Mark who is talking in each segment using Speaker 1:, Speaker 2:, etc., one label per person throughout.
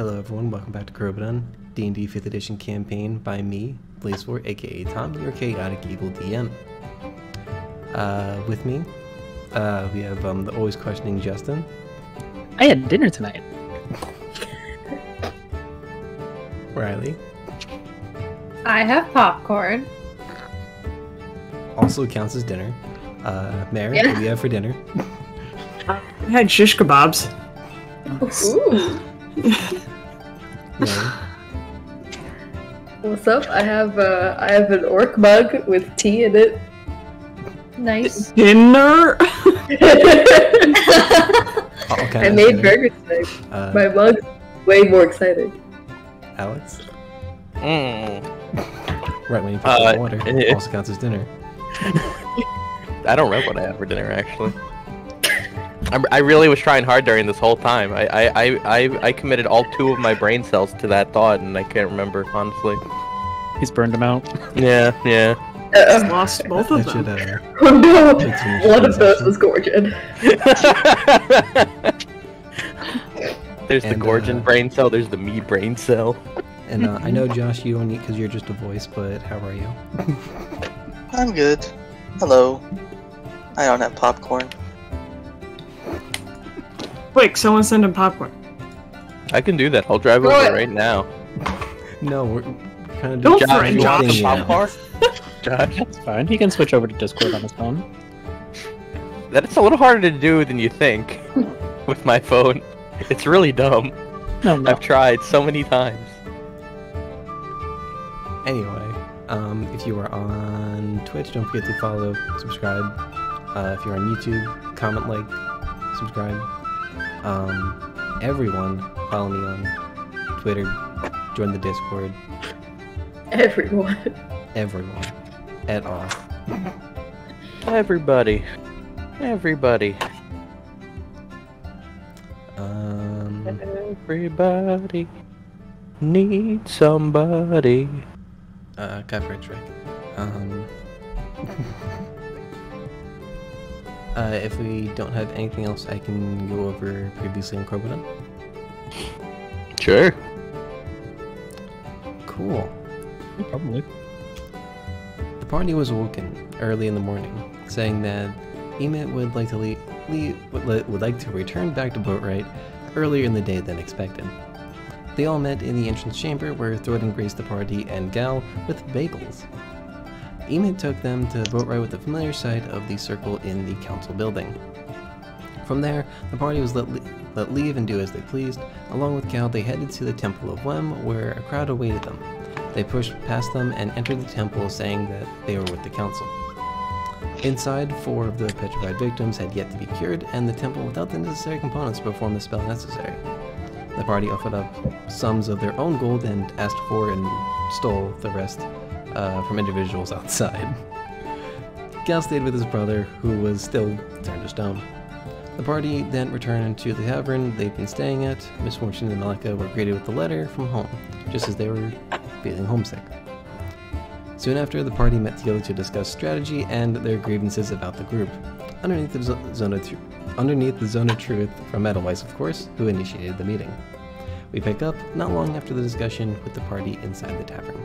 Speaker 1: Hello everyone, welcome back to Crobaton, D&D 5th edition campaign by me, BlazeFort, aka Tom, your chaotic evil DM. With me, we have the always questioning Justin.
Speaker 2: I had dinner tonight.
Speaker 1: Riley.
Speaker 3: I have popcorn.
Speaker 1: Also counts as dinner. Mary, what do you have for dinner?
Speaker 4: I had shish kebabs.
Speaker 3: Ooh.
Speaker 1: Mary.
Speaker 3: What's up? I have an orc mug with tea in it. Nice.
Speaker 4: Dinner?
Speaker 3: I made burgers today. My mug's way more excited.
Speaker 1: Alex.
Speaker 5: Mm.
Speaker 1: Right when you put the water, also counts as dinner.
Speaker 5: I don't remember what I had for dinner actually. I really was trying hard during this whole time. I committed all 2 of my brain cells to that thought, and I can't remember honestly.
Speaker 2: He's burned them out.
Speaker 5: Yeah.
Speaker 4: Lost both of them.
Speaker 3: Oh no! One of those was Gorgon.
Speaker 5: There's the Gorgon brain cell. There's the me brain cell.
Speaker 1: And I know, Josh, you don't eat because you're just a voice, but how are you?
Speaker 6: I'm good. Hello. I don't have popcorn.
Speaker 4: Quick, someone send him popcorn.
Speaker 5: I can do that. I'll drive over right now.
Speaker 1: No, we're kind of
Speaker 4: Don't
Speaker 1: doing
Speaker 4: threaten
Speaker 1: Josh.
Speaker 5: popcorn. Josh,
Speaker 2: That's fine. He can switch over to Discord on his phone.
Speaker 5: that's a little harder to do than you think with my phone. It's really dumb.
Speaker 2: No.
Speaker 5: I've tried so many times.
Speaker 1: Anyway, if you are on Twitch, don't forget to follow, subscribe. If you're on YouTube, comment, like, subscribe. Everyone, follow me on Twitter, join the Discord.
Speaker 3: Everyone.
Speaker 1: Everyone. At all.
Speaker 5: Everybody. Everybody needs somebody.
Speaker 1: Copyright strike. If we don't have anything else, I can go over previously in Crobaton.
Speaker 5: Sure.
Speaker 1: Cool.
Speaker 2: Probably.
Speaker 1: The party was awoken early in the morning, saying that Emmet would like to would like to return back to Boatwright earlier in the day than expected. They all met in the entrance chamber where Thornton graced the party and Gal with bagels. Emmet took them to Boatwright with the familiar sight of the circle in the council building. From there, the party was let leave and do as they pleased. Along with Gal, they headed to the Temple of Wem, where a crowd awaited them. They pushed past them and entered the temple, saying that they were with the council. Inside, 4 of the petrified victims had yet to be cured, and the temple without the necessary components to perform the spell necessary. The party offered up sums of their own gold and asked for and stole the rest from individuals outside. Gal stayed with his brother, who was still turned to stone. The party then returned to the tavern they'd been staying at. Misfortune and Malika were greeted with a letter from home, just as they were feeling homesick. Soon after, the party met together to discuss strategy and their grievances about the group. Underneath the Zone of Truth from Edelweiss, of course, who initiated the meeting. We pick up not long after the discussion with the party inside the tavern.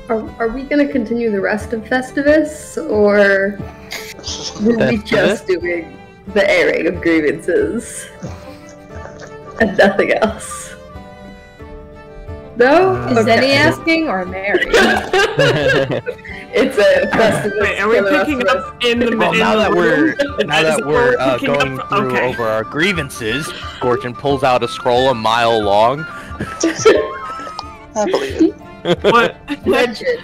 Speaker 3: Are we gonna continue the rest of Festivus, or are we just doing the airing of grievances and nothing else? No?
Speaker 7: Is Zenny asking or Mary?
Speaker 3: It's a Festivus.
Speaker 4: Wait, are we picking up in the
Speaker 5: Well, now that we're going through
Speaker 4: okay.
Speaker 5: over our grievances, Gorgon pulls out a scroll a mile long.
Speaker 6: I believe it.
Speaker 4: What?
Speaker 3: Legend.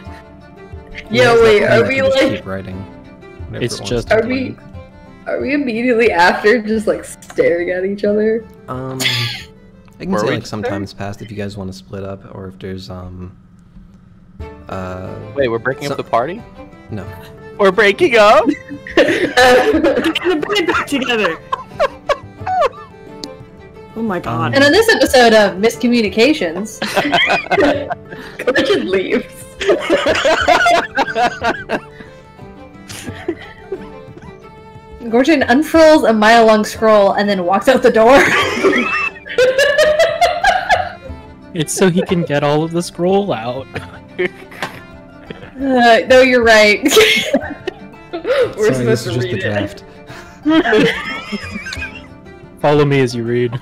Speaker 3: Yo, wait, are we
Speaker 1: Just
Speaker 3: like...
Speaker 1: keep writing. Whatever
Speaker 2: It's
Speaker 1: it wants
Speaker 2: just-
Speaker 1: to
Speaker 3: Are
Speaker 1: be.
Speaker 3: we immediately after just like staring at each other?
Speaker 1: I can
Speaker 5: Were
Speaker 1: say
Speaker 5: we
Speaker 1: like some time's passed if you guys want to split up, or if there's
Speaker 5: Wait, we're breaking up the party?
Speaker 1: no.
Speaker 5: We're breaking up?
Speaker 4: Get the bed back together! Oh my god.
Speaker 7: And on this episode of Miscommunications,
Speaker 3: Legend leaves.
Speaker 7: Gorgon unfurls a mile-long scroll and then walks out the door.
Speaker 2: It's so he can get all of the scroll out.
Speaker 7: No, you're right.
Speaker 3: We're
Speaker 1: Sorry, this
Speaker 3: supposed
Speaker 1: is
Speaker 3: to
Speaker 1: just the
Speaker 3: read it.
Speaker 1: draft.
Speaker 2: Follow me as you read.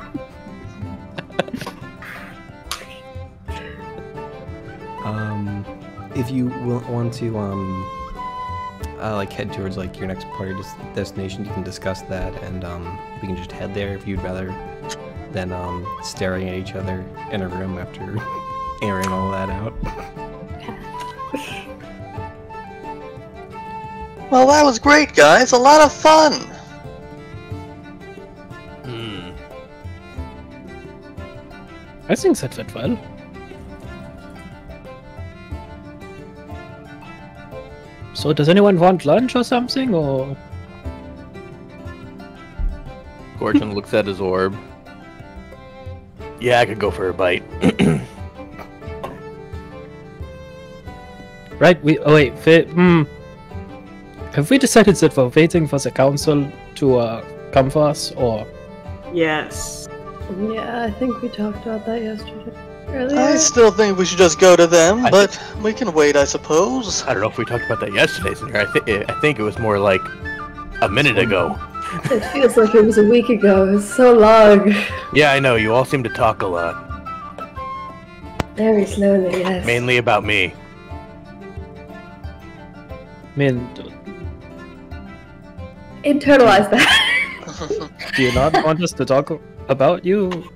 Speaker 1: If you want to like head towards like your next party destination, you can discuss that, and we can just head there if you'd rather than staring at each other in a room after airing all that out.
Speaker 6: Well, that was great, guys. A lot of fun.
Speaker 2: I think that went well. So, does anyone want lunch or something, or...?
Speaker 5: Gorgon looks at his orb. Yeah, I could go for a bite.
Speaker 2: Right, oh wait, have we decided that we're waiting for the council to come for us, or...?
Speaker 4: Yes.
Speaker 3: Yeah, I think we talked about that yesterday. Earlier.
Speaker 6: I still think we should just go to them,
Speaker 5: I
Speaker 6: but we can wait, I suppose.
Speaker 5: I don't know if we talked about that yesterday, Senior. I think it was more like a minute ago.
Speaker 3: It feels like it was a week ago. It's so long.
Speaker 5: Yeah, I know. You all seem to talk a lot.
Speaker 3: Very slowly, yes.
Speaker 5: Mainly about me.
Speaker 2: I mean,
Speaker 3: Internalize that.
Speaker 2: do you not want us to talk about you?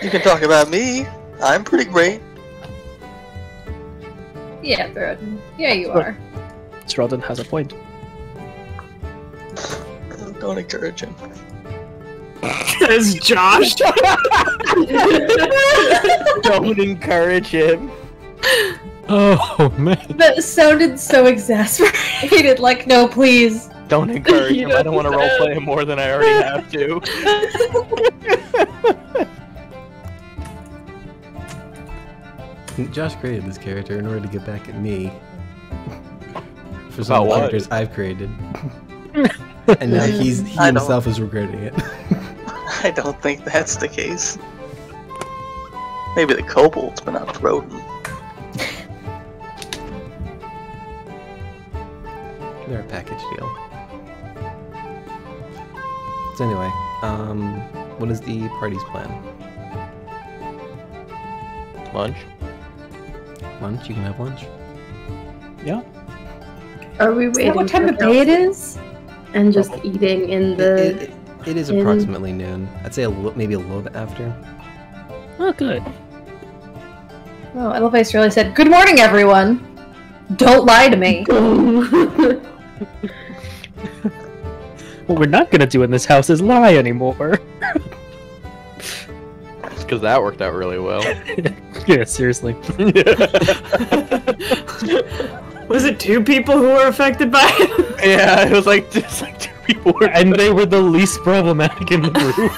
Speaker 6: You can talk about me. I'm pretty great.
Speaker 7: Yeah, Throden. Yeah, you are.
Speaker 2: Throden has a point.
Speaker 6: Don't encourage him.
Speaker 4: Says Josh.
Speaker 5: Don't encourage him.
Speaker 2: Oh, man.
Speaker 7: That sounded so exasperated. Like, no, please.
Speaker 5: Don't encourage him. I don't want to roleplay him more than I already have to.
Speaker 1: Josh created this character in order to get back at me for some
Speaker 5: About
Speaker 1: of the
Speaker 5: what?
Speaker 1: characters I've created, and now he
Speaker 6: I don't-
Speaker 1: himself is regretting it.
Speaker 6: I don't think that's the case. Maybe the kobolds, but not Throden.
Speaker 1: They're a package deal. So anyway, what is the party's plan?
Speaker 5: Lunch?
Speaker 1: Lunch? You can have lunch.
Speaker 2: Yeah.
Speaker 3: Are we
Speaker 7: Is that
Speaker 3: waiting
Speaker 7: what time
Speaker 3: for
Speaker 7: of day it
Speaker 3: council
Speaker 7: is?
Speaker 3: and just eating in the...
Speaker 1: It is
Speaker 3: in-
Speaker 1: approximately noon. I'd say maybe a little bit after.
Speaker 2: Oh, good.
Speaker 7: Oh, Edelweiss really said, "Good morning, everyone. Don't lie to me."
Speaker 2: What we're not gonna do in this house is lie anymore.
Speaker 5: It's because that worked out really well.
Speaker 2: Yeah, seriously.
Speaker 4: Was it 2 people who were affected by it?
Speaker 5: Yeah, it was like just like 2 people were.
Speaker 2: And they were the least problematic in the group.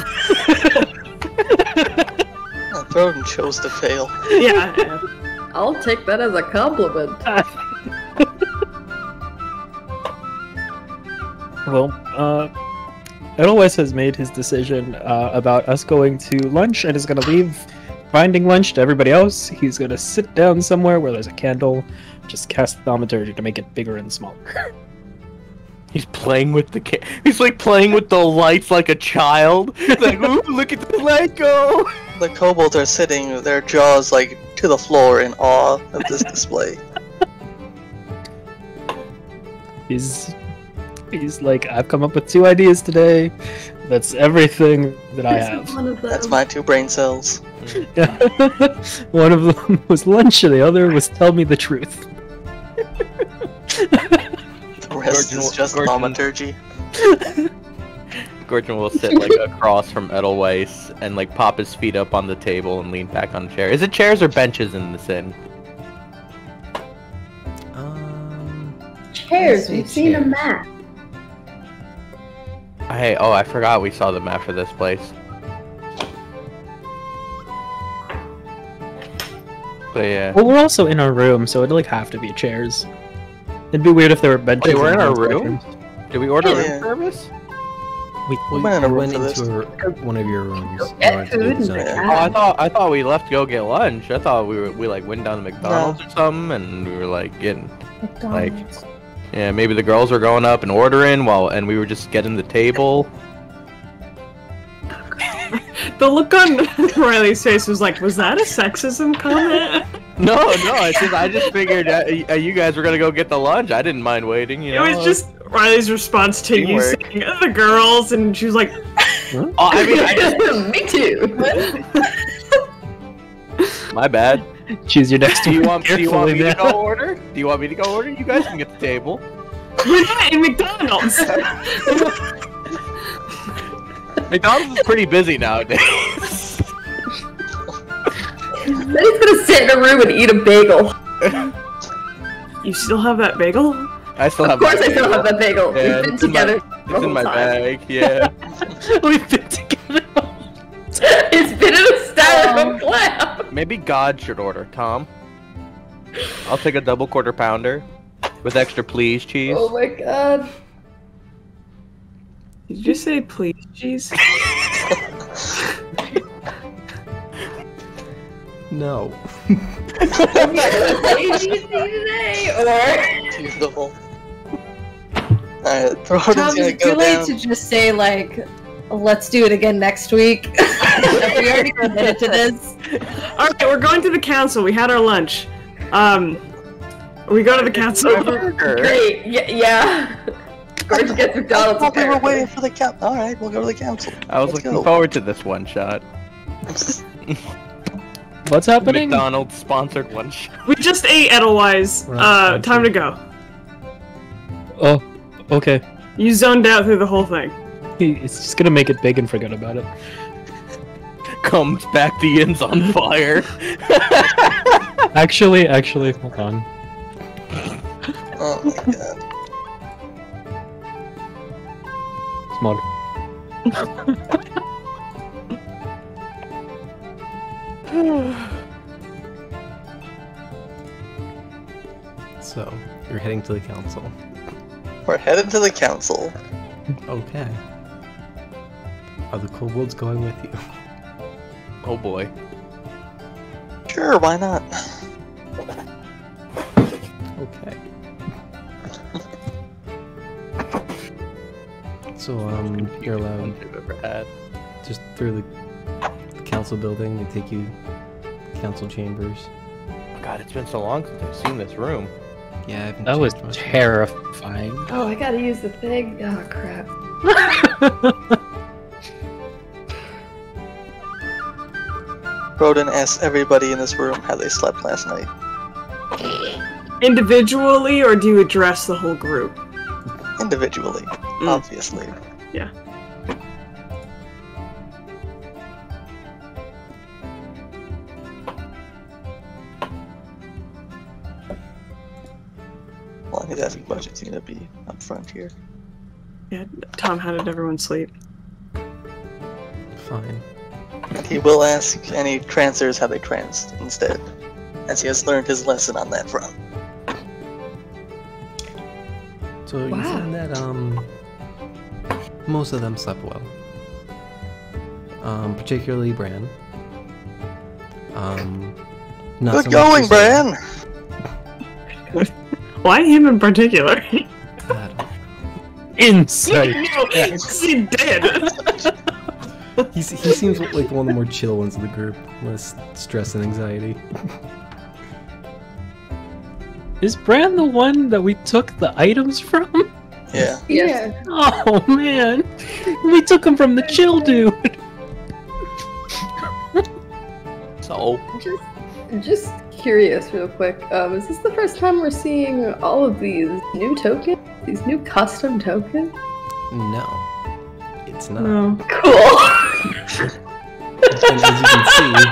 Speaker 6: Throden chose to fail.
Speaker 4: Yeah.
Speaker 3: I'll take that as a compliment.
Speaker 2: Well, Edelweiss has made his decision about us going to lunch and is going to leave finding lunch to everybody else. He's going to sit down somewhere where there's a candle, just cast thaumaturgy to make it bigger and smaller.
Speaker 5: He's playing with the He's like playing with the lights like a child. He's like, ooh, look at the light go.
Speaker 6: The kobolds are sitting, their jaws like to the floor in awe of this display.
Speaker 2: He's like, I've come up with 2 ideas today. That's everything that I have.
Speaker 3: One of them.
Speaker 6: That's my 2 brain cells.
Speaker 2: One of them was lunch, and the other was tell me the truth.
Speaker 6: The rest is just thaumaturgy.
Speaker 5: Gorgon will sit like across from Edelweiss and like pop his feet up on the table and lean back on a chair. Is it chairs or benches in this inn?
Speaker 3: Chairs,
Speaker 1: Say
Speaker 3: we've seen a
Speaker 1: chairs.
Speaker 3: map.
Speaker 5: I forgot we saw the map for this place. But yeah.
Speaker 2: Well, we're also in our room, so it'd like have to be chairs. It'd be weird if there were benches.
Speaker 5: Wait, we're in our
Speaker 2: both
Speaker 5: room?
Speaker 2: bedrooms.
Speaker 5: Did we order
Speaker 6: Yeah.
Speaker 5: room service?
Speaker 2: We
Speaker 6: We went in a
Speaker 1: we
Speaker 6: room
Speaker 1: went
Speaker 6: for this.
Speaker 1: into one of your rooms.
Speaker 7: Get
Speaker 1: or into
Speaker 7: food
Speaker 1: the
Speaker 7: and
Speaker 1: zone.
Speaker 7: get
Speaker 5: Oh, I thought we left to go get lunch. I thought we like went down to McDonald's or something, and we were like getting
Speaker 7: McDonald's.
Speaker 5: yeah, maybe the girls were going up and ordering and we were just getting the table.
Speaker 4: The look on Riley's face was like, was that a sexism comment?
Speaker 5: No, I just figured you guys were gonna go get the lunch. I didn't mind waiting. You know,
Speaker 4: It was just Riley's response to you
Speaker 5: Teamwork.
Speaker 4: saying, "Oh, the girls," and she was like,
Speaker 5: Oh, I mean,
Speaker 3: Me too.
Speaker 5: my bad.
Speaker 2: choose your next
Speaker 5: Do you
Speaker 2: one
Speaker 5: want me
Speaker 2: carefully
Speaker 5: to
Speaker 2: now.
Speaker 5: go order? Do you want me to go order? You guys can get the table.
Speaker 4: "We're not in McDonald's."
Speaker 5: McDonald's is pretty busy nowadays.
Speaker 3: Then he's gonna sit in a room and eat a bagel.
Speaker 4: You still have that bagel?
Speaker 5: I still
Speaker 3: Of
Speaker 5: have.
Speaker 3: course,
Speaker 5: my
Speaker 3: I still
Speaker 5: bagel.
Speaker 3: have that bagel.
Speaker 5: Yeah,
Speaker 3: We've been
Speaker 5: it's in my-
Speaker 3: together.
Speaker 5: It's in my bag. Yeah.
Speaker 2: We've been together.
Speaker 3: It's been in a styrofoam clam.
Speaker 5: Maybe God should order. Tom. I'll take a double quarter pounder with extra please cheese.
Speaker 3: Oh my god.
Speaker 4: Did you just say please, cheese?
Speaker 1: No.
Speaker 3: I'm not gonna say anything today, or...
Speaker 6: Beautiful. Alright, Throden's
Speaker 7: Tom,
Speaker 6: gonna
Speaker 7: it's
Speaker 6: go
Speaker 7: too late
Speaker 6: down.
Speaker 7: to just say, like, let's do it again next week. We already committed to this.
Speaker 4: Alright, we're going to the council. We had our lunch. We go to the council.
Speaker 3: Great, yeah. George gets
Speaker 6: I
Speaker 3: McDonald's.
Speaker 6: thought we were
Speaker 3: apparently.
Speaker 6: waiting for the council. Alright, we'll go to the council.
Speaker 5: I was
Speaker 6: Let's
Speaker 5: looking
Speaker 6: go.
Speaker 5: forward to this one shot.
Speaker 2: What's happening?
Speaker 5: McDonald's sponsored one shot.
Speaker 4: We just ate Edelweiss.
Speaker 1: Right,
Speaker 4: Time to go.
Speaker 2: Oh, okay.
Speaker 4: You zoned out through the whole thing.
Speaker 2: It's just gonna make it big and forget about it.
Speaker 5: Comes back, the inn's on fire.
Speaker 2: Actually, hold on.
Speaker 6: Oh my god.
Speaker 2: Small.
Speaker 1: So, you're heading to the council.
Speaker 6: We're headed to the council.
Speaker 1: Okay. Are the kobolds going with you?
Speaker 5: Oh boy.
Speaker 6: Sure, why not?
Speaker 1: Okay. So, you're allowed
Speaker 5: I've ever had.
Speaker 1: just through the council building. They take you council chambers.
Speaker 5: Oh god, it's been so long since I've seen this room.
Speaker 1: Yeah, I haven't
Speaker 2: That was
Speaker 1: changed much.
Speaker 2: terrifying.
Speaker 3: Oh, I gotta use the thing. Oh, crap.
Speaker 6: Broden asked everybody in this room how they slept last night.
Speaker 4: Individually, or do you address the whole group?
Speaker 6: Individually, obviously.
Speaker 4: Yeah.
Speaker 6: Well, his asking budget's gonna be up front here.
Speaker 4: Yeah. Tom, how did everyone sleep?
Speaker 1: Fine.
Speaker 6: He will ask any transers how they tranced instead, as he has learned his lesson on that front.
Speaker 1: So you
Speaker 3: Wow.
Speaker 1: said that most of them slept well. Particularly Bran. Not
Speaker 6: Good
Speaker 1: so much
Speaker 6: going,
Speaker 1: Priscilla.
Speaker 6: Bran!
Speaker 4: Why him in particular?
Speaker 1: I don't know.
Speaker 2: Insight.
Speaker 4: He did.
Speaker 1: He seems like one of the more chill ones of the group, less stress and anxiety.
Speaker 2: Is Bran the one that we took the items from?
Speaker 6: Yeah.
Speaker 3: Yeah.
Speaker 2: Oh man, we took him from the chill dude.
Speaker 5: So,
Speaker 3: Just curious, real quick. Is this the first time we're seeing all of these new tokens? These new custom tokens?
Speaker 1: No, it's not.
Speaker 4: No.
Speaker 3: Cool.
Speaker 1: And as you can see,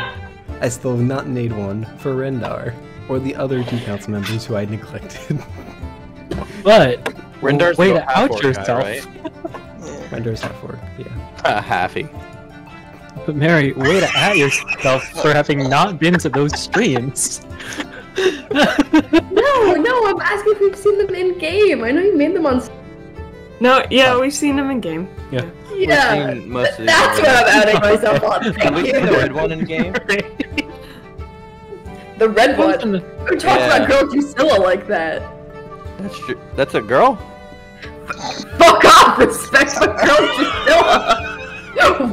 Speaker 1: I still have not made one for Rendar, or the other two council members who I neglected.
Speaker 2: But
Speaker 5: Rendar's
Speaker 2: way
Speaker 5: the
Speaker 2: to
Speaker 5: half
Speaker 2: out
Speaker 5: orc guy,
Speaker 2: yourself.
Speaker 5: right?
Speaker 6: Yeah.
Speaker 1: Rendar's half orc, yeah.
Speaker 5: Halfy.
Speaker 2: But Mary, way to at yourself for having not been to those streams.
Speaker 3: No, I'm asking if we've seen them in game. I know you made them on.
Speaker 4: No, yeah, we've seen him in game.
Speaker 2: Yeah.
Speaker 3: Yeah,
Speaker 5: seen most of these
Speaker 3: that's what
Speaker 5: already.
Speaker 3: I'm outing myself on.
Speaker 5: Can
Speaker 3: Thank
Speaker 5: we see
Speaker 3: you.
Speaker 5: the red one in game?
Speaker 3: The red one. Who talks
Speaker 5: Yeah.
Speaker 3: about Girl Drusilla like that?
Speaker 5: That's true. That's a girl?
Speaker 3: Fuck off! Respect for Girl Drusilla!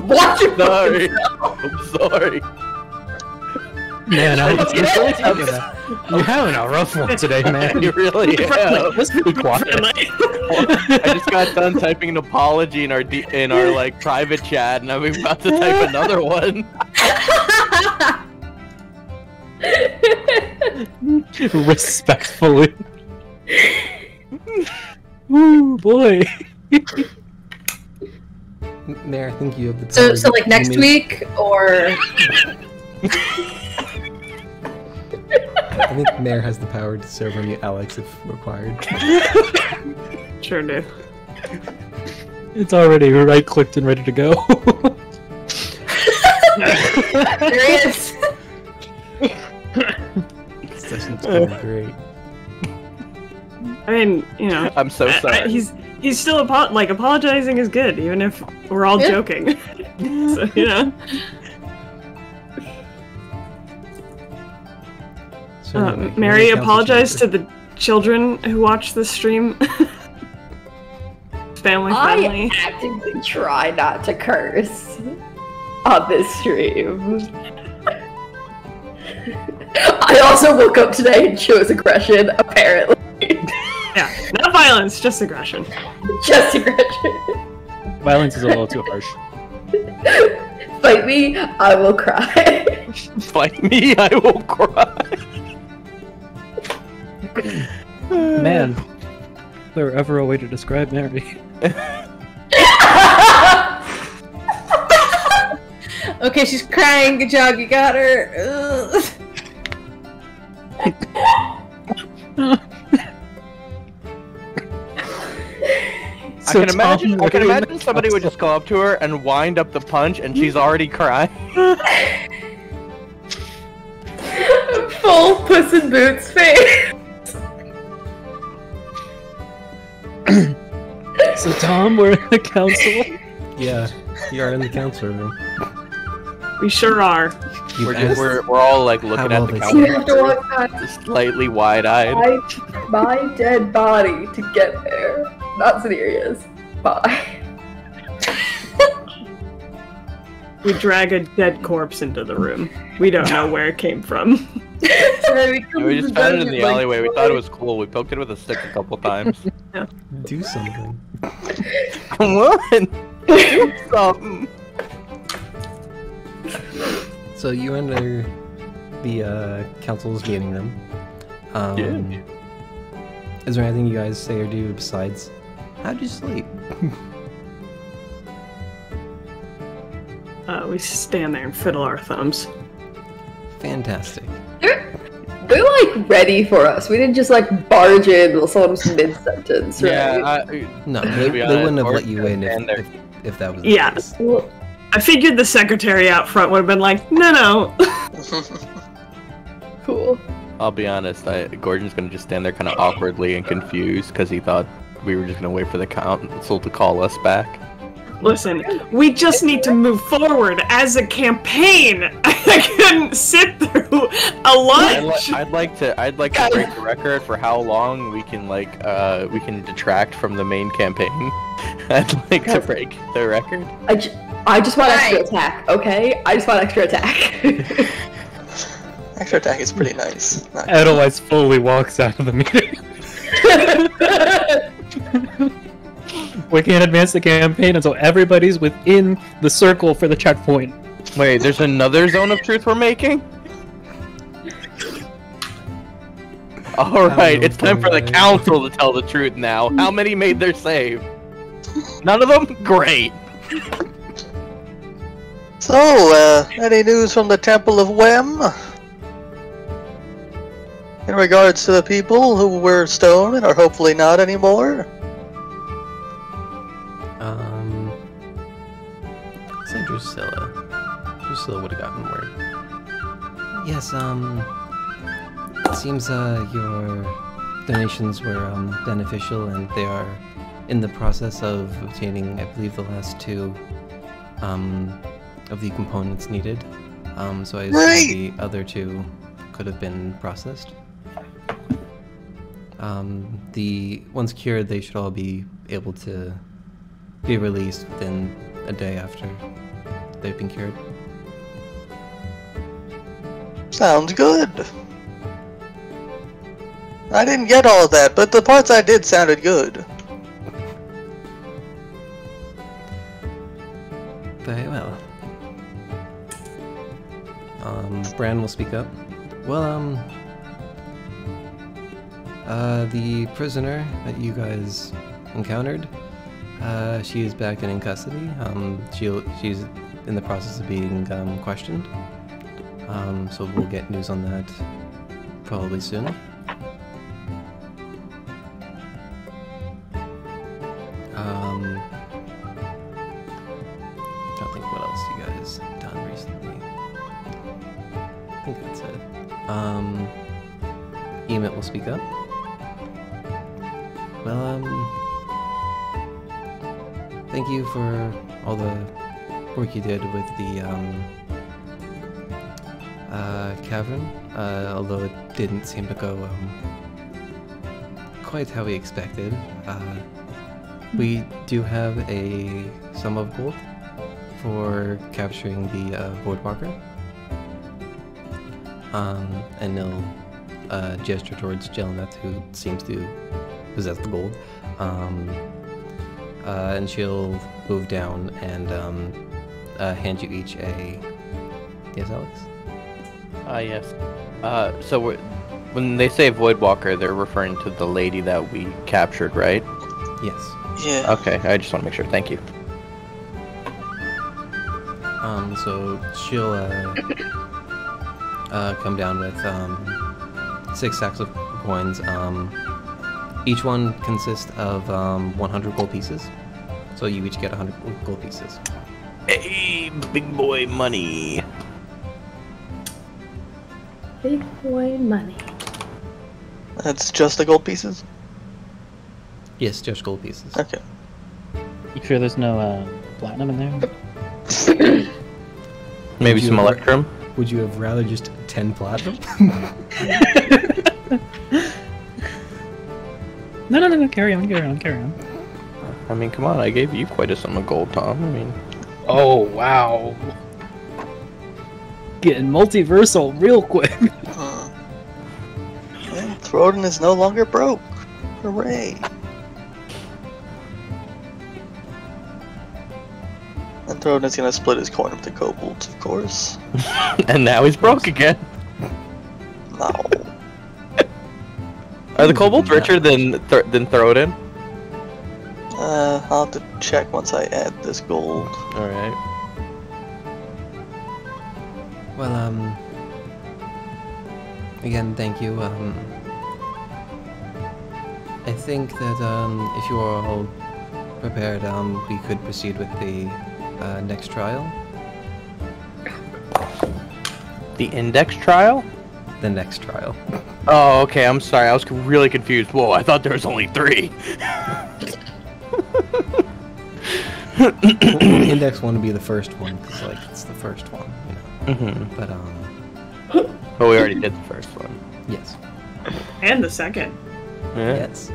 Speaker 3: Watch your
Speaker 5: Sorry.
Speaker 3: fucking self.
Speaker 5: I'm sorry.
Speaker 2: Man, you're having a rough one today, man.
Speaker 5: You really have.
Speaker 2: Let's be quiet.
Speaker 5: I just got done typing an apology in our like private chat, and I'm about to type another one.
Speaker 2: Respectfully. Ooh, boy.
Speaker 1: Mayor, I think you have the
Speaker 7: So,
Speaker 1: power
Speaker 7: so like
Speaker 1: to
Speaker 7: next
Speaker 1: make-
Speaker 7: week, or
Speaker 1: I think Mayor has the power to serve on you, Alex, if required.
Speaker 4: Sure do.
Speaker 2: It's already right-clicked and ready to go.
Speaker 7: there he is.
Speaker 1: This session's going great.
Speaker 4: I mean, you know,
Speaker 5: I'm so sorry.
Speaker 4: he's still apologizing is good, even if we're all
Speaker 7: Yeah.
Speaker 4: joking. So, you know.
Speaker 1: So, anyway,
Speaker 4: Mary,
Speaker 1: council
Speaker 4: apologize to
Speaker 1: chamber.
Speaker 4: the children who watch the stream. Family friendly.
Speaker 3: I actively try not to curse on this stream. I also woke up today and chose aggression, apparently.
Speaker 4: Yeah, not violence, just aggression.
Speaker 3: Just aggression.
Speaker 2: Violence is a little too harsh.
Speaker 3: Fight me, I will cry.
Speaker 5: Fight me, I will cry.
Speaker 2: Man, if there were ever a way to describe Mary.
Speaker 7: Okay, she's crying. Good job, you got her. Ugh.
Speaker 2: So
Speaker 5: I can imagine
Speaker 2: Tom,
Speaker 5: somebody would just go up to her and wind up the punch, and she's already crying.
Speaker 3: Full Puss in Boots face.
Speaker 2: So Tom, we're in the council.
Speaker 1: Yeah, you are in the council room.
Speaker 4: We sure are.
Speaker 1: You've
Speaker 5: We're
Speaker 1: asked
Speaker 5: we're all like
Speaker 1: how
Speaker 5: looking
Speaker 1: well
Speaker 5: at the
Speaker 1: they
Speaker 3: You
Speaker 5: counter,
Speaker 3: have to walk past
Speaker 5: just slightly wide-eyed.
Speaker 3: my dead body to get there. Not serious. Bye.
Speaker 4: We drag a dead corpse into the room. We don't know where it came from.
Speaker 5: We just found it in the alleyway. We thought it was cool. We poked it with a stick a couple times.
Speaker 1: do something.
Speaker 5: Come on, do something.
Speaker 1: So you enter the council's meeting room. Is there anything you guys say or do besides, how'd you sleep?
Speaker 4: We stand there and fiddle our thumbs.
Speaker 1: Fantastic.
Speaker 3: They're like ready for us. We didn't just like barge in while someone was mid-sentence, right?
Speaker 5: Yeah,
Speaker 1: No,
Speaker 5: To
Speaker 1: they
Speaker 5: be
Speaker 1: wouldn't have
Speaker 5: honest,
Speaker 1: let you in
Speaker 5: stand there.
Speaker 1: if that was the
Speaker 4: Yeah.
Speaker 1: case.
Speaker 3: Well,
Speaker 4: I figured the secretary out front would have been like, no.
Speaker 3: cool.
Speaker 5: I'll be honest. Gordon's gonna just stand there, kind of awkwardly and confused, because he thought we were just gonna wait for the council to call us back.
Speaker 4: Listen, we just need to move forward as a campaign. I couldn't sit through a lunch.
Speaker 5: I'd like to break the record for how long we can detract from the main campaign. I'd like to break the record.
Speaker 3: I just want extra attack, okay? I just want extra attack.
Speaker 6: Extra attack is pretty nice. Not
Speaker 2: Edelweiss fully walks out of the meeting. We can't advance the campaign until everybody's within the circle for the checkpoint.
Speaker 5: Wait, there's another zone of truth we're making? Alright, it's time for the council to tell the truth now. How many made their save? None of them? Great.
Speaker 6: So, any news from the Temple of Wem? In regards to the people who were stoned and are hopefully not anymore?
Speaker 1: Say Drusilla. Drusilla would have gotten word. Yes, it seems your donations were beneficial and they are in the process of obtaining, I believe, the last 2 of the components needed. So I assume the other 2 could have been processed. Once cured, they should all be able to be released within a day after they've been cured.
Speaker 6: Sounds good. I didn't get all of that, but the parts I did sounded good.
Speaker 1: Very well. Bran will speak up. Well, the prisoner that you guys encountered, she is back and in custody. She's in the process of being questioned. So we'll get news on that probably soon. I don't think what else you guys done recently. I think that's it. Emmet will speak up. Well, thank you for all the work you did with the cavern, although it didn't seem to go quite how we expected. We do have a sum of gold for capturing the Voidwalker. And he'll gesture towards Jelneth, who seems to possess the gold. And she'll move down and hand you each a... Yes, Alex?
Speaker 5: Yes. So when they say Voidwalker, they're referring to the lady that we captured, right?
Speaker 1: Yes.
Speaker 6: Yeah.
Speaker 5: Okay, I just want to make sure. Thank you.
Speaker 1: So she'll come down with 6 sacks of coins. Each one consists of 100 gold pieces. So you each get 100 gold pieces.
Speaker 5: Hey, big boy money.
Speaker 3: Big boy money.
Speaker 6: That's just the gold pieces?
Speaker 1: Yes, just gold pieces.
Speaker 6: Okay.
Speaker 2: You sure there's no platinum in there?
Speaker 5: Maybe
Speaker 1: Would you
Speaker 5: some
Speaker 1: have-
Speaker 5: electrum?
Speaker 1: Would you have rather just 10 platinum?
Speaker 2: No, carry on.
Speaker 5: I mean, come on, I gave you quite a sum of gold, Tom. I mean...
Speaker 2: Oh, wow. Getting multiversal real quick.
Speaker 6: Yeah, Throden is no longer broke. Hooray. And Throden is gonna split his coin with the kobolds, of course.
Speaker 5: And now he's broke again.
Speaker 6: No.
Speaker 5: Are the kobolds richer than Throden?
Speaker 6: I'll have to check once I add this gold.
Speaker 5: Alright.
Speaker 1: Well, again, thank you. I think that if you are all prepared, we could proceed with the next trial.
Speaker 5: The index trial?
Speaker 1: The next trial.
Speaker 5: Oh, okay, I'm sorry, I was really confused. Whoa, I thought there was only 3.
Speaker 1: Index 1 would be the first one, because, like, it's the first one, you know.
Speaker 5: Mm-hmm.
Speaker 1: But,
Speaker 5: we already did the first one.
Speaker 1: yes.
Speaker 4: And the second.
Speaker 5: Yeah.
Speaker 1: Yes.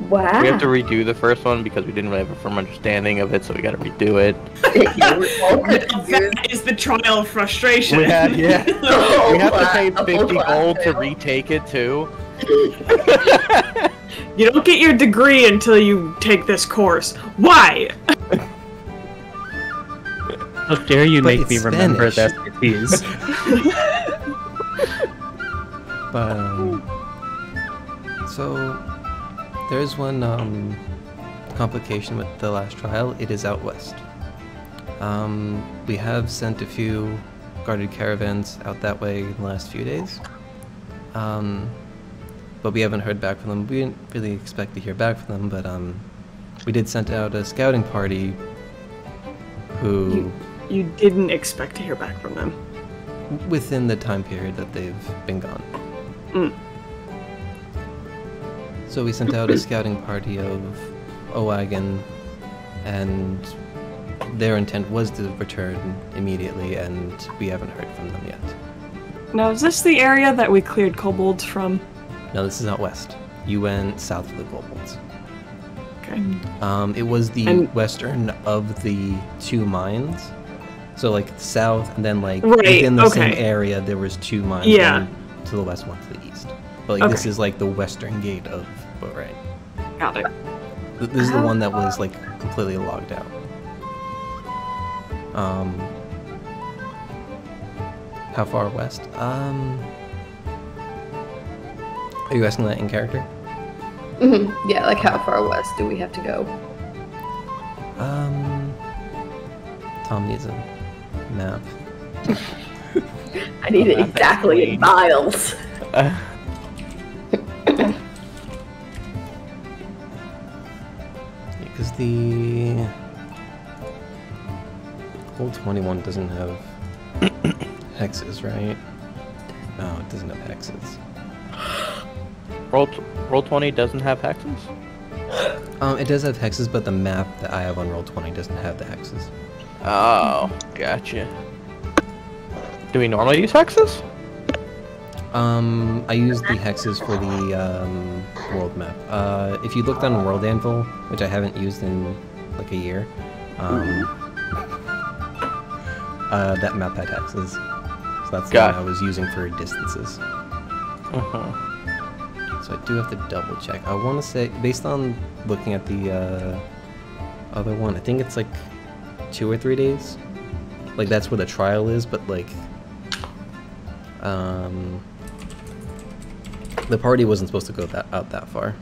Speaker 3: Wow.
Speaker 5: We have to redo the first one because we didn't really have a firm understanding of it, so we gotta redo it.
Speaker 3: Yeah, we're all confused.
Speaker 4: That is the trial of frustration.
Speaker 5: We have to pay
Speaker 3: A whole
Speaker 5: 50
Speaker 3: class
Speaker 5: gold to
Speaker 3: fail.
Speaker 5: retake it too.
Speaker 4: You don't get your degree until you take this course. Why?
Speaker 2: How dare you
Speaker 1: But
Speaker 2: make me
Speaker 1: it's
Speaker 2: remember
Speaker 1: Spanish.
Speaker 2: that it is.
Speaker 1: But, so, there's one, complication with the last trial. It is out west. We have sent a few guarded caravans out that way in the last few days. But we haven't heard back from them. We didn't really expect to hear back from them, but, we did send out a scouting party who...
Speaker 4: You didn't expect to hear back from them.
Speaker 1: within the time period that they've been gone.
Speaker 4: Mm.
Speaker 1: So we sent out a scouting party of Owagon, and their intent was to return immediately, and we haven't heard from them yet.
Speaker 4: Now, is this the area that we cleared kobolds from?
Speaker 1: No, this is out west. You went south of the kobolds.
Speaker 4: Okay.
Speaker 1: It was the western of the two mines. So like south, and then like within the same area, there was two mines.
Speaker 4: Yeah.
Speaker 1: One to the west, one to the east. But like this is like the western gate of Boatwright.
Speaker 4: Got it.
Speaker 1: This is the one that was like completely logged out. How far west? Are you asking that in character?
Speaker 3: Yeah, like how far west do we have to go?
Speaker 1: Tom needs a map.
Speaker 3: I need it exactly in miles.
Speaker 1: Because the Roll 21 doesn't have hexes, right? No, it doesn't have hexes.
Speaker 5: Roll 20 doesn't have hexes?
Speaker 1: It does have hexes, but the map that I have on Roll 20 doesn't have the hexes.
Speaker 5: Oh, gotcha. Do we normally use hexes?
Speaker 1: I used the hexes for the world map. If you looked on World Anvil, which I haven't used in like a year, that map had hexes. So that's the one I was using for distances. So I do have to double check. I want to say, based on looking at the other one, I think it's like 2 or 3 days. Like that's where the trial is, but like the party wasn't supposed to go out that far.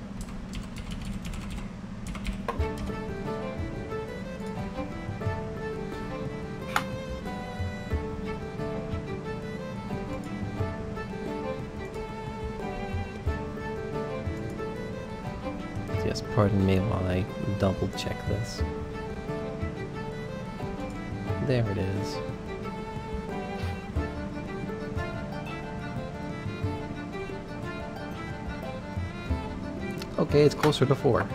Speaker 1: Yes, pardon me while I double check this. There it is. Okay, it's closer to 4.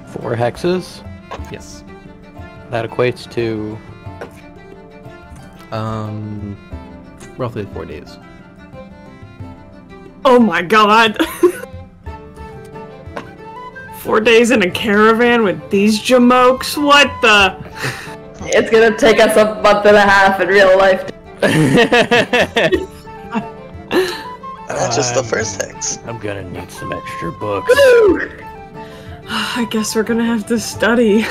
Speaker 5: 4 hexes?
Speaker 1: Yes.
Speaker 5: That equates to...
Speaker 1: roughly 4 days.
Speaker 4: Oh my god! 4 days in a caravan with these jamokes? What the?
Speaker 3: It's gonna take us a month and a half in real life.
Speaker 6: That's just the first hex.
Speaker 5: I'm gonna need some extra books.
Speaker 4: I guess we're gonna have to study.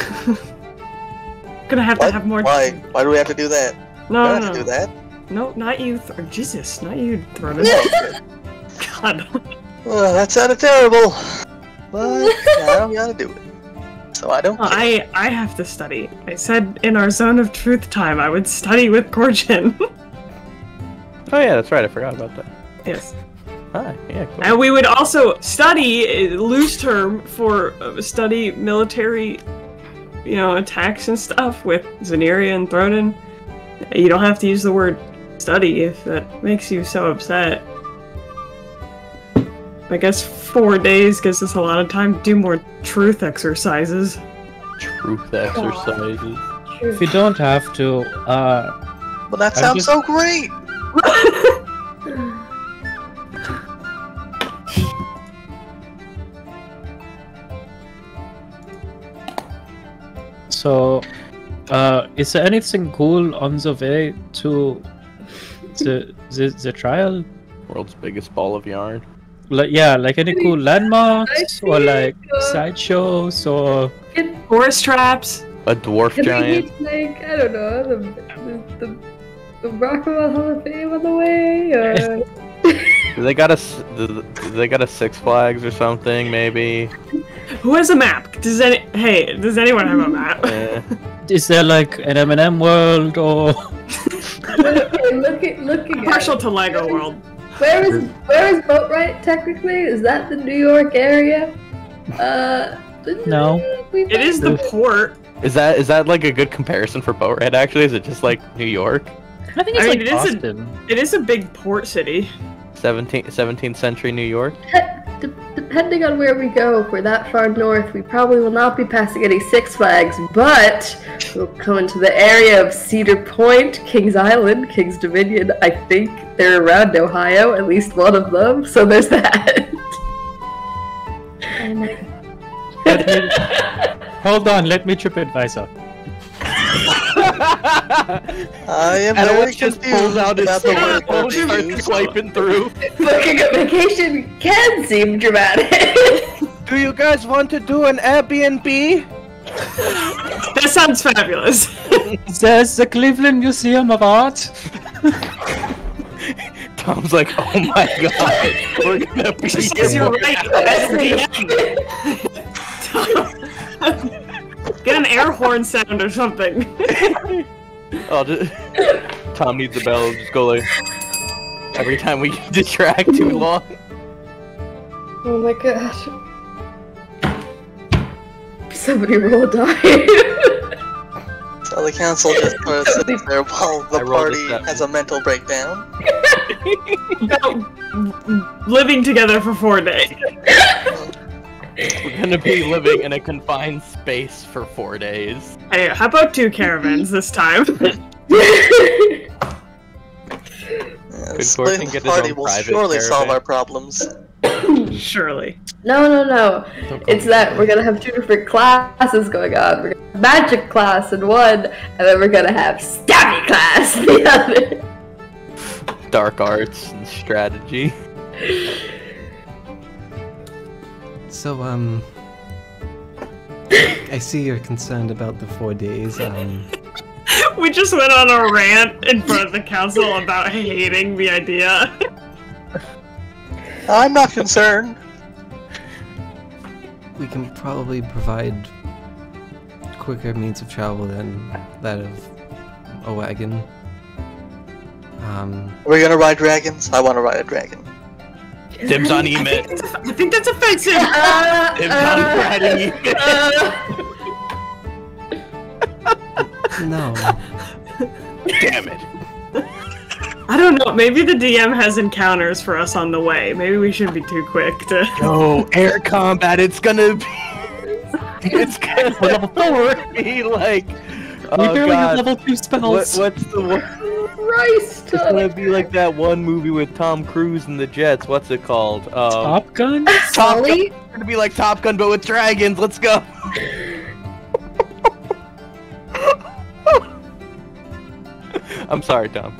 Speaker 4: Gonna have to have more.
Speaker 6: Why? Why do we have to do that?
Speaker 4: No,
Speaker 6: we don't have to do that.
Speaker 4: No, not you. Jesus, not you, Thronen. God.
Speaker 6: Well, that sounded terrible. But I don't gotta do it. So I don't care.
Speaker 4: I have to study. I said in our zone of truth time I would study with Corjin.
Speaker 5: Oh yeah, that's right. I forgot about that.
Speaker 4: Yes.
Speaker 5: Hi. Yeah. Cool.
Speaker 4: And we would also study, loose term, for study military, attacks and stuff with Zeneria and Thronen. You don't have to use the word study if that makes you so upset. I guess 4 days gives us a lot of time to do more truth exercises.
Speaker 5: Truth exercises.
Speaker 2: If you don't have to,
Speaker 6: Well, that sounds so great!
Speaker 2: So, is there anything cool on the way to the trial?
Speaker 5: World's biggest ball of yarn.
Speaker 2: Like, yeah, like any cool landmarks or like sideshows or
Speaker 4: forest traps.
Speaker 5: A dwarf giant.
Speaker 3: Like, I don't know, the Rockwell Hall of Fame on the way, or
Speaker 5: Do they got a Six Flags or something? Maybe.
Speaker 4: Who has a map? Does anyone have a map?
Speaker 2: is there like an M&M world or?
Speaker 3: looking
Speaker 4: Partial
Speaker 3: at
Speaker 4: to Lego World.
Speaker 3: Where is Boatwright technically? Is that the New York area?
Speaker 2: No.
Speaker 4: It is the port.
Speaker 5: Is that like a good comparison for Boatwright? Actually, is it just like New York?
Speaker 2: I think it's like Boston.
Speaker 4: It is a big port city.
Speaker 5: 17th century New York.
Speaker 3: The depending on where we go, if we're that far north, we probably will not be passing any Six Flags, but we'll come into the area of Cedar Point, Kings Island, Kings Dominion. I think they're around Ohio, at least one of them, so there's that.
Speaker 2: Hold on, let me TripAdvisor.
Speaker 6: I am very confused
Speaker 5: out
Speaker 6: about the word
Speaker 5: phone,
Speaker 6: that
Speaker 5: starts
Speaker 6: we use.
Speaker 5: swiping through.
Speaker 3: Booking a vacation can seem dramatic.
Speaker 5: Do you guys want to do an Airbnb?
Speaker 4: That sounds fabulous.
Speaker 2: There's the Cleveland Museum of Art.
Speaker 5: Tom's like, oh my god, we're gonna be
Speaker 4: Yes, you're right. That's the Get an air horn sound or something.
Speaker 5: Oh, Tom needs a bell. Just go like every time we distract too long.
Speaker 3: Oh my gosh. Somebody roll a die.
Speaker 6: So the council just sort of sits there while the
Speaker 5: I rolled a
Speaker 6: party
Speaker 5: 7.
Speaker 6: has a mental breakdown.
Speaker 4: About living together for 4 days.
Speaker 5: We're gonna be living in a confined space for 4 days.
Speaker 4: Hey, how about 2 caravans this time?
Speaker 6: Splitting the party will surely solve our problems.
Speaker 4: Surely.
Speaker 3: No. It's that we're gonna have 2 different classes going on. We're gonna have magic class in one, and then we're gonna have stabby class in the other.
Speaker 5: Dark arts and strategy.
Speaker 1: So, I see you're concerned about the 4 days.
Speaker 4: We just went on a rant in front of the council about hating the idea.
Speaker 6: I'm not concerned.
Speaker 1: We can probably provide quicker means of travel than that of a wagon.
Speaker 6: We're gonna ride dragons? I wanna ride a dragon.
Speaker 5: Dibs on Emit.
Speaker 4: I think that's offensive.
Speaker 5: Dibs on Freddy.
Speaker 1: No.
Speaker 5: Damn it.
Speaker 4: I don't know. Maybe the DM has encounters for us on the way. Maybe we shouldn't be too quick to.
Speaker 5: No, air combat. It's gonna be. It's gonna level 4. Be like. Oh
Speaker 2: We barely have
Speaker 5: god.
Speaker 2: level 2 spells.
Speaker 5: What's the one?
Speaker 3: Christ!
Speaker 5: It's gonna be like that one movie with Tom Cruise and the Jets. What's it called?
Speaker 2: Top Gun?
Speaker 5: Top
Speaker 3: Sully?
Speaker 5: Gun. It's gonna be like Top Gun, but with dragons. Let's go. I'm sorry, Tom.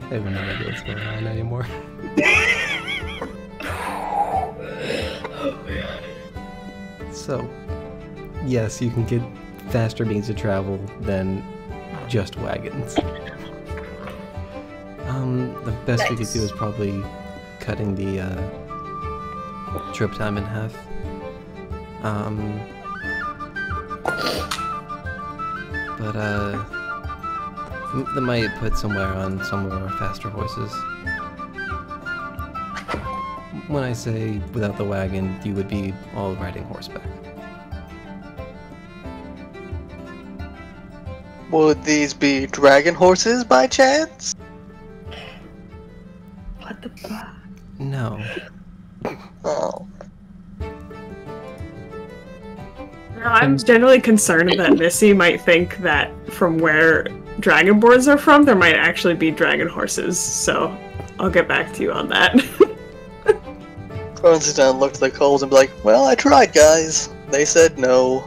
Speaker 1: I have no idea what's going on anymore. So, yes, you can get faster means of travel than just wagons. The best we could do is probably cutting the trip time in half. But they might put somewhere on some of our faster horses. When I say without the wagon, you would be all riding horseback.
Speaker 6: Would these be dragon horses by chance?
Speaker 3: What the fuck?
Speaker 1: No.
Speaker 6: Oh.
Speaker 4: I'm generally concerned that Missy might think that from where dragonborns are from, there might actually be dragon horses. So I'll get back to you on that.
Speaker 6: Cronin sits down and looks at the coals and be like, well, I tried, guys. They said no.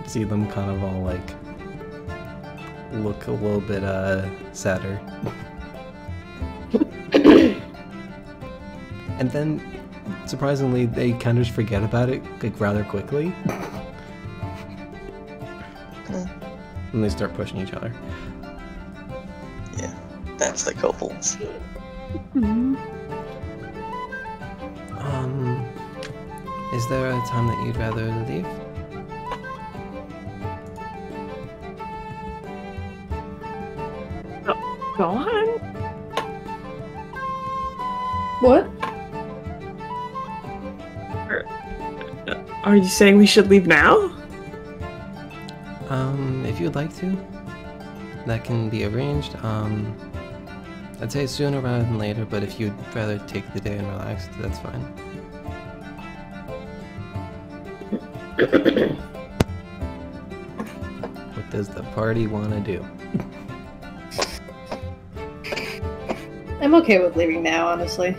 Speaker 1: See them kind of all like look a little bit sadder. And then surprisingly they kind of just forget about it like rather quickly. And they start pushing each other.
Speaker 6: Yeah, that's the kobolds.
Speaker 1: Is there a time that you'd rather leave?
Speaker 4: Go on.
Speaker 3: What?
Speaker 4: Are you saying we should leave now?
Speaker 1: If you'd like to, that can be arranged. I'd say sooner rather than later, but if you'd rather take the day and relax, that's fine. What does the party want to do?
Speaker 7: I'm okay with leaving now, honestly.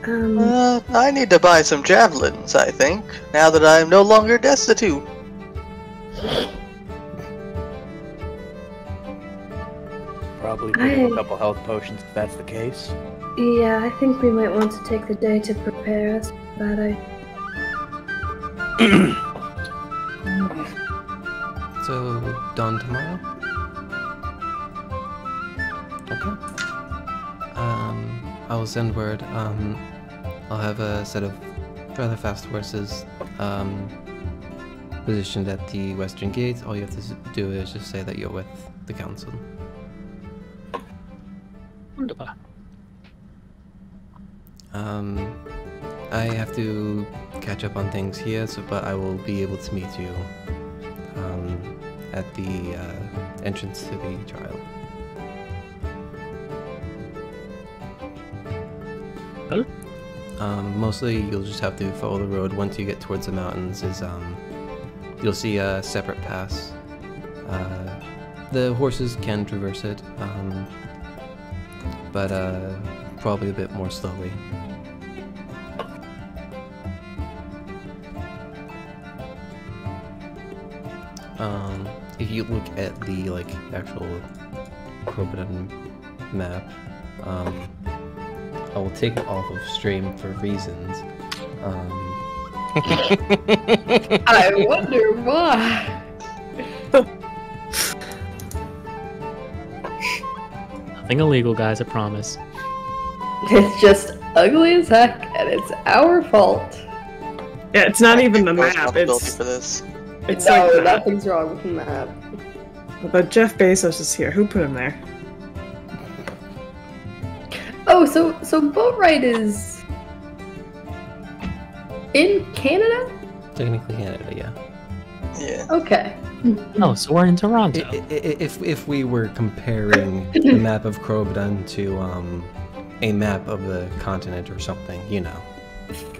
Speaker 6: I need to buy some javelins, I think, now that I'm no longer destitute.
Speaker 5: Probably pick up a couple health potions if that's the case.
Speaker 3: Yeah, I think we might want to take the day to prepare us for that.
Speaker 1: So, dawn tomorrow? Okay. I will send word. I'll have a set of rather fast horses positioned at the western gate. All you have to do is just say that you're with the council.
Speaker 2: Wunderbar.
Speaker 1: I have to catch up on things here, but I will be able to meet you at the entrance to the trial.
Speaker 2: Huh?
Speaker 1: Mostly you'll just have to follow the road. Once you get towards the mountains, you'll see a separate pass. The horses can traverse it, but probably a bit more slowly. If you look at the actual Crobaton map, I will take it off of stream for reasons.
Speaker 3: I wonder why.
Speaker 2: Nothing illegal, guys, I promise.
Speaker 3: It's just ugly as heck, and it's our fault.
Speaker 4: Yeah, it's not even the map.
Speaker 6: Responsibility
Speaker 4: It's
Speaker 6: for this.
Speaker 3: No,
Speaker 4: like
Speaker 3: nothing's wrong with the map.
Speaker 4: But Jeff Bezos is here. Who put him there?
Speaker 3: Oh, so Boatwright is in Canada?
Speaker 1: Technically Canada, yeah.
Speaker 6: Yeah.
Speaker 3: Okay.
Speaker 2: Oh, so we're in Toronto.
Speaker 1: If we were comparing the map of Crobaton to a map of the continent or something, you know.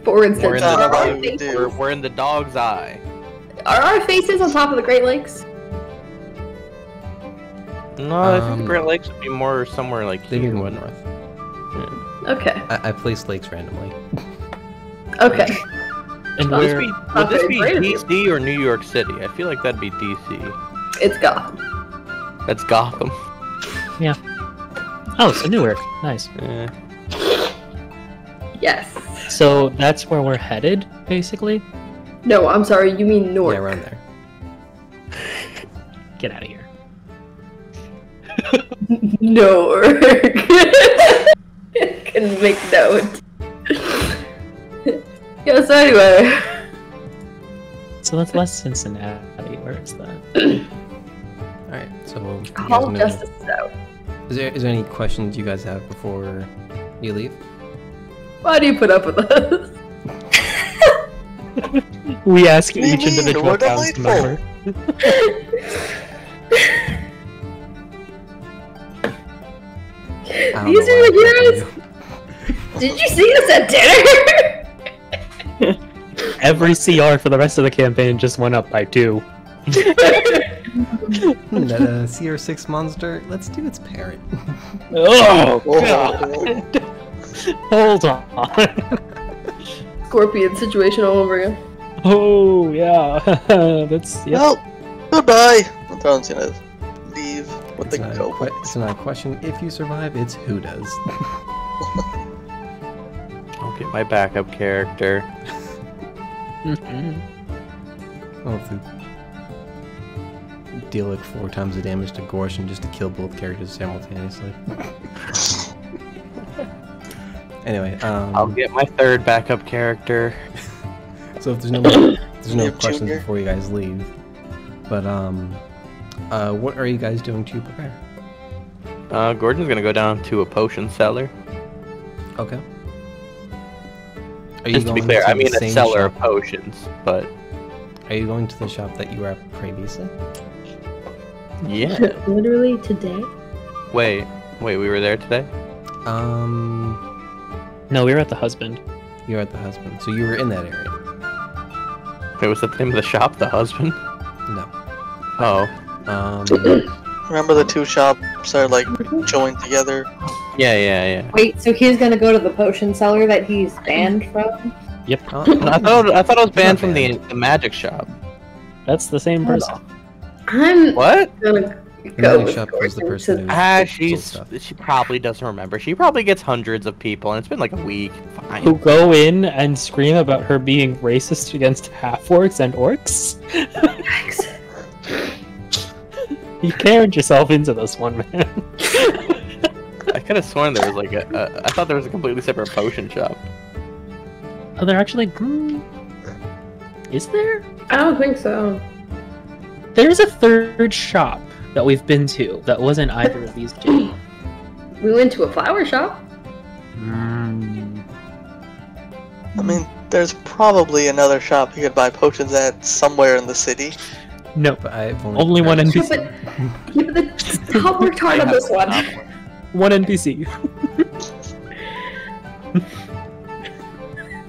Speaker 3: For instance,
Speaker 5: We're in
Speaker 3: are
Speaker 6: the-
Speaker 3: our
Speaker 6: we
Speaker 3: faces,
Speaker 6: do.
Speaker 5: We're in the dog's eye.
Speaker 3: are our faces on top of the Great Lakes?
Speaker 5: No, I think the Great Lakes would be more somewhere like
Speaker 1: They
Speaker 5: here,
Speaker 1: move
Speaker 5: wouldn't it?
Speaker 1: north.
Speaker 3: Okay.
Speaker 1: I placed lakes randomly.
Speaker 3: Okay.
Speaker 2: And
Speaker 5: Would this
Speaker 2: we're
Speaker 5: be, would this be
Speaker 3: Great of you.
Speaker 5: DC or New York City? I feel like that'd be DC.
Speaker 3: It's Gotham.
Speaker 5: That's Gotham.
Speaker 2: oh, so Newark. Nice.
Speaker 5: Eh.
Speaker 3: Yes.
Speaker 2: So that's where we're headed, basically.
Speaker 3: No, I'm sorry, you mean North.
Speaker 1: Yeah, around there.
Speaker 2: Get out of here.
Speaker 3: North. Can make note. Yeah, so anyway.
Speaker 2: So that's less Cincinnati. Where is that?
Speaker 1: Alright, so you guys
Speaker 3: Hall of
Speaker 1: know-
Speaker 3: Justice is out.
Speaker 1: is there any questions you guys have before you leave?
Speaker 3: Why do you put up with us?
Speaker 2: We ask
Speaker 6: What do you
Speaker 2: each
Speaker 6: mean?
Speaker 2: individual
Speaker 6: We're
Speaker 2: council
Speaker 6: delightful.
Speaker 2: member.
Speaker 1: I don't
Speaker 3: These
Speaker 1: know
Speaker 3: are
Speaker 1: why
Speaker 3: the
Speaker 1: I'm
Speaker 3: heroes?
Speaker 1: picking
Speaker 3: Did you see us at dinner?
Speaker 2: Every CR for the rest of the campaign just went up by 2.
Speaker 1: you. That CR6 monster, let's do its parent.
Speaker 2: Oh,
Speaker 6: Oh.
Speaker 2: God. Hold on.
Speaker 3: Scorpion situation all over again.
Speaker 2: Oh, yeah. That's, yeah.
Speaker 6: Well, goodbye. The throne's gonna leave with the
Speaker 1: It's not, a
Speaker 6: kobolds.
Speaker 1: it's not a question if you survive, it's who does.
Speaker 5: I'll get my backup character.
Speaker 2: Mhm.
Speaker 1: I'll have to deal like 4 times the damage to Gorshin just to kill both characters simultaneously. Anyway,
Speaker 5: I'll get my third backup character.
Speaker 1: so if there's no
Speaker 6: Yep,
Speaker 1: questions
Speaker 6: Junior.
Speaker 1: before you guys leave, but what are you guys doing to prepare?
Speaker 5: Gordon's gonna go down to a potion cellar.
Speaker 1: Okay. Are
Speaker 5: Just to be
Speaker 1: going
Speaker 5: clear, I
Speaker 1: the
Speaker 5: mean a
Speaker 1: same
Speaker 5: cellar
Speaker 1: shop-
Speaker 5: of potions, but
Speaker 1: Are you going to the shop that you were at previously?
Speaker 5: yeah.
Speaker 3: Literally today?
Speaker 5: Wait, we were there today?
Speaker 2: No, we were at the husband.
Speaker 1: You're at the husband, so you were in that area.
Speaker 5: Wait, was that the name of the shop? The husband?
Speaker 1: No.
Speaker 5: Oh.
Speaker 6: Remember the two shops are like joined together?
Speaker 5: Yeah.
Speaker 7: Wait, so he's gonna go to the potion seller that he's banned from?
Speaker 2: Yep,
Speaker 5: I thought it was banned from the magic shop.
Speaker 2: that's the same person.
Speaker 3: I'm
Speaker 5: What?
Speaker 3: gonna
Speaker 1: The
Speaker 3: go
Speaker 1: magic
Speaker 3: with
Speaker 1: shop was the
Speaker 3: Gordon
Speaker 1: person
Speaker 3: to-
Speaker 1: who
Speaker 5: She probably doesn't remember. She probably gets hundreds of people, and it's been like a week. Fine.
Speaker 2: Who go in and scream about her being racist against half-orcs and orcs?
Speaker 3: Yikes.
Speaker 2: You carried yourself into this one, man.
Speaker 5: I could have sworn there was like I thought there was a completely separate potion shop.
Speaker 2: Oh, they're actually... Is there?
Speaker 3: I don't think so.
Speaker 2: There's a third shop that we've been to that wasn't either of these two.
Speaker 3: We went to a flower shop.
Speaker 6: I mean, there's probably another shop you could buy potions at somewhere in the city.
Speaker 2: Nope.
Speaker 1: But I've
Speaker 2: Only one
Speaker 3: Yeah,
Speaker 2: NPC.
Speaker 3: but I'll work hard on this one.
Speaker 2: One NPC.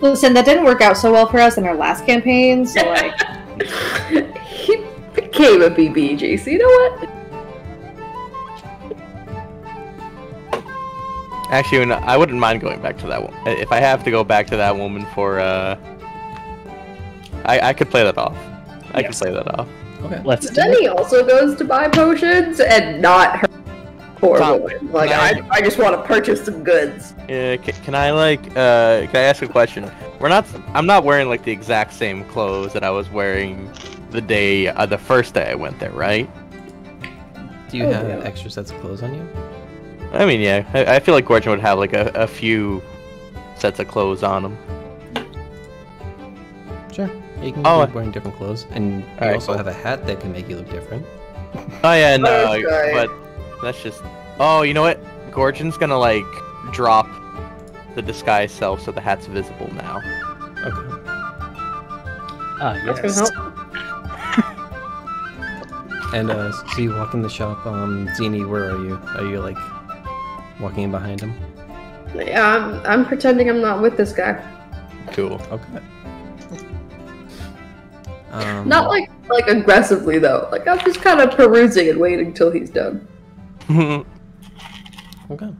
Speaker 7: Listen, that didn't work out so well for us in our last campaign, so like...
Speaker 3: He became a BBG, so you know what?
Speaker 5: Actually, no, I wouldn't mind going back to that one. If I have to go back to that woman for I could play that off. I can play that off.
Speaker 1: Okay.
Speaker 2: Let's do
Speaker 3: Then
Speaker 2: it.
Speaker 3: he also goes to buy potions and not her poor
Speaker 5: Tom,
Speaker 3: woman. Like,
Speaker 5: can
Speaker 3: I just want to purchase some goods.
Speaker 5: Can I ask a question? I'm not wearing like the exact same clothes that I was wearing the first day I went there, right?
Speaker 1: Do you
Speaker 3: Oh,
Speaker 1: have
Speaker 3: yeah.
Speaker 1: extra sets of clothes on you?
Speaker 5: I mean, yeah. I feel like Gorgon would have like a few sets of clothes on him.
Speaker 1: Sure. You can
Speaker 5: Oh,
Speaker 1: be wearing different clothes, and you
Speaker 5: Alright,
Speaker 1: also
Speaker 5: cool.
Speaker 1: have a hat that can make you look different.
Speaker 5: Oh yeah, no,
Speaker 3: Oh, sorry.
Speaker 5: but that's just. Oh, you know what? Gorgon's gonna like drop the disguise self so the hat's visible now.
Speaker 1: Okay.
Speaker 2: Ah,
Speaker 3: That's
Speaker 2: yes.
Speaker 3: gonna help.
Speaker 1: And so you walk in the shop. Zini, where are you? Are you like walking in behind him?
Speaker 3: Yeah, I'm pretending I'm not with this guy.
Speaker 5: Cool.
Speaker 1: Okay.
Speaker 3: Not like aggressively though. Like I'm just kind of perusing and waiting till he's done.
Speaker 1: Okay.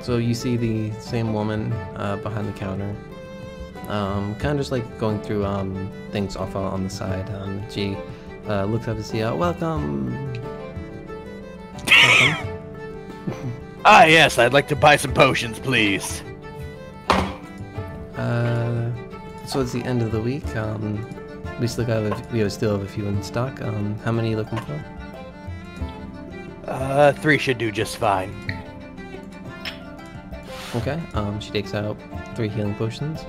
Speaker 1: So you see the same woman behind the counter. Kind of just like going through things off on the side. She looks up to see, welcome.
Speaker 5: Ah yes, I'd like to buy some potions, please.
Speaker 1: So it's the end of the week. We still have a few in stock. How many are you looking for?
Speaker 5: 3 should do just fine.
Speaker 1: Okay. She takes out 3 healing potions.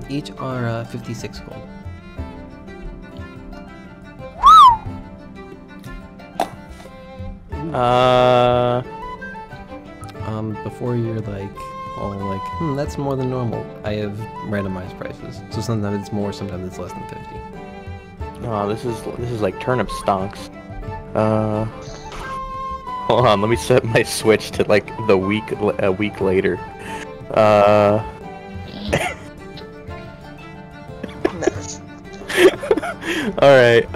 Speaker 1: Each are 56 gold. Before you're like, all like, that's more than normal. I have randomized prices, so sometimes it's more, sometimes it's less than 50.
Speaker 5: Oh, this is like turnip stonks. Hold on, let me set my switch to like a week later.
Speaker 6: Nice.
Speaker 5: All right.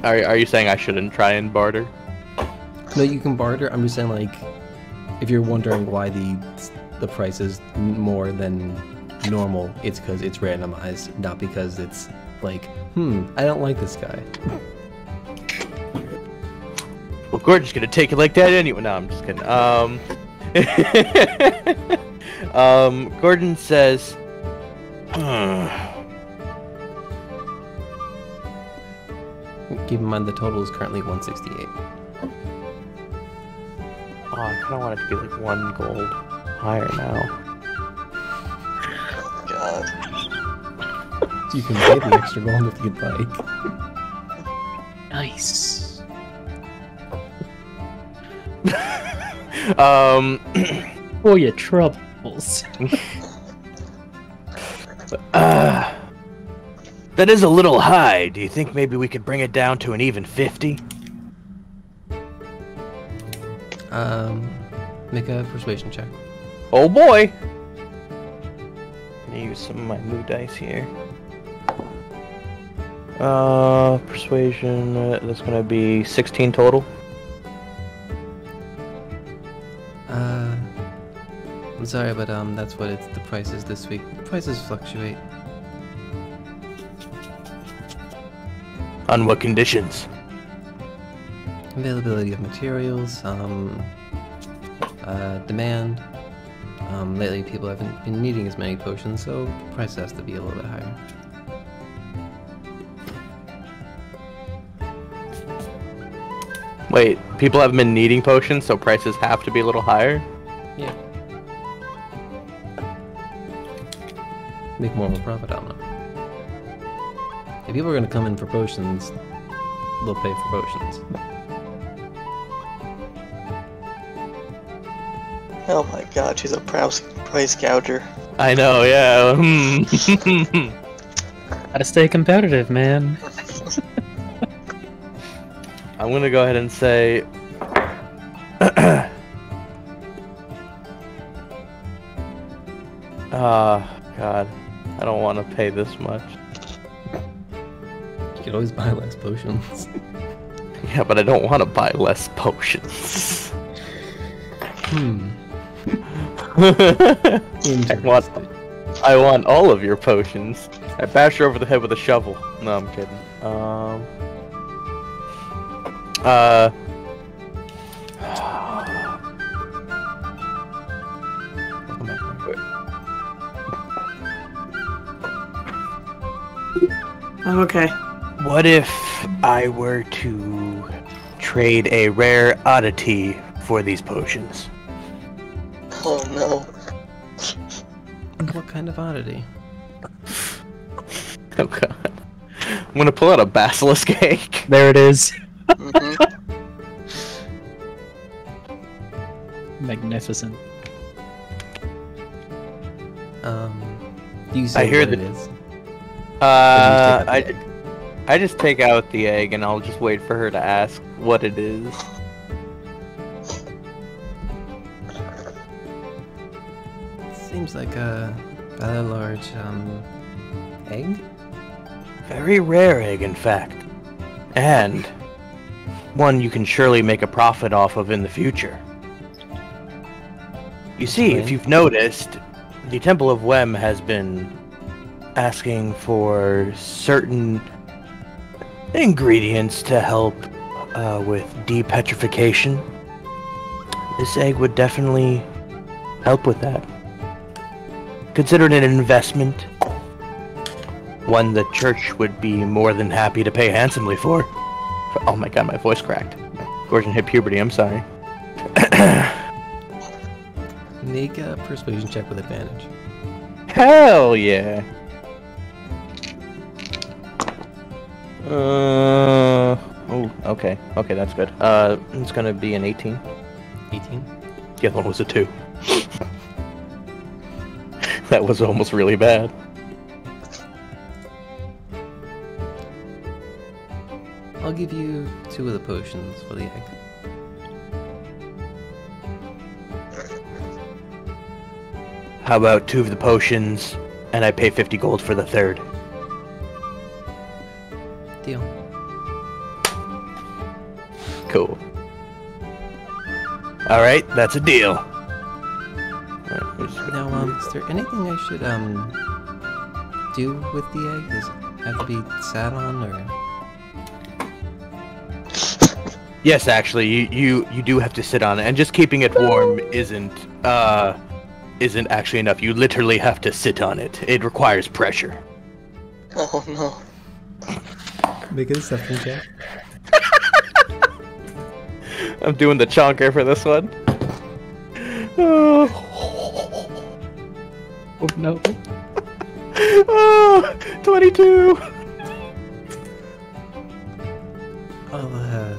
Speaker 5: Are you saying I shouldn't try and barter?
Speaker 1: No, you can barter. I'm just saying, like, if you're wondering why the price is more than normal, it's because it's randomized, not because it's like, I don't like this guy.
Speaker 5: Well, Gordon's gonna take it like that anyway. No, I'm just kidding. Gordon says,
Speaker 1: Keep in mind the total is currently 168.
Speaker 5: oh, I kind of want it to be like 1 gold higher now.
Speaker 6: God.
Speaker 1: You can pay the extra gold if you'd like.
Speaker 2: Nice. For your troubles.
Speaker 5: That is a little high. Do you think maybe we could bring it down to an even 50?
Speaker 1: Make a persuasion check.
Speaker 5: Oh boy! I'm gonna use some of my mood dice here. Persuasion, that's gonna be 16 total.
Speaker 1: I'm sorry, but that's what the price is this week. Prices fluctuate.
Speaker 5: On what conditions?
Speaker 1: Availability of materials, demand. Lately people haven't been needing as many potions, so the price has to be a little bit higher.
Speaker 5: Wait, people haven't been needing potions, so prices have to be a little higher?
Speaker 1: Yeah. Make more of a profit, I don't know. If people are gonna come in for potions, they'll pay for potions.
Speaker 6: Oh my god, she's a price gouger.
Speaker 5: I know, yeah.
Speaker 2: Gotta stay competitive, man.
Speaker 5: I'm gonna go ahead and say... God. I don't want to pay this much.
Speaker 1: You could always buy less potions.
Speaker 5: Yeah, but I don't want to buy less potions. I want all of your potions. I bash her over the head with a shovel. No, I'm kidding.
Speaker 1: Welcome back, Mark.
Speaker 4: I'm okay.
Speaker 5: What if I were to trade a rare oddity for these potions?
Speaker 6: Oh no.
Speaker 1: What kind of oddity?
Speaker 5: Oh god. I'm gonna pull out a basilisk egg.
Speaker 2: There it is.
Speaker 6: Mm-hmm.
Speaker 2: Magnificent.
Speaker 1: Do you say
Speaker 5: I hear
Speaker 1: what
Speaker 5: that-
Speaker 1: it is?
Speaker 5: I just take out the egg and I'll just wait for her to ask what it is.
Speaker 1: Seems like a rather large, egg?
Speaker 5: Very rare egg, in fact. And one you can surely make a profit off of in the future. You see, if
Speaker 1: Okay.
Speaker 5: you've noticed, the Temple of Wem has been asking for certain ingredients to help with depetrification. This egg would definitely help with that. Consider it an investment. One the church would be more than happy to pay handsomely for. Oh my god, my voice cracked. Gorgon hit puberty, I'm sorry.
Speaker 1: Make a persuasion check with advantage.
Speaker 5: Hell yeah. Oh, okay. Okay, that's good. It's gonna be an 18.
Speaker 1: 18?
Speaker 5: The other one was a 2. That was almost really bad.
Speaker 1: I'll give you 2 of the potions for the egg.
Speaker 5: How about 2 of the potions, and I pay 50 gold for the 3rd?
Speaker 1: Deal.
Speaker 5: Cool. Alright, that's a deal.
Speaker 1: Now, is there anything I should, do with the egg? Does it have to be sat on, or...?
Speaker 5: Yes, actually, you do have to sit on it, and just keeping it warm isn't actually enough. You literally have to sit on it. It requires pressure.
Speaker 6: Oh no.
Speaker 1: Make a deception check.
Speaker 5: I'm doing the chonker for this one. Oh,
Speaker 2: Oh no.
Speaker 5: oh 22!
Speaker 1: I'll have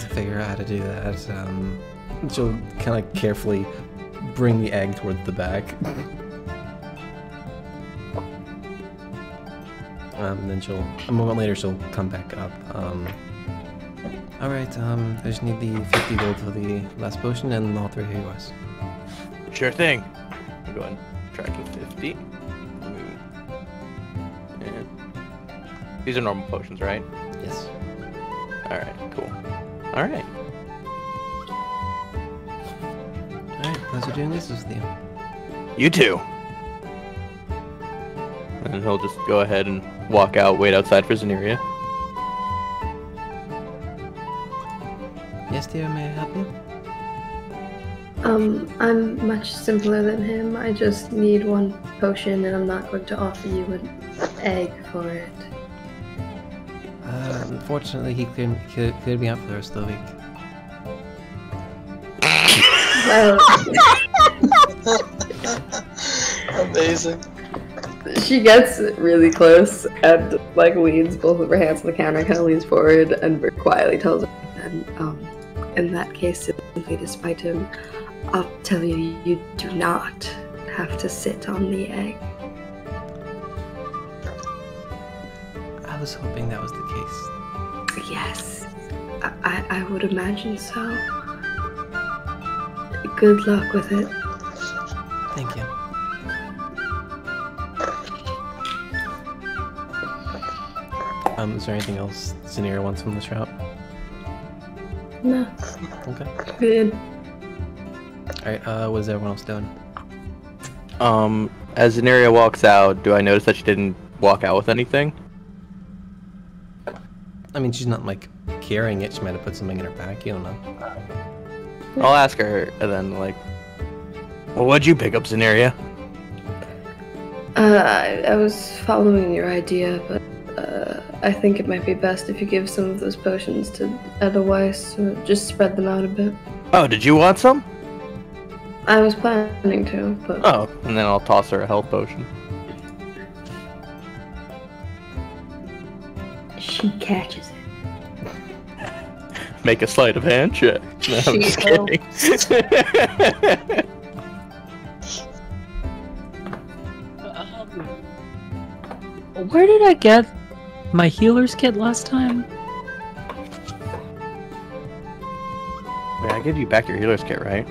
Speaker 1: to figure out how to do that. She'll kind of carefully bring the egg towards the back. Then a moment later she'll come back up. Alright, I just need the 50 gold for the last potion and all 3 heroes.
Speaker 5: Sure thing. I'm going tracking 50. And these are normal potions, right?
Speaker 1: Yes.
Speaker 5: Alright, cool. Alright.
Speaker 1: Alright, pleasure doing this with you.
Speaker 5: You too. And he'll just go ahead and walk out, wait outside for Zaneria.
Speaker 1: Yes, dear, may I help you?
Speaker 3: I'm much simpler than him. I just need 1 potion, and I'm not going to offer you an egg for it.
Speaker 1: Unfortunately, he cleared me out for the rest of the week.
Speaker 3: Well,
Speaker 6: Amazing.
Speaker 3: she gets really close and like leans both of her hands on the counter, kind of leans forward, and very quietly tells her, and in that case, simply despite him, I'll tell you, you do not have to sit on the egg.
Speaker 1: I was hoping that was the case.
Speaker 3: Yes, I would imagine so. Good luck with it.
Speaker 1: Thank you. Is there anything else Zaneria wants from this route?
Speaker 3: No.
Speaker 1: Okay.
Speaker 3: Good.
Speaker 1: Alright, what is everyone else doing?
Speaker 5: As Zaneria walks out, do I notice that she didn't walk out with anything?
Speaker 1: I mean, she's not, like, carrying it. She might have put something in her back. You don't know.
Speaker 5: I'll ask her, and then, like, well, what'd you pick up, Zaneria?
Speaker 3: I was following your idea, but I think it might be best if you give some of those potions to Edelweiss, so just spread them out a bit.
Speaker 5: Oh, did you want some?
Speaker 3: I was planning to, but...
Speaker 5: Oh, and then I'll toss her a health potion.
Speaker 3: She catches it.
Speaker 5: Make a sleight of hand check. No, I'm just kidding.
Speaker 2: Where did I get my healer's kit last time?
Speaker 5: Wait, I gave you back your healer's kit, right?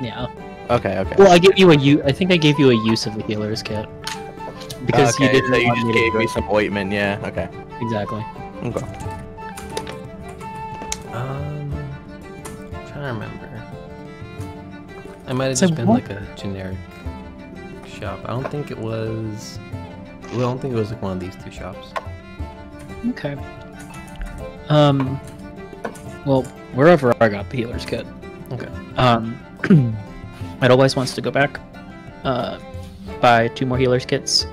Speaker 2: Yeah.
Speaker 5: Okay.
Speaker 2: Well, I gave you I think I gave you a use of the healer's kit. Because
Speaker 5: okay,
Speaker 2: you didn't
Speaker 5: so you
Speaker 2: want
Speaker 5: just
Speaker 2: me to
Speaker 5: gave
Speaker 2: do
Speaker 5: me
Speaker 2: it.
Speaker 5: some ointment, yeah. Okay.
Speaker 2: Exactly.
Speaker 5: Okay.
Speaker 1: Trying to remember. I might have
Speaker 2: So
Speaker 1: just been
Speaker 2: what-
Speaker 1: like a generic shop. I don't think it was. Well, I don't think it was like one of these 2 shops.
Speaker 2: Okay. Well, wherever I got the healer's kit.
Speaker 1: Okay.
Speaker 2: Edelweiss wants to go back. Buy 2 more healer's kits.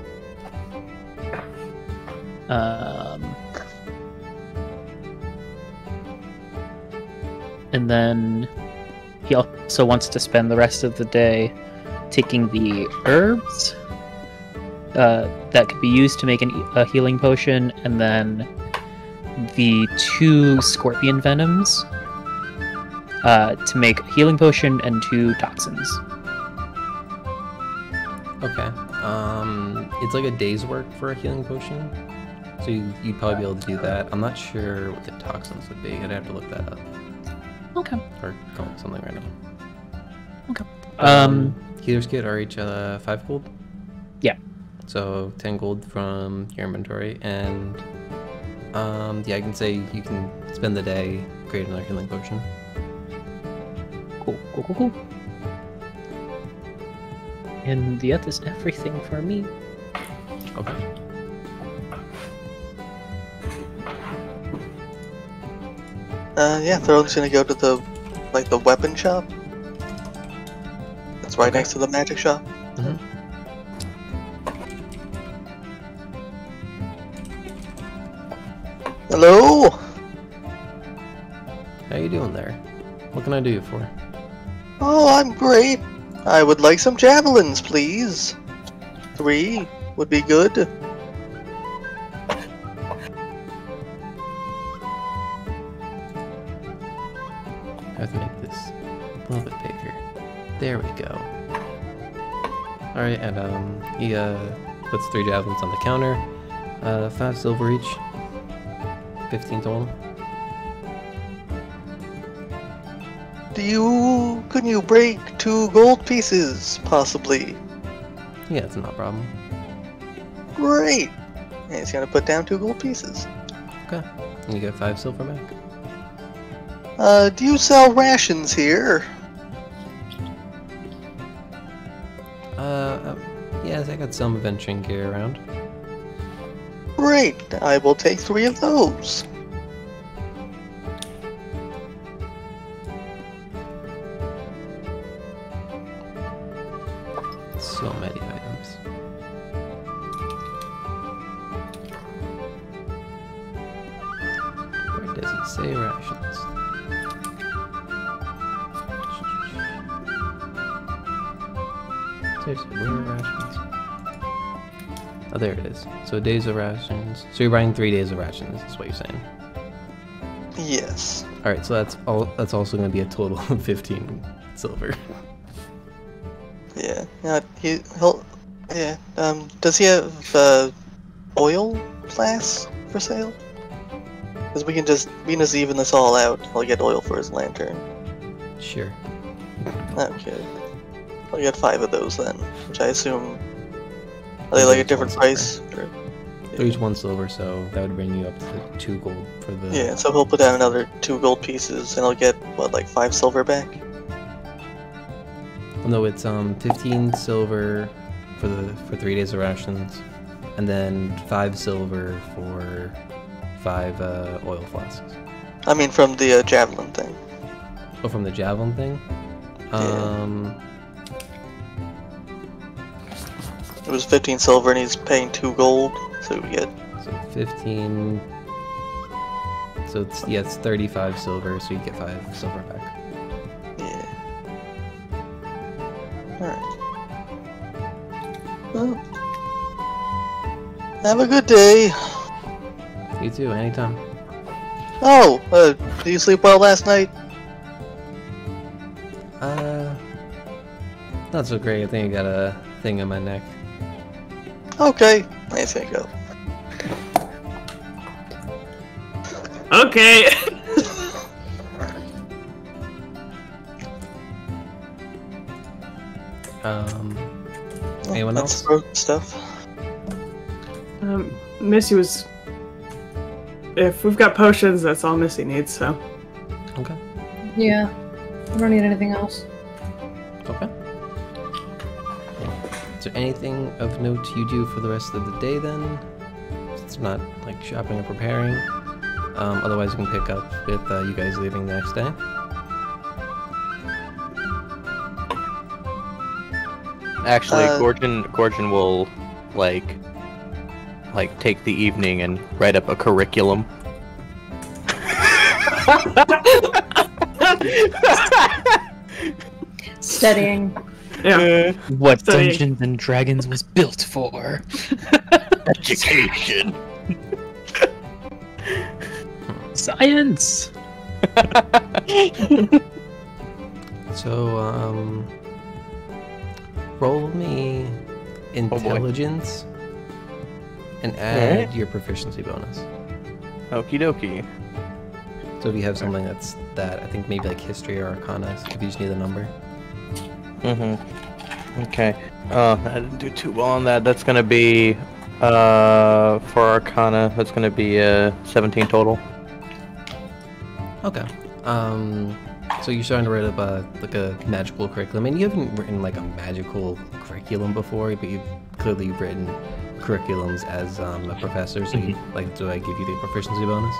Speaker 2: And then he also wants to spend the rest of the day taking the herbs that could be used to make a healing potion, and then the 2 scorpion venoms to make a healing potion and 2 toxins.
Speaker 1: Okay. It's like a day's work for a healing potion, so you'd probably be able to do that. I'm not sure what the toxins would be. I'd have to look that up.
Speaker 2: Okay.
Speaker 1: Or call it something random.
Speaker 2: Okay.
Speaker 1: Healer's kit are each 5 gold.
Speaker 2: Yeah.
Speaker 1: So 10 gold from your inventory, and yeah, I can say you can spend the day creating another healing potion.
Speaker 2: Cool. And that is everything for me.
Speaker 1: Okay.
Speaker 6: Yeah, Throne's gonna go to the weapon shop. It's right next to the magic shop.
Speaker 1: Mm-hmm.
Speaker 6: Hello?
Speaker 1: How you doing there? What can I do you for?
Speaker 6: Oh, I'm great. I would like some javelins, please. 3 would be good.
Speaker 1: I have to make this a little bit bigger. There we go. Alright, and he puts 3 javelins on the counter. 5 silver each. 15 total.
Speaker 6: Couldn't you break 2 gold pieces, possibly?
Speaker 1: Yeah, it's not a problem.
Speaker 6: Great! And he's gonna put down 2 gold pieces.
Speaker 1: Okay. And you get 5 silver back.
Speaker 6: Do you sell rations here?
Speaker 1: Yes, I got some adventuring gear around.
Speaker 6: Great! I will take 3 of those.
Speaker 1: So many items. Where does it say rations? Seriously, where are rations? Oh, there it is. So days of rations. So you're buying 3 days of rations, is what you're saying.
Speaker 6: Yes.
Speaker 1: Alright, so that's also gonna be a total of 15 silver.
Speaker 6: Yeah. Does he have oil flasks for sale? Because we can just even this all out. I'll get oil for his lantern.
Speaker 1: Sure.
Speaker 6: Okay. I'll get 5 of those then, which I assume are they like a different price? Or...
Speaker 1: There's 1 silver, so that would bring you up to 2 gold for the.
Speaker 6: Yeah, so he'll put down another 2 gold pieces, and I'll get what, like 5 silver back.
Speaker 1: Well, no, it's 15 silver for 3 days of rations, and then 5 silver for 5 oil flasks.
Speaker 6: I mean, from the javelin thing.
Speaker 1: Oh, from the javelin thing.
Speaker 6: It was 15 silver, and he's paying 2 gold, so we get.
Speaker 1: So 15. So it's 35 silver, so you get 5 silver back.
Speaker 6: Yeah. Alright. Well, have a good day.
Speaker 1: You too, anytime.
Speaker 6: Oh, did you sleep well last night?
Speaker 1: Not so great. I think I got a thing in my neck.
Speaker 6: Okay, nice to go.
Speaker 4: Okay.
Speaker 1: Anyone
Speaker 6: That's
Speaker 1: else?
Speaker 6: Stuff.
Speaker 4: Missy was. If we've got potions, that's all Missy needs. So.
Speaker 1: Okay.
Speaker 7: Yeah. I don't need anything else.
Speaker 1: Okay. Is there anything of note you do for the rest of the day then? It's not like shopping or preparing. Otherwise you can pick up with you guys leaving the next day.
Speaker 5: Actually, Gorgon will like take the evening and write up a curriculum.
Speaker 7: Studying.
Speaker 4: Yeah.
Speaker 2: What
Speaker 4: Studying.
Speaker 2: Dungeons and Dragons was built for.
Speaker 5: Education.
Speaker 2: Science!
Speaker 1: So, roll me intelligence and add your proficiency bonus.
Speaker 5: Okie dokie.
Speaker 1: So if you have something that's that, I think maybe like history or arcana, if you just need a number.
Speaker 5: Okay. I didn't do too well on that. That's gonna be for arcana. That's gonna be 17 total.
Speaker 1: Okay. So you're starting to write up a magical curriculum, and you haven't written like a magical curriculum before, but you've clearly written curriculums as a professor. So you do I give you the proficiency bonus?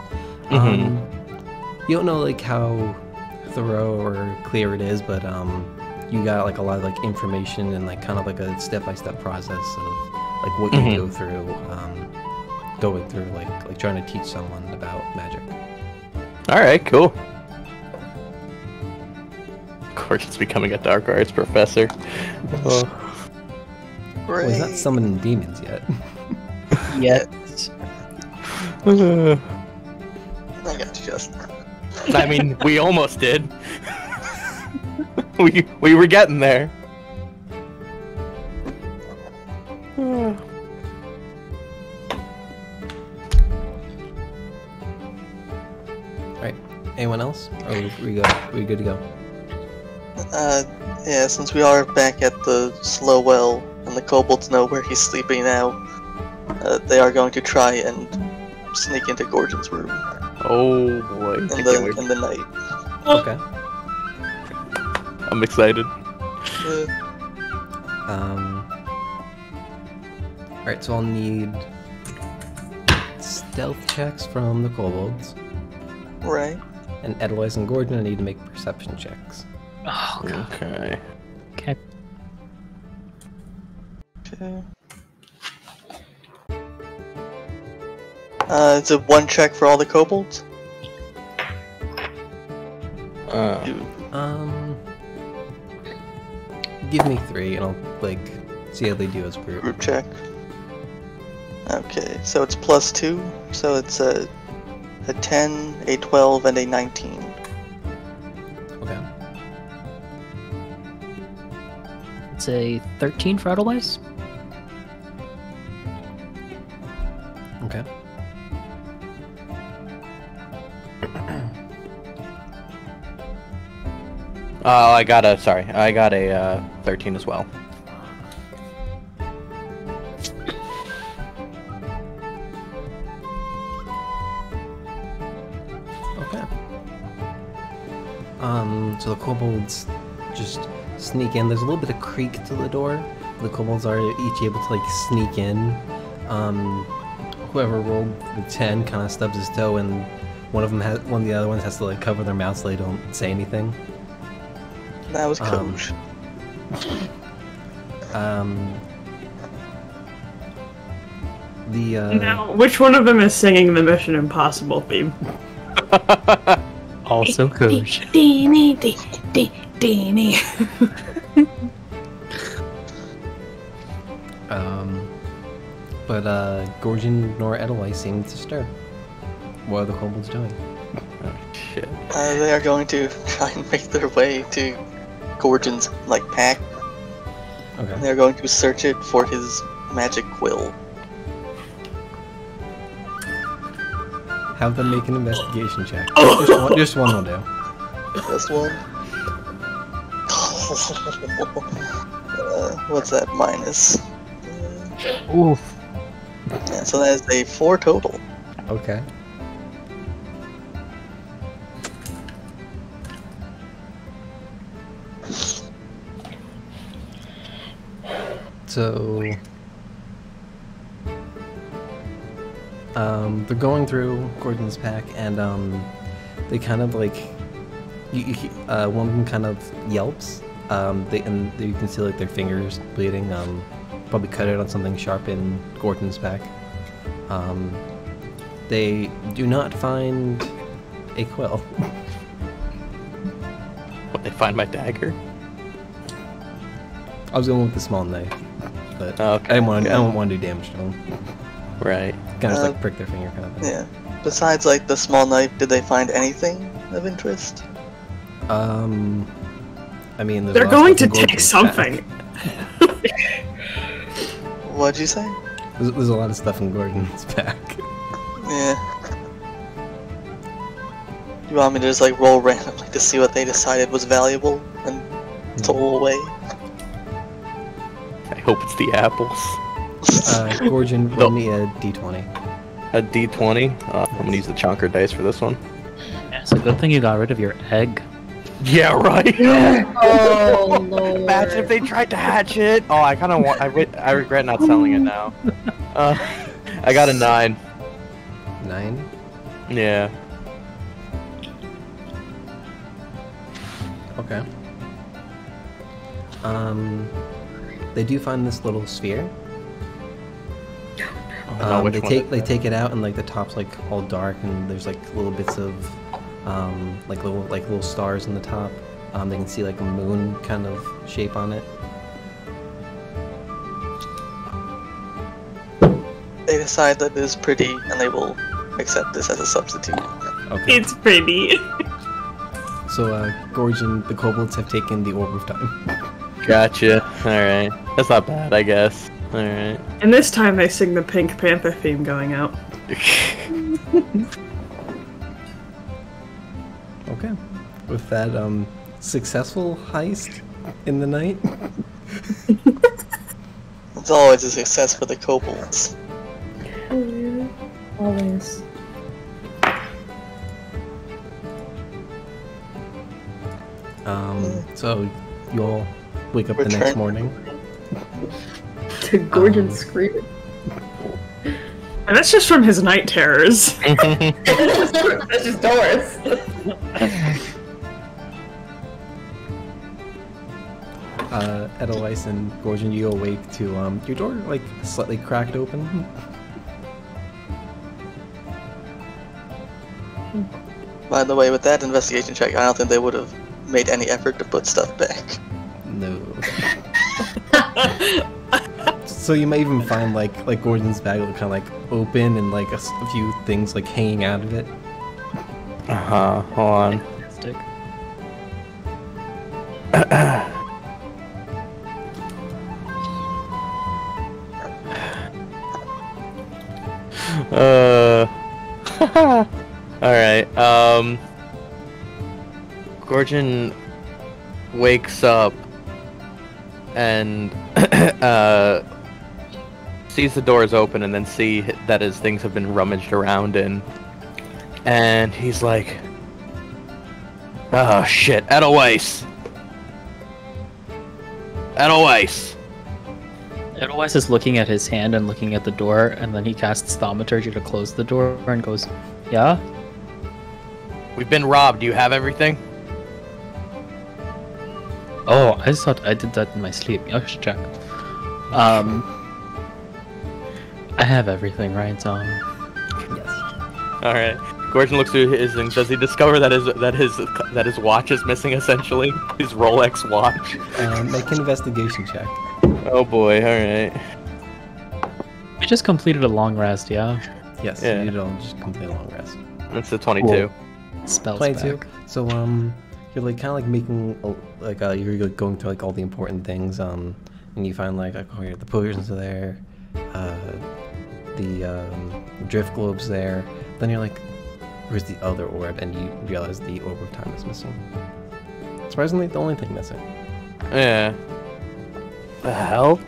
Speaker 1: You don't know like how thorough or clear it is, but you got like a lot of like information and like kind of like a step-by-step process of like what you go through, going through like trying to teach someone about magic.
Speaker 5: All right, cool. Gorgon's becoming a dark arts professor.
Speaker 1: Well, he's not summoning demons yet.
Speaker 2: Yet.
Speaker 6: I got you, Justin.
Speaker 5: I mean, we almost did. we were getting there.
Speaker 1: Anyone else? Or we good to go?
Speaker 6: Yeah, since we are back at the slow well, and the kobolds know where he's sleeping now, they are going to try and sneak into Gorgon's room
Speaker 5: Oh boy.
Speaker 6: in the night.
Speaker 1: Okay.
Speaker 5: I'm excited.
Speaker 1: Alright, so I'll need stealth checks from the kobolds.
Speaker 6: Right.
Speaker 1: And Edelweiss and Gordon, I need to make perception checks.
Speaker 2: Oh, God.
Speaker 5: Okay.
Speaker 2: Okay.
Speaker 6: Okay. It's a 1 check for all the kobolds?
Speaker 1: Give me 3 and I'll, like, see how they do as a group.
Speaker 6: Group check. Okay, so it's +2, so it's a 10, a 12, and a 19.
Speaker 1: Okay.
Speaker 8: It's a 13 for Edelweiss.
Speaker 1: Okay.
Speaker 5: Oh, I got a 13 as well.
Speaker 1: Okay. So the kobolds just sneak in. There's a little bit of creak to the door. The kobolds are each able to, like, sneak in. Whoever rolled the 10 kind of stubs his toe, and one of the other ones has to, like, cover their mouth so they don't say anything.
Speaker 6: That was Coach.
Speaker 4: Now, which one of them is singing the Mission Impossible theme?
Speaker 2: Also Coach.
Speaker 1: But Gorgon nor Edelweiss seem to stir. What are the kobolds doing?
Speaker 5: Oh shit.
Speaker 6: They are going to try and make their way to Gorgon's, like, pack.
Speaker 1: Okay.
Speaker 6: They're going to search it for his magic quill.
Speaker 1: Have them make an investigation check. Just one will do.
Speaker 6: This one. What's that minus?
Speaker 2: Oof.
Speaker 6: Yeah, so that is a 4 total.
Speaker 1: Okay. So, they're going through Gordon's pack, and they kind of, like, one of them kind of yelps. You can see, like, their fingers bleeding. Probably cut it on something sharp in Gordon's pack. They do not find a quill.
Speaker 5: What, they find my dagger?
Speaker 1: I was going with the small knife, but
Speaker 5: Okay.
Speaker 1: I don't want to do damage to them.
Speaker 5: Right.
Speaker 1: Kind of just, like, prick their finger kind of thing.
Speaker 6: Yeah. Besides, like, the small knife, did they find anything of interest?
Speaker 1: I mean, there's a
Speaker 4: They're
Speaker 1: lot of
Speaker 4: going to
Speaker 1: stuff in
Speaker 4: take
Speaker 1: Gordon's
Speaker 4: something.
Speaker 1: pack.
Speaker 6: What'd you say?
Speaker 1: There's a lot of stuff in Gordon's pack.
Speaker 6: Yeah. You want me to just, like, roll randomly to see what they decided was valuable and total away?
Speaker 5: I hope it's the apples.
Speaker 1: Gorgon, roll me a d20.
Speaker 5: A d20. I'm gonna use the chonker dice for this one.
Speaker 8: Yeah, it's a good thing you got rid of your egg.
Speaker 5: Yeah, right.
Speaker 7: Oh, Lord.
Speaker 5: Imagine if they tried to hatch it. Oh, I kind of want. I regret not selling it now. I got a 9.
Speaker 1: 9?
Speaker 5: Yeah.
Speaker 1: Okay. They do find this little sphere.
Speaker 5: Which one?
Speaker 1: They take it out, and, like, the top's, like, all dark, and there's, like, little bits of like little stars in the top. They can see, like, a moon kind of shape on it.
Speaker 6: They decide that it is pretty, and they will accept this as a substitute.
Speaker 1: Okay.
Speaker 4: It's pretty.
Speaker 1: So, Gorgon, the kobolds have taken the Orb of Time.
Speaker 5: Gotcha. Alright. That's not bad, I guess. Alright.
Speaker 4: And this time they sing the Pink Panther theme going out.
Speaker 1: Okay. With that successful heist in the night.
Speaker 6: It's always a success for the kobolds.
Speaker 7: Oh, yeah. Always.
Speaker 1: So you all wake up the next morning.
Speaker 3: To Gorgon screaming.
Speaker 4: And that's just from his night terrors.
Speaker 3: That's just Doris.
Speaker 1: Edelweiss and Gorgon, you awake to your door like slightly cracked open.
Speaker 6: By the way, with that investigation check, I don't think they would have made any effort to put stuff back.
Speaker 1: No. So you might even find like Gordon's bag will kind of like open and like a few things like hanging out of it.
Speaker 5: Hold on.
Speaker 8: Fantastic.
Speaker 5: Alright, Gorgon wakes up and sees the doors open and then see that his things have been rummaged around in. And he's like, oh shit, Edelweiss! Edelweiss!
Speaker 8: Edelweiss is looking at his hand and looking at the door, and then he casts Thaumaturgy to close the door and goes, yeah?
Speaker 5: We've been robbed, do you have everything?
Speaker 8: Oh, I thought I did that in my sleep. I should check. I have everything, right?
Speaker 1: Yes.
Speaker 5: Alright. Gorgon looks through his and does he discover that his watch is missing essentially? His Rolex watch.
Speaker 1: Make an investigation check.
Speaker 5: Oh boy, alright.
Speaker 8: We just completed a long rest, yeah?
Speaker 1: Yes,
Speaker 5: Yeah.
Speaker 1: you don't just complete a long rest.
Speaker 5: That's the 22.
Speaker 8: Spells
Speaker 1: 22.
Speaker 8: back.
Speaker 1: So you're like kind of like making you're like, going through like all the important things and you find like oh here the potions are there, the drift globe's there. Then you're like, where's the other orb? And you realize the orb of time is missing. Surprisingly, the only thing missing.
Speaker 5: Yeah. The hell?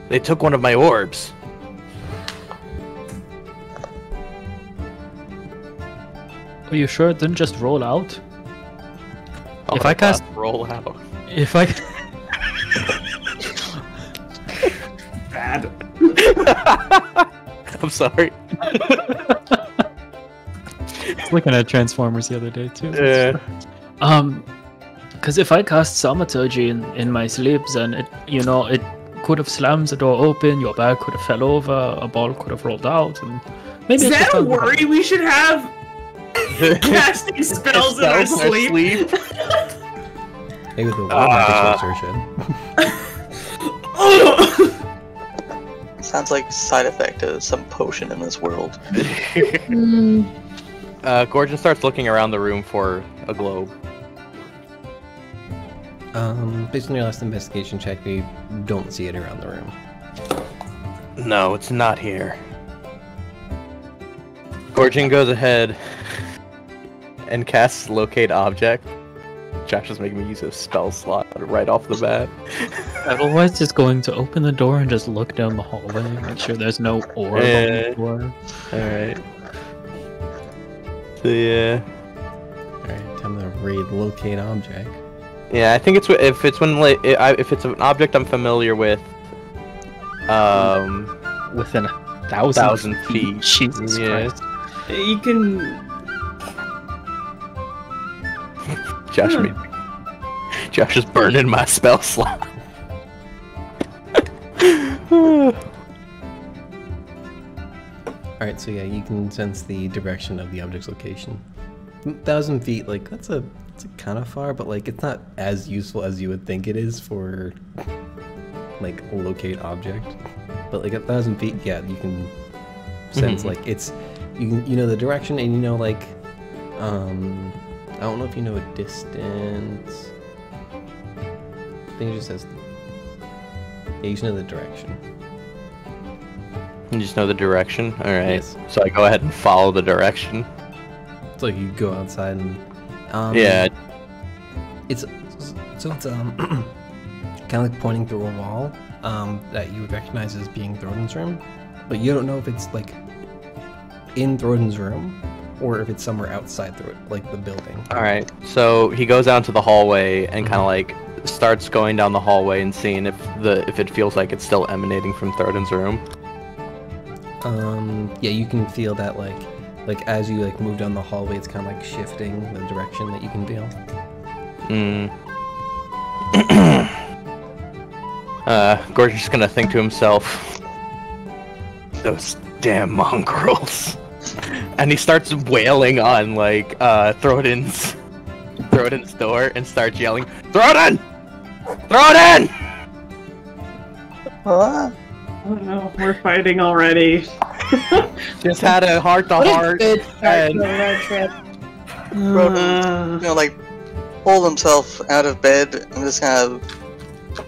Speaker 5: They took one of my orbs.
Speaker 8: Are you sure it didn't just roll out?
Speaker 5: Oh,
Speaker 8: If I cast-
Speaker 5: roll out.
Speaker 8: If I...
Speaker 4: Bad.
Speaker 5: I'm sorry.
Speaker 8: I was looking at Transformers the other day, too.
Speaker 5: Yeah.
Speaker 8: Because if I cast Thaumaturgy in my sleep, then it could have slammed the door open, your bag could have fell over, a ball could have rolled out, and maybe
Speaker 4: Is
Speaker 8: it's just
Speaker 4: that a worry we should have? Casting spells in our sleep?
Speaker 1: Maybe the wall magic sorcerer should.
Speaker 6: Sounds like side effect of some potion in this world.
Speaker 5: Gorgon starts looking around the room for a globe.
Speaker 1: Based on your last investigation check, you don't see it around the room.
Speaker 5: No, it's not here. Gorgon goes ahead and casts Locate Object. Josh is making me use a spell slot right off the bat.
Speaker 8: Otherwise, just going to open the door and just look down the hallway, make sure there's no orb on the door.
Speaker 5: Alright. So yeah.
Speaker 1: Alright, time to read Locate Object.
Speaker 5: Yeah, I think if it's an object I'm familiar with.
Speaker 8: Within 1,000
Speaker 5: feet.
Speaker 8: Jesus
Speaker 5: Yeah.
Speaker 8: Christ.
Speaker 4: You can.
Speaker 5: Josh is burning my spell slot.
Speaker 1: Alright, so yeah, you can sense the direction of the object's location. 1,000 feet, like, that's kind of far, but like, it's not as useful as you would think it is for, like, a locate object. But like, 1,000 feet, yeah, you can sense, like, you know the direction, and you know, like, I don't know if you know a distance. I think it just says, yeah, you just know the direction.
Speaker 5: You just know the direction? Alright.
Speaker 1: Yes.
Speaker 5: So I go ahead and follow the direction.
Speaker 1: It's like you go outside and
Speaker 5: Yeah.
Speaker 1: It's kind of like pointing through a wall that you would recognize as being Throden's room, but you don't know if it's like in Throden's room or if it's somewhere outside like the building.
Speaker 5: Alright. So he goes out to the hallway and kind of like starts going down the hallway and seeing if it feels like it's still emanating from Throden's room.
Speaker 1: Yeah, you can feel that like as you like move down the hallway, it's kind of like shifting the direction that you can feel.
Speaker 5: Gordon's just gonna think to himself, those damn mongrels. And he starts wailing on like Throden's door and starts yelling, Throden! Throden!
Speaker 6: What?
Speaker 4: Oh no, we're fighting already.
Speaker 5: Just had a heart-to-heart.
Speaker 7: Good start to the road trip.
Speaker 6: Roden, like, pull himself out of bed and just kind of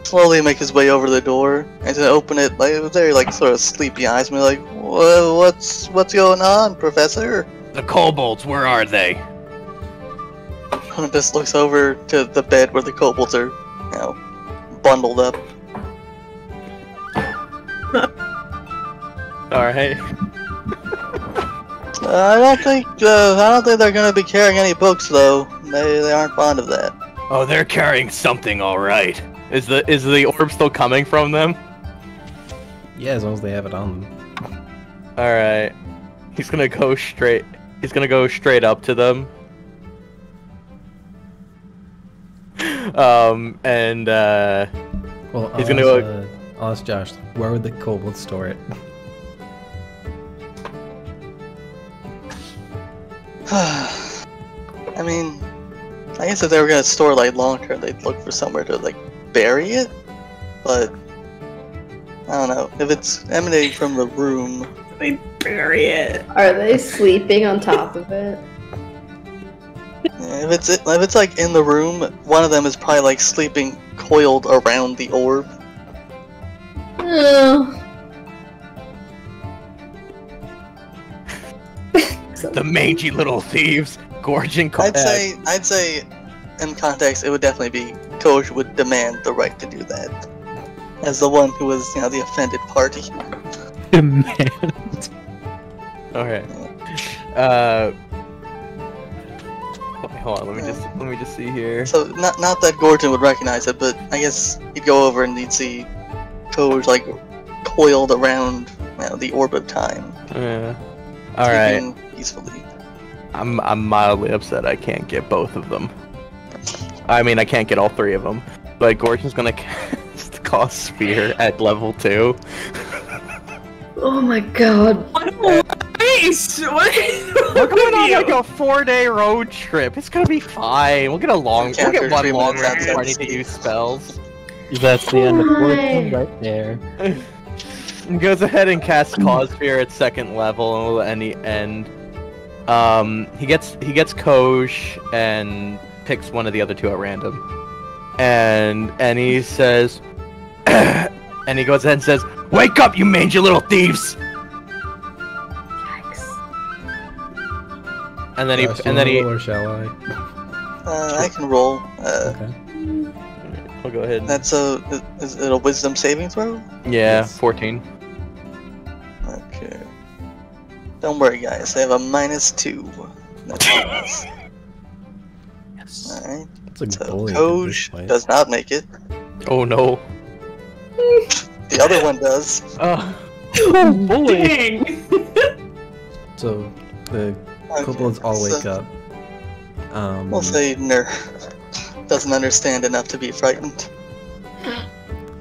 Speaker 6: slowly make his way over the door and to open it, like, with very, like, sort of sleepy eyes, and be like, what's going on, Professor?
Speaker 5: The kobolds, where are they?
Speaker 6: And just looks over to the bed where the kobolds are, bundled up.
Speaker 5: Alright.
Speaker 6: I don't think they're gonna be carrying any books though. They aren't fond of that.
Speaker 5: Oh, they're carrying something, alright. Is the orb still coming from them?
Speaker 1: Yeah, as long as they have it on them.
Speaker 5: Alright. He's gonna go straight up to them.
Speaker 1: Well,
Speaker 5: he's gonna go.
Speaker 1: I'll ask Josh, where would the kobolds store it?
Speaker 6: I mean, I guess if they were gonna store like long term, they'd look for somewhere to like bury it. But I don't know if it's emanating from the room.
Speaker 4: They bury it.
Speaker 3: Are they sleeping on top of it?
Speaker 6: If it's like in the room, one of them is probably like sleeping coiled around the orb.
Speaker 5: The mangy little thieves, gorging.
Speaker 6: I'd say, in context, it would definitely be Koj would demand the right to do that, as the one who was, the offended party.
Speaker 2: Demand.
Speaker 5: Okay. Hold on. Let me just see here.
Speaker 6: So not that Gordon would recognize it, but I guess he'd go over and he'd see Koj like coiled around the orb of time.
Speaker 5: Yeah. All right.
Speaker 6: Sleeping peacefully.
Speaker 5: I'm mildly upset I can't get both of them. I mean, I can't get all three of them. But Gordon's gonna cast Sphere at level 2.
Speaker 3: Oh my god.
Speaker 4: Nice!
Speaker 5: We're going on like a 4-day road trip. It's gonna be fine. We'll get one long rest before I need to use spells.
Speaker 2: That's the end of 14 right there.
Speaker 5: He goes ahead and casts Cause Sphere at 2nd level and will end. He gets Koj and picks one of the other two at random. And he says and he goes ahead and says, "Wake up, you mangy little thieves!" And then he
Speaker 1: Or shall I?
Speaker 6: I can roll.
Speaker 1: Okay.
Speaker 5: I'll go ahead.
Speaker 6: Is it a wisdom saving throw?
Speaker 5: Yeah,
Speaker 1: Yes.
Speaker 5: 14.
Speaker 6: Okay. Don't worry, guys. I have a -2.
Speaker 2: Yes.
Speaker 6: Alright.
Speaker 1: It's like
Speaker 6: So
Speaker 1: bullying at this
Speaker 6: Koj
Speaker 1: point.
Speaker 6: does not make it.
Speaker 5: Oh no.
Speaker 6: The other one does.
Speaker 4: Dang!
Speaker 1: So the
Speaker 6: Okay,
Speaker 1: kobolds all wake
Speaker 6: so
Speaker 1: up.
Speaker 6: We'll say Ner doesn't understand enough to be frightened.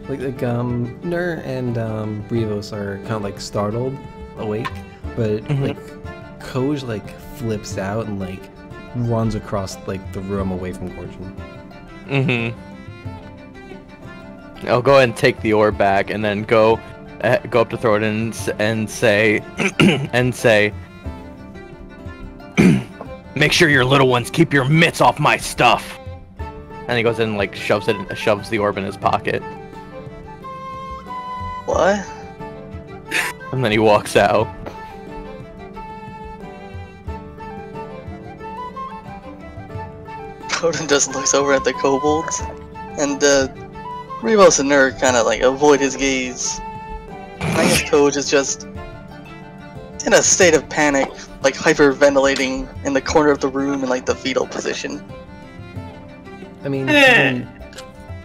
Speaker 1: Nur and Brevos are kind of like startled, awake, but like Koj like flips out and like runs across like the room away from Gorgon.
Speaker 5: I'll go ahead and take the orb back, and then go up to Throden and say, "Make sure your little ones keep your mitts off my stuff." And he goes in and like shoves the orb in his pocket.
Speaker 6: What?
Speaker 5: And then he walks out.
Speaker 6: Crobaton just looks over at the kobolds, and Rivos and Nur kind of like avoid his gaze. And I guess Coach is just in a state of panic, like hyperventilating in the corner of the room in like the fetal position.
Speaker 1: I mean,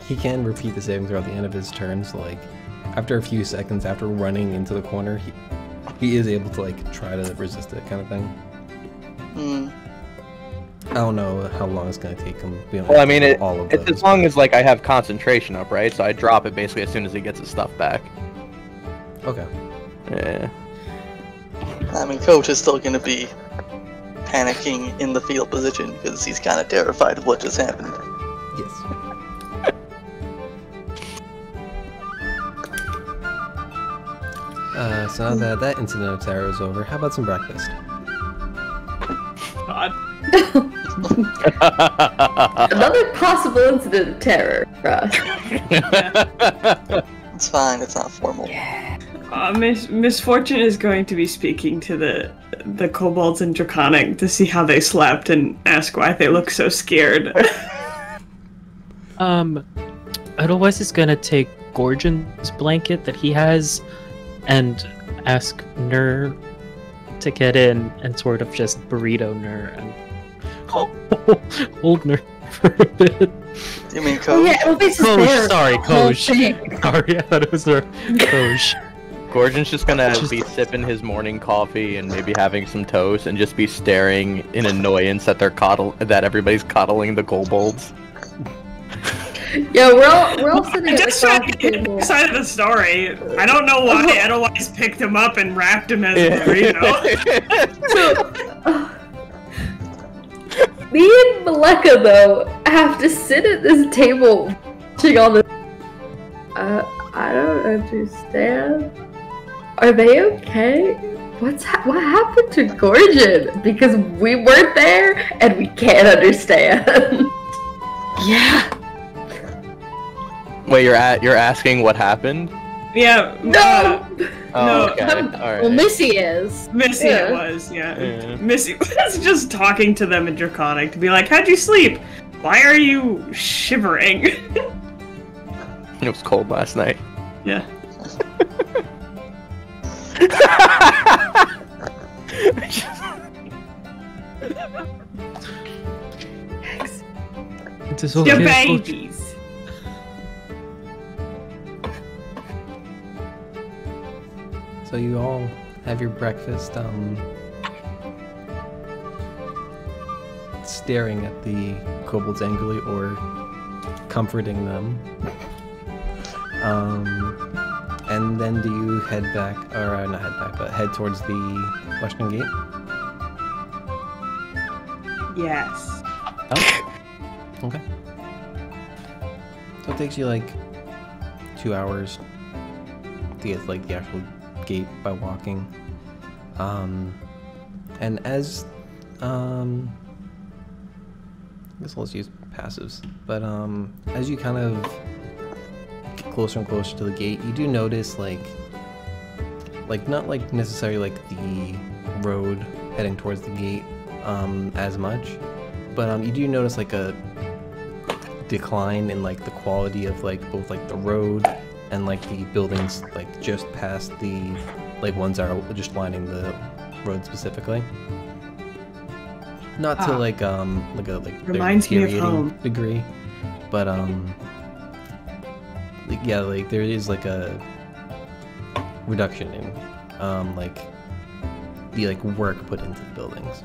Speaker 1: he can repeat the saving throw at the end of his turn, so like after a few seconds after running into the corner, he is able to like try to resist it, kind of thing. I don't know how long it's gonna take him.
Speaker 5: Well, I mean, it's
Speaker 1: those,
Speaker 5: as long as like I have concentration up, right? So I drop it basically as soon as he gets his stuff back.
Speaker 1: Okay.
Speaker 5: Yeah.
Speaker 6: I mean, Coach is still gonna be panicking in the fetal position because he's kind of terrified of what just happened.
Speaker 1: Yes. So now that incident of terror is over, how about some breakfast?
Speaker 4: God.
Speaker 3: Another possible incident of terror for us.
Speaker 6: It's fine, it's not formal.
Speaker 4: Misfortune is going to be speaking to the kobolds and draconic to see how they slept and ask why they look so scared.
Speaker 8: Otherwise, is gonna take Gorgon's blanket that he has and ask Nur to get in and sort of just burrito Nur and hold Nur for a bit.
Speaker 6: You mean
Speaker 3: Oh
Speaker 6: Coach?
Speaker 3: yeah, Elvis is
Speaker 8: Coach,
Speaker 3: there.
Speaker 8: sorry,
Speaker 3: the whole
Speaker 8: Coach.
Speaker 3: thing.
Speaker 8: Sorry, I thought it was Nur. Coach.
Speaker 5: Gorgon's just gonna be sipping his morning coffee and maybe having some toast and just be staring in annoyance at that everybody's coddling the kobolds.
Speaker 3: Yeah, we're all sitting at the
Speaker 4: Just trying
Speaker 3: coffee
Speaker 4: to get
Speaker 3: table.
Speaker 4: inside of the story. I don't know why Edelweiss picked him up and wrapped him as a burrito.
Speaker 3: Me and Maleka, though, have to sit at this table watching all this. I don't understand. Are they okay? What happened to Gorgon? Because we weren't there and we can't understand.
Speaker 7: Yeah.
Speaker 5: Wait, you're asking what happened?
Speaker 4: Yeah.
Speaker 3: No!
Speaker 5: Oh,
Speaker 4: No,
Speaker 5: okay. Alright.
Speaker 7: Well, Missy is.
Speaker 4: Missy
Speaker 3: Yeah.
Speaker 4: it was, yeah.
Speaker 5: Yeah.
Speaker 4: Missy was just talking to them in Draconic to be like, how'd you sleep? Why are you shivering?
Speaker 5: It was cold last night.
Speaker 4: Yeah.
Speaker 8: It is
Speaker 4: The
Speaker 8: okay, Coach.
Speaker 4: babies.
Speaker 1: So you all have your breakfast, staring at the kobolds angrily or comforting them. And then do you head back, or not head back, but head towards the western gate?
Speaker 4: Yes.
Speaker 1: Oh. Okay. So it takes you like 2 hours to get like the actual gate by walking. And as I guess let's use passives. But as you kind of get closer and closer to the gate, you do notice like not like necessarily like the road heading towards the gate as much, but you do notice like a decline in like the quality of like both like the road and like the buildings like just past the like ones that are just lining the road specifically. Not to like a
Speaker 4: Reminds me of
Speaker 1: deteriorating
Speaker 4: home.
Speaker 1: degree, but like, yeah, like there is like a reduction in like the like work put into the buildings.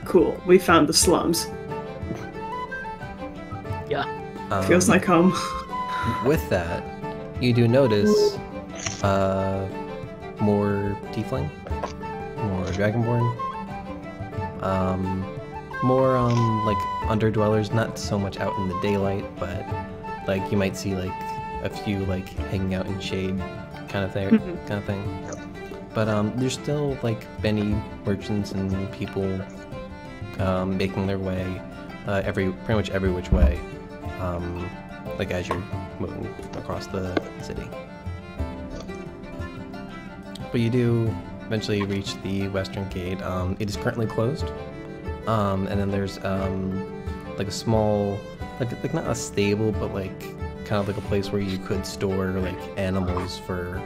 Speaker 4: Cool. We found the slums. Feels like home.
Speaker 1: With that, you do notice more tiefling, more dragonborn, more like underdwellers, not so much out in the daylight, but like you might see like a few like hanging out in shade kind of thing. But there's still like many merchants and people making their way pretty much every which way, like as you're moving across the city. but you do eventually reach the western gate. It is currently closed. And then there's like a small, like not a stable, but like kind of like a place where you could store like animals for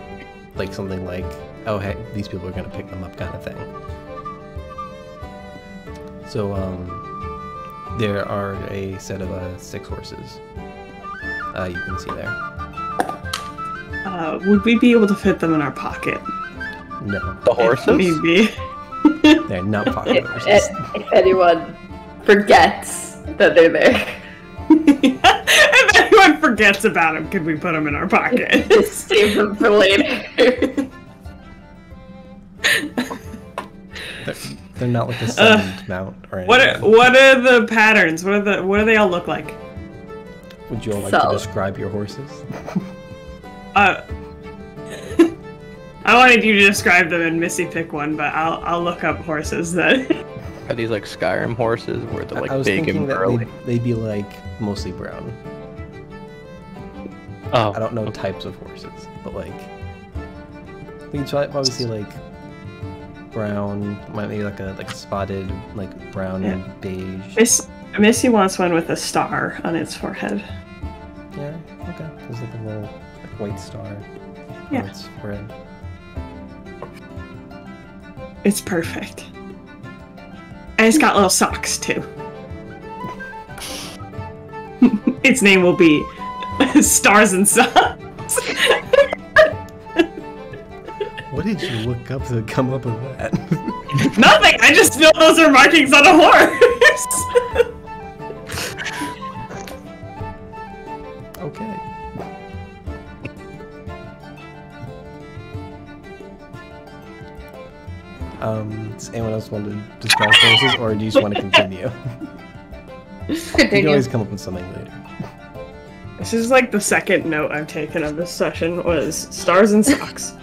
Speaker 1: like something like, oh hey, these people are gonna pick them up kind of thing. So there are a set of 6 horses. You can see there.
Speaker 4: Would we be able to fit them in our pocket?
Speaker 1: No.
Speaker 5: The horses?
Speaker 4: Maybe.
Speaker 1: They're not pocket horses.
Speaker 3: If anyone forgets that they're there.
Speaker 4: If anyone forgets about them, could we put them in our pocket?
Speaker 3: Just save them for later.
Speaker 1: They're not like a summoned mount or anything.
Speaker 4: What are the patterns? What do they all look like?
Speaker 1: Would you all like to describe your horses?
Speaker 4: I wanted you to describe them and Missy pick one, but I'll look up horses then.
Speaker 5: Are these like Skyrim horses where they're like
Speaker 1: I was
Speaker 5: big
Speaker 1: thinking
Speaker 5: and
Speaker 1: that
Speaker 5: burly?
Speaker 1: they'd be like mostly brown.
Speaker 8: Oh,
Speaker 1: I don't know types of horses, but like you'd probably see like brown, maybe like a spotted, like brown and beige.
Speaker 4: Missy wants one with a star on its forehead.
Speaker 1: Yeah, okay. There's like a little like, white star on its forehead.
Speaker 4: It's perfect. And it's got little socks too. Its name will be Stars and Socks.
Speaker 1: What did you look up to come up with that?
Speaker 4: Nothing! I just know those are markings on a horse!
Speaker 1: Okay. Does anyone else want to describe horses, or do you just want to continue? You can always come up with something later.
Speaker 4: This is like the second note I've taken of this session was Stars and Socks.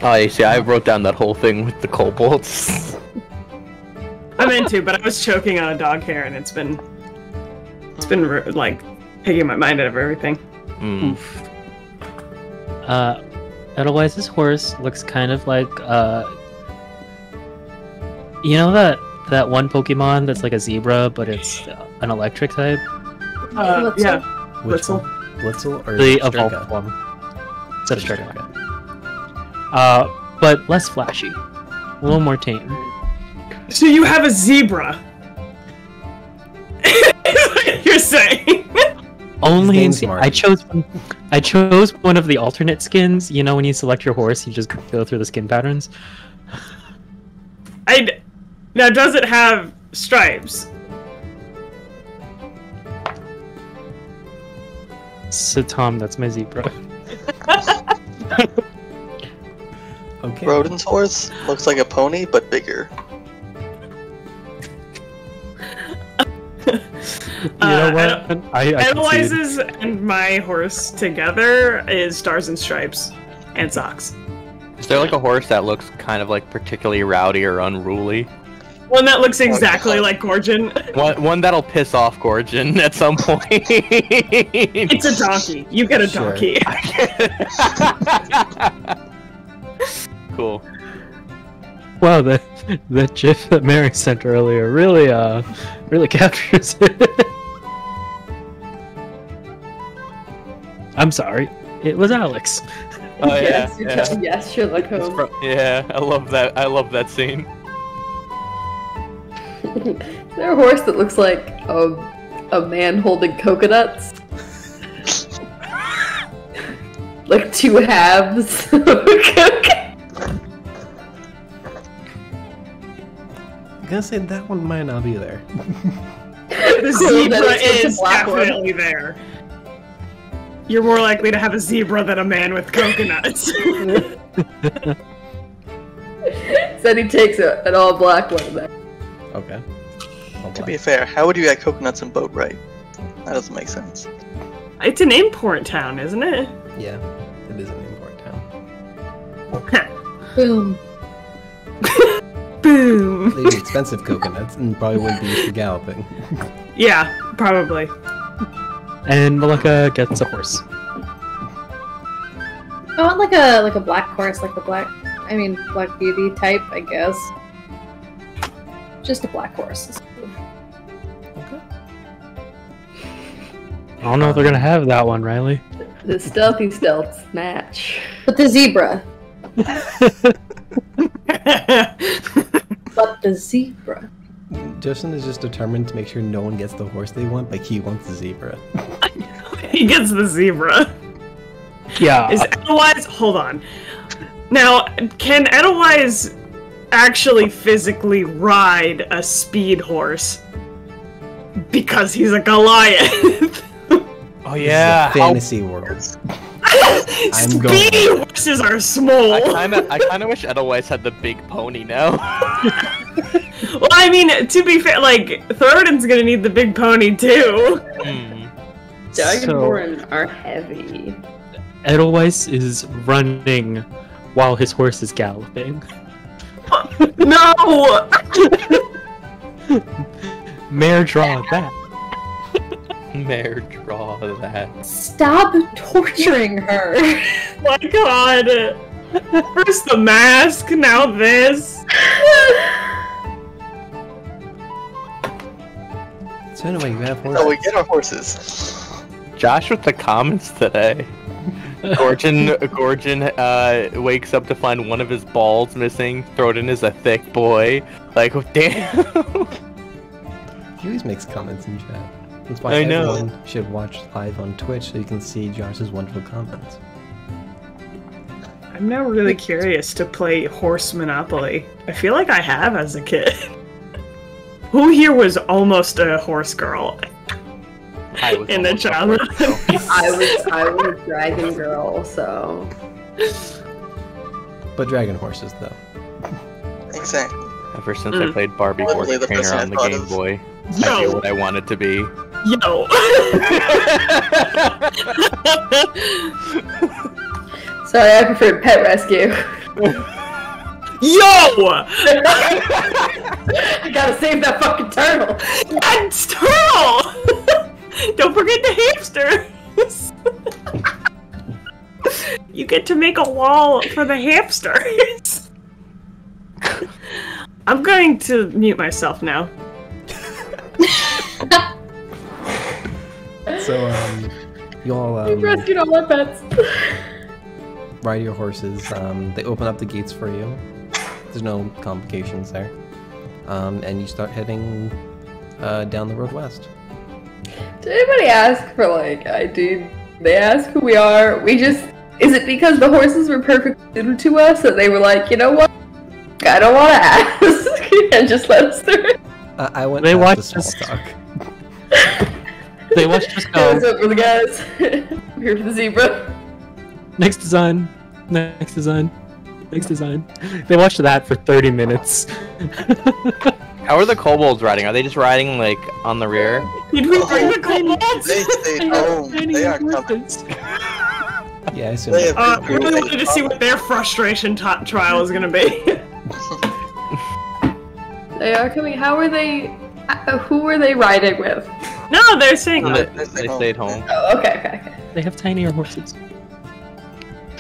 Speaker 5: Oh, you see, I wrote down that whole thing with the kobolds.
Speaker 4: I meant to, but I was choking on a dog hair, and it's been like taking my mind out of everything.
Speaker 5: Mm.
Speaker 8: Otherwise, this horse looks kind of like, you know that one Pokemon that's like a zebra, but it's an electric type?
Speaker 4: Yeah.
Speaker 1: Which
Speaker 4: Blitzel.
Speaker 1: one? Blitzel or
Speaker 8: The
Speaker 1: Strika?
Speaker 8: evolved one. Instead of Strika. But less flashy. A little more tame.
Speaker 4: So you have a zebra. You're saying?
Speaker 8: Only
Speaker 1: His name's
Speaker 8: I chose one of the alternate skins. You know, when you select your horse, you just go through the skin patterns.
Speaker 4: Now, does it have stripes?
Speaker 8: So Tom, that's my zebra.
Speaker 1: Okay.
Speaker 6: Rodent's horse looks like a pony, but bigger.
Speaker 8: You know what? I concede.
Speaker 4: Analyzes and my horse together is Stars and Stripes and Socks.
Speaker 5: Is there like a horse that looks kind of like particularly rowdy or unruly?
Speaker 4: One that looks exactly like Gorgon.
Speaker 5: One that'll piss off Gorgon at some point.
Speaker 4: It's a donkey. You get a
Speaker 1: Sure.
Speaker 4: donkey.
Speaker 5: Cool.
Speaker 8: Wow, the GIF that Mary sent earlier really captures it. I'm sorry, it was Alex.
Speaker 5: Oh
Speaker 3: yes,
Speaker 5: yeah.
Speaker 3: yes, Sherlock
Speaker 5: It's
Speaker 3: Holmes.
Speaker 5: yeah, I love that. I love that scene.
Speaker 3: Is there a horse that looks like a man holding coconuts? Like 2 halves of a coconut.
Speaker 1: I'm gonna say that one might not be there.
Speaker 4: The
Speaker 3: Cool,
Speaker 4: zebra
Speaker 3: that it's
Speaker 4: is
Speaker 3: a black one.
Speaker 4: definitely there. You're more likely to have a zebra than a man with coconuts.
Speaker 3: Said he takes an all black one back.
Speaker 1: Okay.
Speaker 6: To be fair, how would you get coconuts in boat right? That doesn't make sense.
Speaker 4: It's an import town, isn't it?
Speaker 1: Yeah, it is an import town.
Speaker 7: Boom.
Speaker 4: Boom.
Speaker 1: They'd be expensive coconuts and probably wouldn't be used for galloping.
Speaker 4: Yeah, probably.
Speaker 8: And Malika gets a horse.
Speaker 7: I want like a black horse, like the Black Beauty type, I guess. Just a black horse.
Speaker 1: Okay.
Speaker 2: I don't know if they're gonna have that one, Riley.
Speaker 3: The stealthy stealths match.
Speaker 7: But the zebra. But the zebra.
Speaker 1: Justin is just determined to make sure no one gets the horse they want, but he wants the zebra.
Speaker 4: He gets the zebra.
Speaker 2: Yeah.
Speaker 4: Is Edelweiss... Hold on. Now, can Edelweiss actually physically ride a speed horse? Because he's a Goliath.
Speaker 5: Oh yeah,
Speaker 1: This is a fantasy world. I'm
Speaker 4: Speedy
Speaker 1: going.
Speaker 4: horses are small.
Speaker 5: I kind of wish Edelweiss had the big pony now.
Speaker 4: Well, I mean, to be fair, like, Thorodin's gonna need the big pony too.
Speaker 3: Dragonborn are heavy.
Speaker 2: Edelweiss is running while his horse is galloping.
Speaker 4: No!
Speaker 2: Mare draw that.
Speaker 5: Mare draw that.
Speaker 7: Stop torturing her.
Speaker 4: My god. First the mask, now this.
Speaker 1: So anyway, you have horses.
Speaker 6: So we get our horses.
Speaker 5: Josh with the comments today. Gorgon wakes up to find one of his balls missing. Thorodin is a thick boy. Like, damn.
Speaker 1: He always makes comments in chat. That's why
Speaker 5: I know.
Speaker 1: everyone should watch live on Twitch so you can see Josh's wonderful comments.
Speaker 4: I'm now really curious to play Horse Monopoly. I feel like I have as a kid. Who here was almost a horse girl
Speaker 5: I was
Speaker 4: in the
Speaker 5: almost a
Speaker 4: childhood?
Speaker 5: horse
Speaker 3: I was a dragon girl, so
Speaker 1: But dragon horses, though.
Speaker 6: Exactly.
Speaker 5: Ever since I played Barbie
Speaker 6: Literally
Speaker 5: Horse
Speaker 6: the
Speaker 5: Trainer
Speaker 6: person I
Speaker 5: on the
Speaker 6: thought
Speaker 5: Game
Speaker 6: of.
Speaker 5: Boy, I
Speaker 4: Yo.
Speaker 5: knew what I wanted to be.
Speaker 4: Yo!
Speaker 3: sorry, I preferred pet rescue.
Speaker 4: Yo!
Speaker 3: I gotta save that fucking turtle.
Speaker 4: That's turtle! Don't forget the hamsters! You get to make a wall for the hamsters! I'm going to mute myself now.
Speaker 1: So, you all
Speaker 3: You rescued all my pets.
Speaker 1: ride your horses. They open up the gates for you. There's no complications there. And you start heading down the road west.
Speaker 3: Did anybody ask for like ID? They ask who we are. We just is it because the horses were perfectly suited to us that they were like, you know what? I don't want to ask, and just let us through.
Speaker 1: I went
Speaker 2: They
Speaker 1: past the
Speaker 2: watched
Speaker 1: small
Speaker 2: us-
Speaker 1: talk.
Speaker 2: They watched us
Speaker 3: What's
Speaker 2: go.
Speaker 3: up for the guys? I'm here for the zebra.
Speaker 2: Next design. Next design. Next design. They watched that for 30 minutes.
Speaker 5: How are the kobolds riding? Are they just riding, like, on the rear?
Speaker 4: Did we bring the kobolds?
Speaker 6: They stayed home. They aren't coming.
Speaker 1: Yeah, I assume.
Speaker 6: They have
Speaker 4: I
Speaker 6: been
Speaker 4: really wanted to see what their frustration trial is gonna be.
Speaker 3: They are coming. How are they? Who were they riding with?
Speaker 4: No, they're saying
Speaker 5: They,
Speaker 4: that.
Speaker 5: they stayed home.
Speaker 3: Oh, okay.
Speaker 2: They have tinier horses.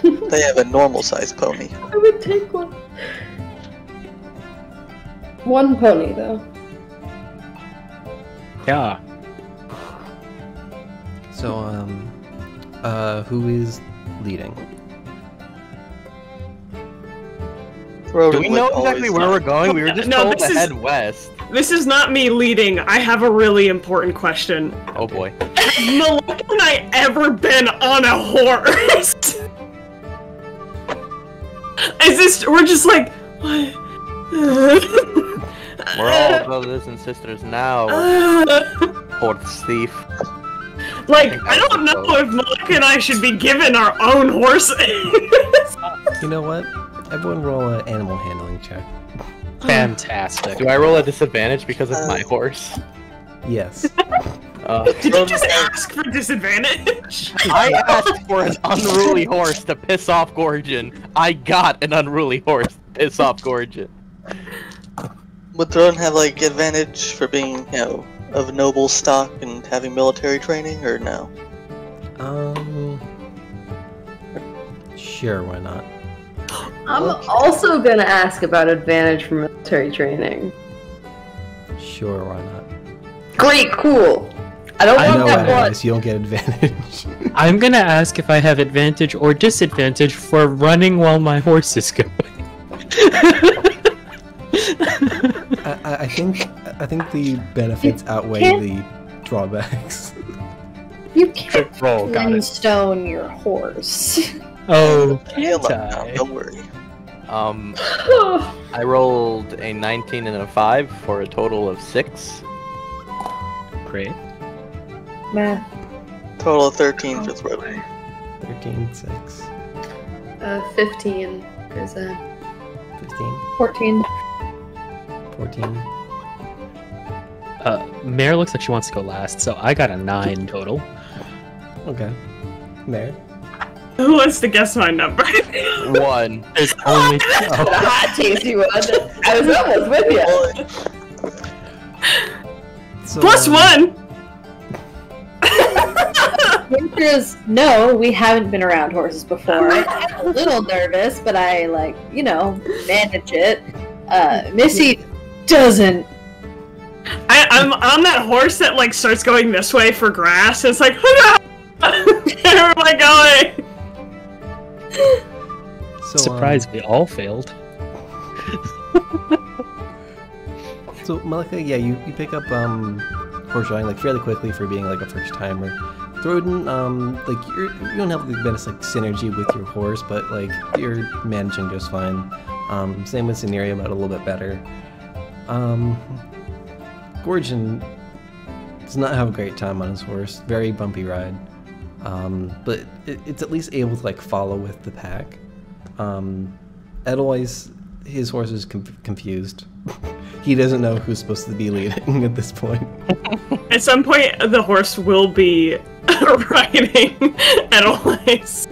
Speaker 6: They have a normal sized pony.
Speaker 3: I would take one. One pony though.
Speaker 2: Yeah.
Speaker 1: So, who is leading?
Speaker 5: Do we know exactly where we're going? We were just
Speaker 4: No,
Speaker 5: told
Speaker 4: this
Speaker 5: to
Speaker 4: is-
Speaker 5: head west.
Speaker 4: This is not me leading. I have a really important question.
Speaker 5: Oh boy.
Speaker 4: Has Malek and I ever been on a horse? Is this? We're just like, what?
Speaker 5: We're all brothers and sisters now. Horse thief.
Speaker 4: Like, I don't know if Malek and I should be given our own horses.
Speaker 1: You know what? Everyone roll an animal handling check.
Speaker 2: Fantastic.
Speaker 5: Do I roll a disadvantage because of my horse?
Speaker 1: Yes.
Speaker 4: Did you just ask for disadvantage?
Speaker 5: I asked for an unruly horse to piss off Gorgon. I got an unruly horse to piss off Gorgon.
Speaker 6: Would Throne have like advantage for being, you know, of noble stock and having military training, or no?
Speaker 1: Sure, why not?
Speaker 3: I'm also gonna ask about advantage for military training.
Speaker 1: Sure, why not?
Speaker 3: Great, cool. I don't
Speaker 1: I
Speaker 3: want
Speaker 1: know
Speaker 3: that
Speaker 1: what
Speaker 3: one.
Speaker 1: it is, you don't get advantage.
Speaker 2: I'm gonna ask if I have advantage or disadvantage for running while my horse is going.
Speaker 1: I think the benefits outweigh the drawbacks.
Speaker 7: You can't
Speaker 8: Roll, got it.
Speaker 7: flintstone your horse.
Speaker 2: Oh,
Speaker 6: Yeah,
Speaker 2: can't
Speaker 6: now,
Speaker 2: I?
Speaker 6: don't worry.
Speaker 5: I rolled a 19 and a 5 for a total of 6.
Speaker 2: Great.
Speaker 7: Math.
Speaker 6: Total of 13 for Throat.
Speaker 1: 13, 6,
Speaker 3: 15 is a
Speaker 1: 15,
Speaker 7: 14.
Speaker 1: 14.
Speaker 2: Mare looks like she wants to go last, so I got a 9 total.
Speaker 1: Okay. Mare.
Speaker 4: Who wants to guess my number?
Speaker 5: 1.
Speaker 2: There's only
Speaker 3: a hot tasty one. I was almost with you.
Speaker 1: So,
Speaker 4: +1!
Speaker 7: The answer is no, we haven't been around horses before. I'm a little nervous, but I, manage it. Missy doesn't.
Speaker 4: I'm on that horse that, starts going this way for grass. It's like, where am I going?
Speaker 1: So,
Speaker 2: surprise, we all failed.
Speaker 1: So Malika, yeah, you pick up horse riding fairly quickly for being a first timer. Throden, you don't have the best synergy with your horse, but you're managing just fine. Same with Scenario, but a little bit better. Gorgon does not have a great time on his horse. Very bumpy ride. But it's at least able to follow with the pack. Edelweiss, his horse is confused. He doesn't know who's supposed to be leading at this point.
Speaker 4: At some point, the horse will be riding Edelweiss.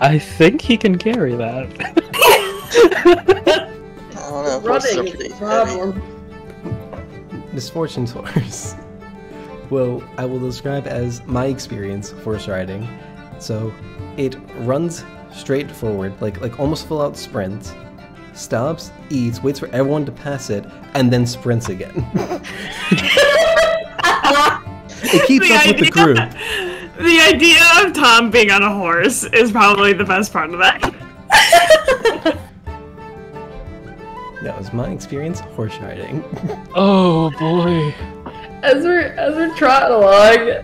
Speaker 2: I think he can carry that.
Speaker 6: I don't know. Horses are
Speaker 3: Running
Speaker 6: pretty
Speaker 3: is a problem.
Speaker 1: Misfortune's horse. Well, I will describe as my experience horse riding. So, it runs straight forward, like almost full out sprints, stops, eats, waits for everyone to pass it, and then sprints again. It keeps up with the group.
Speaker 4: The idea of Tom being on a horse is probably the best part of that.
Speaker 1: That was my experience horse riding.
Speaker 2: Oh boy.
Speaker 3: As we're trotting along,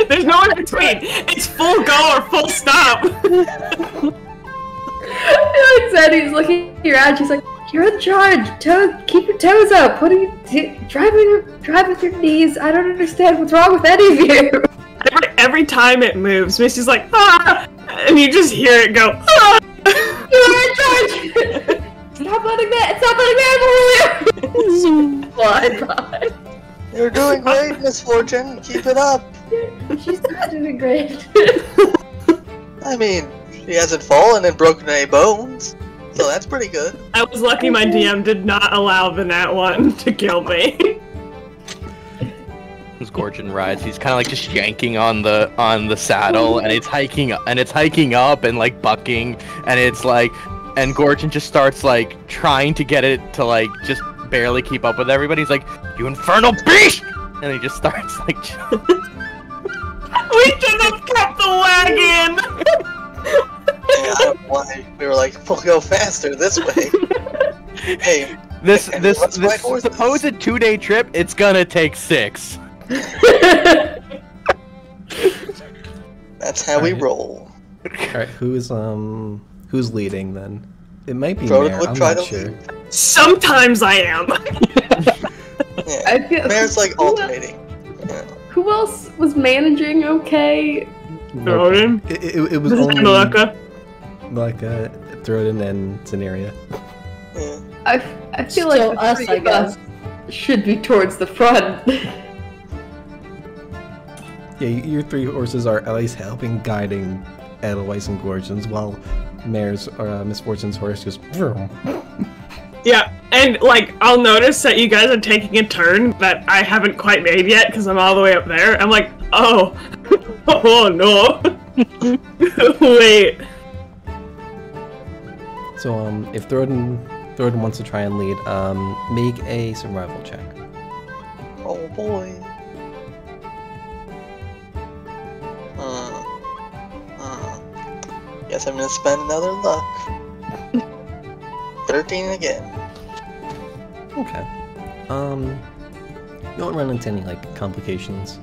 Speaker 4: There's no in between. It's full go or full stop.
Speaker 3: Sandy's looking around. She's like, "You're in charge. Keep your toes up. What are you drive with your knees? I don't understand what's wrong with any of you."
Speaker 4: Every time it moves, Missy's like, ah! And you just hear it go, ah!
Speaker 3: You're in charge. Stop letting that fly by.
Speaker 6: You're doing great, Misfortune. Keep it up.
Speaker 3: She's not doing great.
Speaker 6: I mean, she hasn't fallen and broken any bones, so that's pretty good.
Speaker 4: I was lucky my DM did not allow the Nat 1 to kill me.
Speaker 5: As Gorgon rides, he's kind of just yanking on the saddle, and it's hiking up and bucking, and it's and Gorgon just starts trying to get it to just barely keep up with everybody. He's like, "You infernal beast!" And he just starts
Speaker 4: We should have kept the wagon!
Speaker 6: Yeah, I don't know why we were we'll go faster this way. Hey,
Speaker 5: this
Speaker 6: white horses?
Speaker 5: supposed 2-day trip, it's gonna take 6.
Speaker 6: That's how we roll.
Speaker 1: Alright, who's leading then? It might be
Speaker 6: Frodo
Speaker 1: Mare,
Speaker 6: would
Speaker 1: I'm
Speaker 6: try
Speaker 1: not
Speaker 6: to
Speaker 1: sure.
Speaker 6: lead.
Speaker 4: Sometimes I am.
Speaker 6: Yeah,
Speaker 3: I feel
Speaker 6: Mare's alternating. Yeah.
Speaker 3: Who else was managing okay?
Speaker 4: Throden.
Speaker 1: It was
Speaker 4: This is
Speaker 1: only
Speaker 4: Malika.
Speaker 1: Throden and Scenaria.
Speaker 6: Yeah.
Speaker 3: I feel
Speaker 7: Still
Speaker 3: like the
Speaker 7: us,
Speaker 3: three
Speaker 7: I
Speaker 3: of us should be towards the front.
Speaker 1: Yeah, your 3 horses are at least helping guiding Edelweiss and Gorgon's, while Mare's Misfortune's horse just vroom.
Speaker 4: Yeah, and I'll notice that you guys are taking a turn that I haven't quite made yet because I'm all the way up there. I'm like, oh, oh no. Wait.
Speaker 1: So, if Thornton wants to try and lead, make a survival check.
Speaker 6: Oh boy. Guess I'm gonna spend another luck. 13 again.
Speaker 1: Okay. You don't run into any like complications,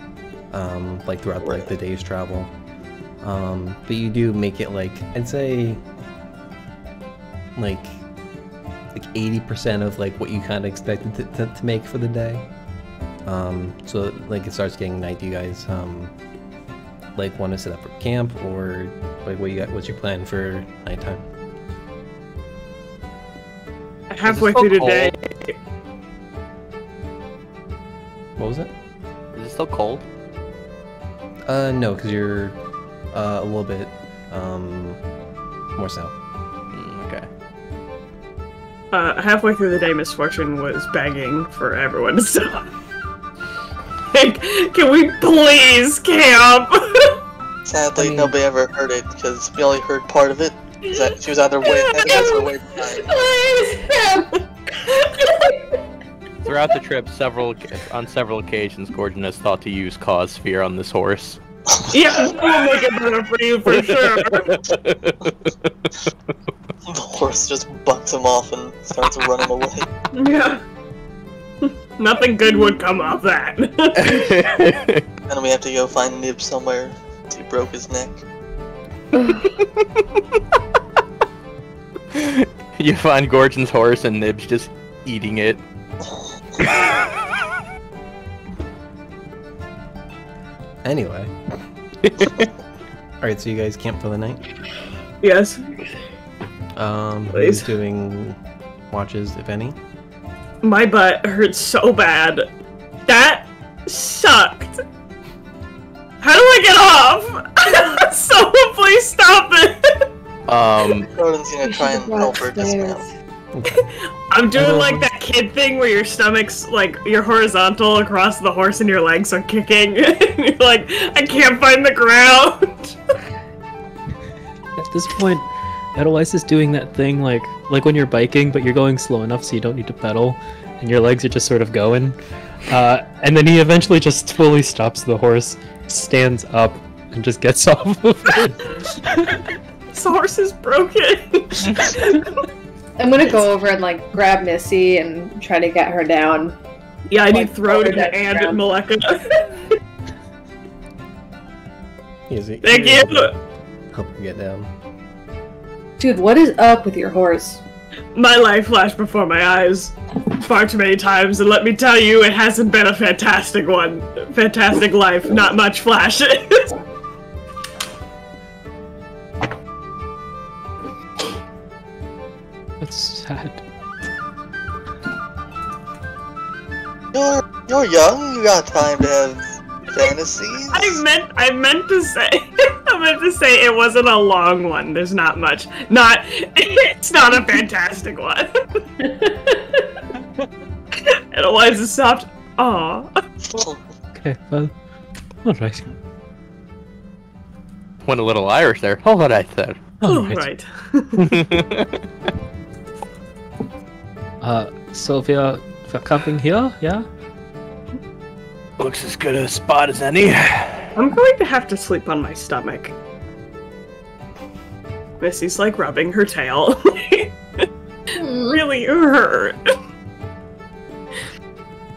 Speaker 1: like throughout like the day's travel. But you do make it like I'd say like 80% of like what you kind of expected to make for the day. So like it starts getting night. Do you guys like want to set up for camp, or like what's your plan for nighttime?
Speaker 4: Halfway through the day.
Speaker 1: What was it?
Speaker 5: Is it still cold?
Speaker 1: No, because you're a little bit more south.
Speaker 5: Okay.
Speaker 4: Halfway through the day, Misfortune was begging for everyone to stop. Like, can we please camp?
Speaker 6: Sadly, nobody ever heard it because we only heard part of it. That she was either way behind.
Speaker 5: Throughout the trip, on several occasions, Gordon has thought to use cause fear on this horse.
Speaker 4: Yeah, we'll make it better for you for sure.
Speaker 6: The horse just bucks him off and starts running away.
Speaker 4: Yeah. Nothing good would come of that.
Speaker 6: Then we have to go find Nib somewhere. He broke his neck.
Speaker 5: You find Gordon's horse and Nib's just eating it.
Speaker 1: Anyway. Alright, so you guys camp for the night?
Speaker 4: Yes.
Speaker 1: Who's doing watches, if any?
Speaker 4: My butt hurts so bad. That sucked. How do I get off? Someone please stop it.
Speaker 6: Gordon's gonna try and help her dismount.
Speaker 4: I'm doing like that kid thing where your stomach's like you're horizontal across the horse and your legs are kicking. And you're like, I can't find the ground.
Speaker 2: At this point, Edelweiss is doing that thing like when you're biking, but you're going slow enough so you don't need to pedal, and your legs are just sort of going. And then he eventually just fully stops the horse, stands up, and just gets off of it.
Speaker 4: This horse is broken.
Speaker 7: I'm gonna go over and like grab Missy and try to get her down.
Speaker 4: Yeah, I need
Speaker 7: Like,
Speaker 4: Throden
Speaker 7: over that
Speaker 4: and
Speaker 7: ground.
Speaker 4: Maleka.
Speaker 1: Thank
Speaker 4: you.
Speaker 1: Help her get down.
Speaker 7: Dude, what is up with your horse?
Speaker 4: My life flashed before my eyes far too many times, and let me tell you, it hasn't been a fantastic one. Fantastic life, not much flashes.
Speaker 2: That's sad.
Speaker 6: You're young. You got time to have fantasies.
Speaker 4: I meant to say it wasn't a long one. There's not much. It's not a fantastic one. Otherwise it's soft. Aw.
Speaker 2: Okay, well, alright.
Speaker 5: Went a little Irish there. All that I said.
Speaker 2: Alright.
Speaker 4: Right.
Speaker 2: So we're camping here, yeah?
Speaker 5: Looks as good a spot as any.
Speaker 4: I'm going to have to sleep on my stomach. Missy's like rubbing her tail. Really hurt.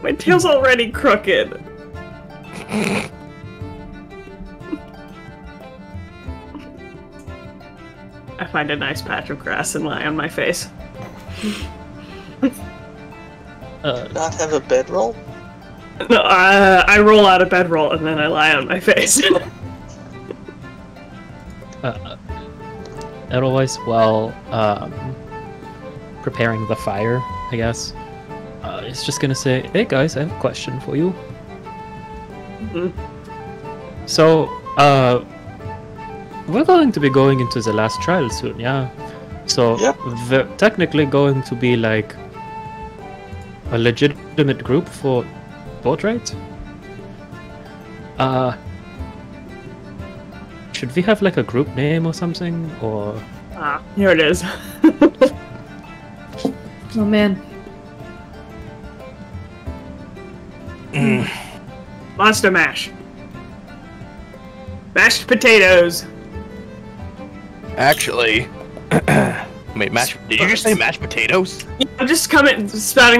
Speaker 4: My tail's already crooked. I find a nice patch of grass and lie on my face.
Speaker 6: Not have a bedroll?
Speaker 4: No, I roll out of bedroll and then I lie on my face.
Speaker 2: Edelweiss, while preparing the fire, I guess, is just gonna say, "Hey guys, I have a question for you."
Speaker 4: Mhm.
Speaker 2: So, we're going to be going into the last trial soon, yeah? So,
Speaker 6: Yep.
Speaker 2: we're technically going to be like a legitimate group for boat rides?
Speaker 8: Should we have like a group name or something? Or
Speaker 4: Ah, here it is.
Speaker 7: Oh man.
Speaker 4: Monster mash. Mashed potatoes.
Speaker 5: Actually, wait, did you just say mashed potatoes?
Speaker 4: I'm just spouting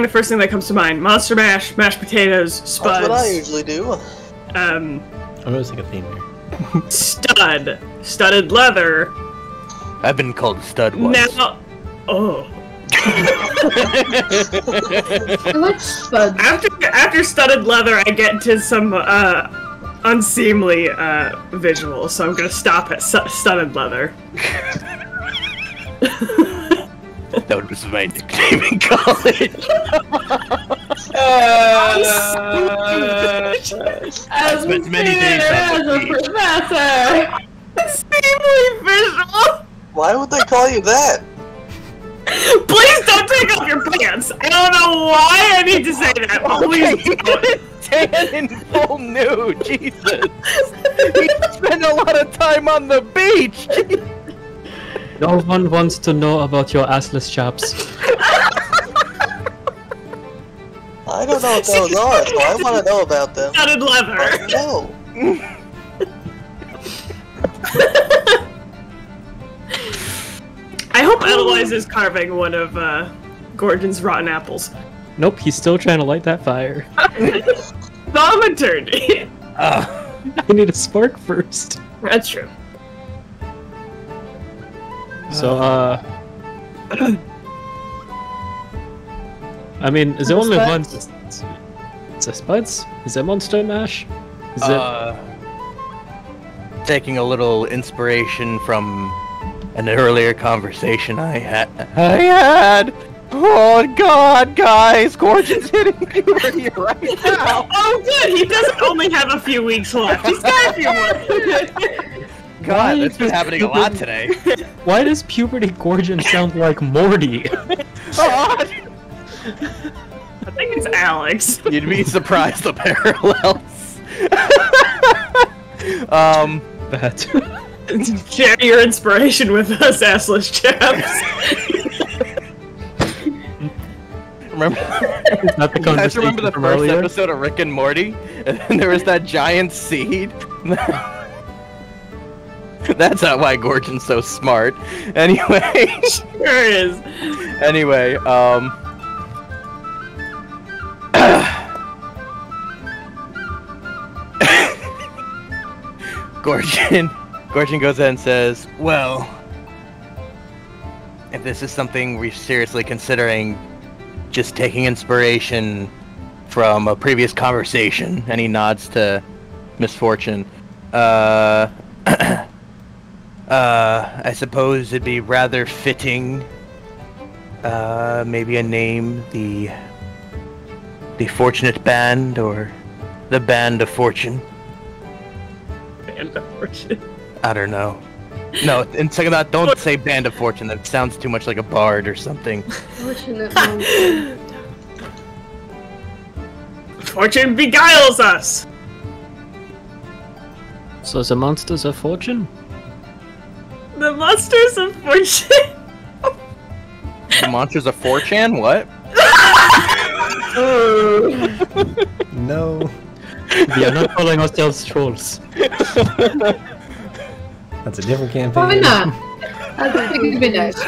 Speaker 4: the first thing that comes to mind. Monster mash, mashed potatoes, spuds.
Speaker 6: That's what I usually do.
Speaker 1: I'm noticing a theme here.
Speaker 4: Studded leather.
Speaker 5: I've been called stud once.
Speaker 4: Now, oh.
Speaker 3: I like spuds.
Speaker 4: After studded leather, I get to some unseemly visuals, so I'm gonna stop at studded leather.
Speaker 5: That was my nickname in college. I spent many days
Speaker 3: as a professor.
Speaker 4: Unseemly visual.
Speaker 6: Why would they call you that?
Speaker 4: Please don't take off your pants. I don't know why I need to say that, but please don't.
Speaker 5: Tan in full nude, Jesus. He spent a lot of time on the beach.
Speaker 8: no one wants to know about your assless chaps.
Speaker 6: I don't know what those are, so I want to know about them.
Speaker 4: Studded leather.
Speaker 6: No.
Speaker 4: I hope Edelweiss is carving one of Gordon's rotten apples.
Speaker 8: Nope, he's still trying to light that fire.
Speaker 4: Thaumaturgy.
Speaker 8: I need a spark first.
Speaker 4: That's true.
Speaker 8: So, I mean, is there only one? Is there spuds? Is there monster mash? Is
Speaker 5: Taking a little inspiration from an earlier conversation I had. Oh God, guys, Gorgeon's hitting puberty right now.
Speaker 4: Oh good, he doesn't only have a few weeks left. He's got a few more.
Speaker 5: God, that's been happening a lot today.
Speaker 8: Why does puberty Gorgon sound like Morty?
Speaker 5: Oh,
Speaker 4: I think it's Alex.
Speaker 5: you'd be surprised the parallels.
Speaker 8: That.
Speaker 4: Share your inspiration with us, assless chaps.
Speaker 5: Remember?
Speaker 8: Not the
Speaker 5: You guys remember the
Speaker 8: from
Speaker 5: first
Speaker 8: earlier?
Speaker 5: episode of Rick and Morty? And then there was that giant seed? That's not why Gorgon's so smart. Anyway.
Speaker 4: Sure is.
Speaker 5: Anyway, Gorgon goes in and says, well, if this is something we're seriously considering, just taking inspiration from a previous conversation, and he nods to Misfortune, I suppose it'd be rather fitting, maybe a name, the Fortunate Band, or the Band of Fortune.
Speaker 4: Band of Fortune.
Speaker 5: I don't know. No, and second thought, don't say Band of Fortune. That sounds too much like a bard or something.
Speaker 3: Fortunate moment.
Speaker 4: Fortune beguiles us.
Speaker 8: So the monsters of fortune?
Speaker 4: The monsters of fortune.
Speaker 5: The Monsters of 4chan? What?
Speaker 1: No.
Speaker 8: We are not calling ourselves trolls.
Speaker 1: That's a different campaign.
Speaker 3: Probably not. I think it'd be nice.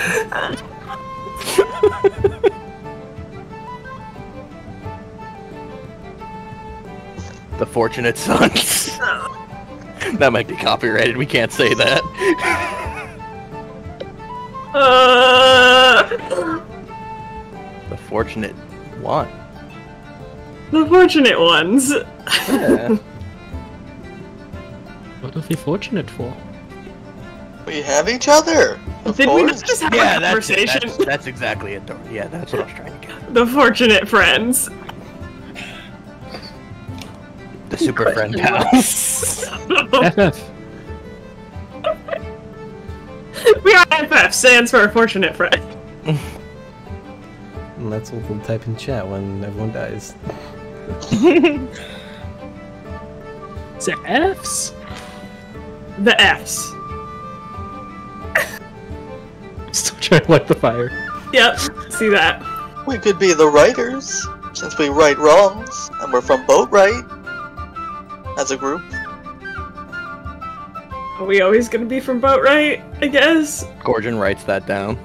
Speaker 5: The Fortunate Sons. That might be copyrighted. We can't say that. The Fortunate One.
Speaker 4: The fortunate ones.
Speaker 5: Yeah.
Speaker 8: What are we fortunate for?
Speaker 6: We have each other. Of
Speaker 4: Did we not
Speaker 6: course.
Speaker 4: just have
Speaker 5: Yeah,
Speaker 4: a
Speaker 5: that's it.
Speaker 4: conversation?
Speaker 5: That's exactly it. Yeah, that's what I was trying to get.
Speaker 4: The fortunate friends.
Speaker 5: The Super Friend Pals.
Speaker 8: FF.
Speaker 4: We are FF, stands for fortunate friend.
Speaker 1: And that's what we'll type in chat when everyone dies.
Speaker 8: The Fs?
Speaker 4: the Fs.
Speaker 2: Still trying to light the fire.
Speaker 4: Yep, see that.
Speaker 6: We could be the writers, since we right wrongs, and we're from Boat Right. As a group.
Speaker 4: Are we always gonna be from Boat Right, I guess?
Speaker 5: Gorgon writes that down.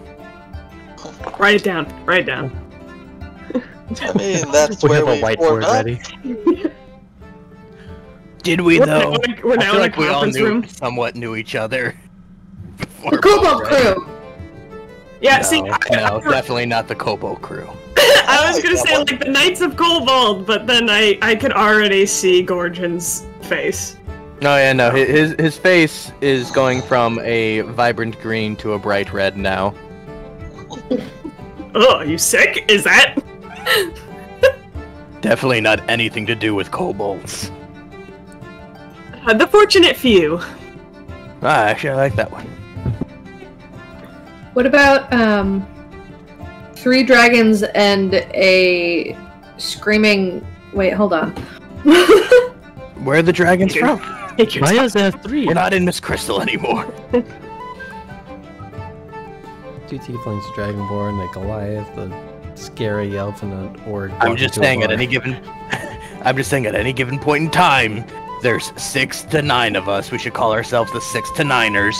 Speaker 4: Write it down. Write it down.
Speaker 6: I mean, that's
Speaker 2: We
Speaker 6: where
Speaker 2: have a
Speaker 6: we
Speaker 2: whiteboard
Speaker 6: formed up.
Speaker 2: ready.
Speaker 5: Did we though?
Speaker 4: We're
Speaker 5: I
Speaker 4: now
Speaker 5: feel
Speaker 4: in
Speaker 5: like
Speaker 4: a
Speaker 5: we all
Speaker 4: conference
Speaker 5: knew,
Speaker 4: room.
Speaker 5: somewhat knew each other.
Speaker 3: The Cobalt Crew!
Speaker 4: Yeah,
Speaker 5: No,
Speaker 4: see,
Speaker 5: no, definitely not the Kobo crew.
Speaker 4: I was gonna say like the Knights of Cobalt, but then I could already see Gorgon's face.
Speaker 5: No, yeah, no. His face is going from a vibrant green to a bright red now.
Speaker 4: Oh, are you sick? Is that?
Speaker 5: Definitely not anything to do with kobolds.
Speaker 4: The fortunate few.
Speaker 5: Ah, actually, I like that one.
Speaker 3: What about 3 dragons and a screaming... Wait, hold on.
Speaker 5: Where are the dragons from?
Speaker 8: Why is there 3?
Speaker 5: We're not in Miss Crystal anymore.
Speaker 1: 2 tieflings, a dragonborn, a Goliath, a scary elf, and an orc.
Speaker 5: I'm just saying at any given point in time, there's 6 to 9 of us. We should call ourselves the 6 to 9ers.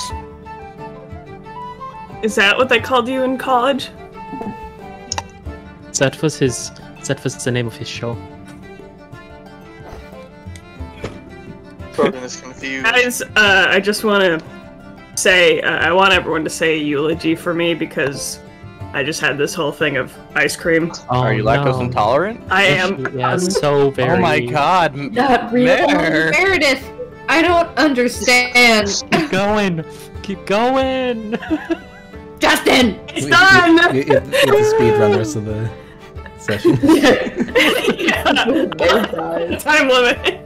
Speaker 4: Is that what they called you in college?
Speaker 2: That was the name of his show.
Speaker 6: Crobaton is confused.
Speaker 4: Guys, I just want to say, I want everyone to say a eulogy for me because I just had this whole thing of ice cream.
Speaker 2: Oh,
Speaker 5: Are you lactose intolerant?
Speaker 4: I am.
Speaker 2: Yeah, so very.
Speaker 5: Oh my god.
Speaker 3: Not real. Meredith, I don't understand.
Speaker 2: Keep going. Keep going.
Speaker 3: Justin!
Speaker 4: It's done!
Speaker 1: You have to speed run the rest of the session.
Speaker 4: Yeah. Time limit.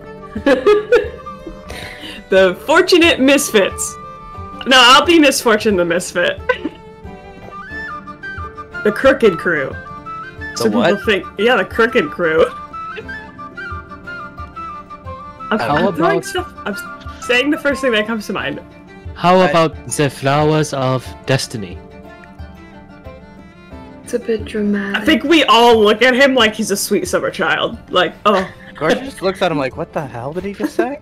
Speaker 4: The Fortunate Misfits. No, I'll be Misfortune the Misfit. The Crooked Crew.
Speaker 5: The what?
Speaker 4: People think, yeah, the Crooked Crew. I'm throwing stuff. I'm saying the first thing that comes to mind.
Speaker 2: How about the Flowers of Destiny?
Speaker 3: It's a bit dramatic.
Speaker 4: I think we all look at him like he's a sweet summer child. Like, oh.
Speaker 5: Gordon just looks at him like, what the hell did he just say?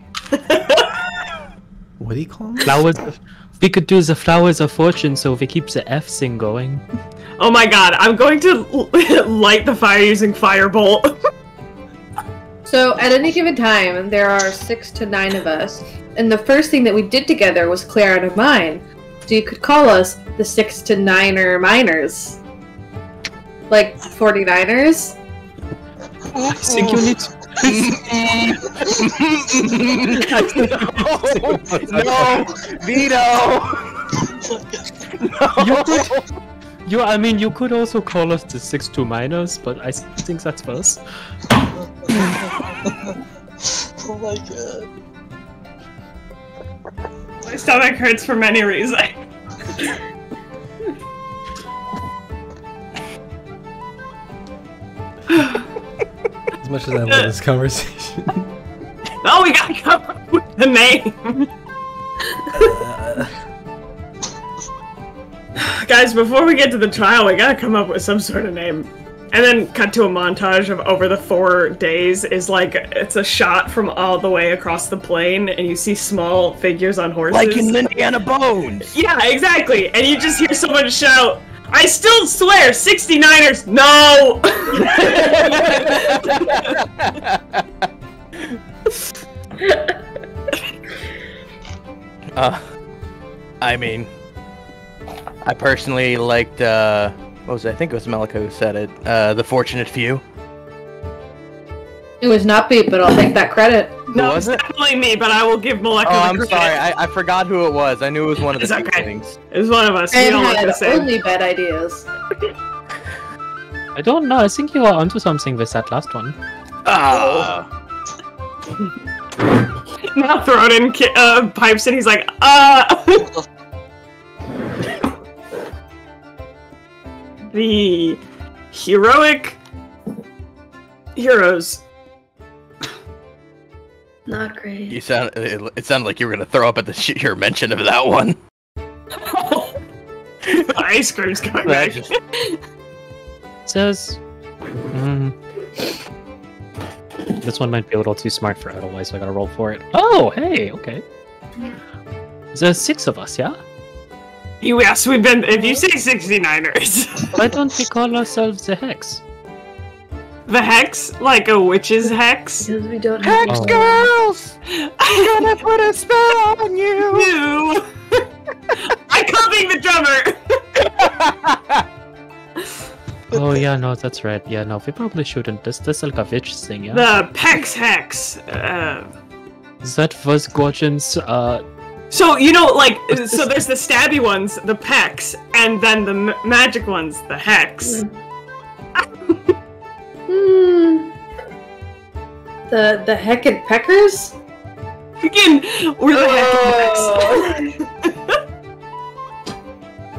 Speaker 1: What do you call them?
Speaker 2: Flowers. We could do the Flowers of Fortune so we keep the F thing going.
Speaker 4: Oh my god, I'm going to light the fire using Firebolt.
Speaker 3: So, at any given time, there are 6 to 9 of us, and the first thing that we did together was clear out of mine. So you could call us the 6 to 9er miners. Like 49ers?
Speaker 2: I think you need to...
Speaker 5: No! Veto! No!
Speaker 2: I mean, you could also call us the 6-2 miners, but I think that's worse.
Speaker 6: Oh my god.
Speaker 4: My stomach hurts for many reasons.
Speaker 1: As much as I love this conversation.
Speaker 4: Oh, we gotta come up with the name! Guys, before we get to the trial, we gotta come up with some sort of name. And then cut to a montage of over the 4 days is like, it's a shot from all the way across the plain, and you see small figures on horses.
Speaker 5: Like in Indiana Bones!
Speaker 4: Yeah, exactly! And you just hear someone shout, I still swear, 69ers, no!
Speaker 5: I mean, I personally liked, what was it? I think it was Malika who said it. The Fortunate Few.
Speaker 3: It was not me, but I'll take that credit.
Speaker 4: No,
Speaker 5: was
Speaker 4: it's
Speaker 5: it?
Speaker 4: definitely me, but I will give Molecular
Speaker 5: Oh, I'm
Speaker 4: credit.
Speaker 5: sorry. I forgot who it was. I knew it was one of the
Speaker 4: It's
Speaker 5: two
Speaker 4: okay.
Speaker 5: things.
Speaker 4: It was one of us. We
Speaker 3: And
Speaker 4: don't look
Speaker 3: had
Speaker 4: the same.
Speaker 3: only bad ideas.
Speaker 2: I don't know, I think you are onto something with that last one.
Speaker 5: Ah!
Speaker 4: Now throw it in pipes and he's like, The heroic heroes
Speaker 3: Not great.
Speaker 5: You sound. It sounded like you were gonna throw up at the your mention of that one.
Speaker 4: The ice cream's coming back.
Speaker 2: Says, this one might be a little too smart for Edelweiss, so I gotta roll for it. Oh, hey, okay. There's 6 of us, yeah?
Speaker 4: Yes, we've been. If you say 69ers.
Speaker 2: Why don't we call ourselves the Hex?
Speaker 4: The hex? Like a witch's hex?
Speaker 3: Because we don't have
Speaker 2: Hex
Speaker 5: Girls! I'm gonna put a spell on you!
Speaker 4: You! I call being the drummer!
Speaker 2: Oh, yeah, no, that's right. Yeah, no, we probably shouldn't. This is like a witch thing, yeah?
Speaker 4: The Pex Hex.
Speaker 2: That was Gorgon's,
Speaker 4: So, you know, like, so there's the stabby ones, the Pex, and then the magic ones, the Hex.
Speaker 7: The Heckin' Peckers?
Speaker 4: Again, we're the Heckin'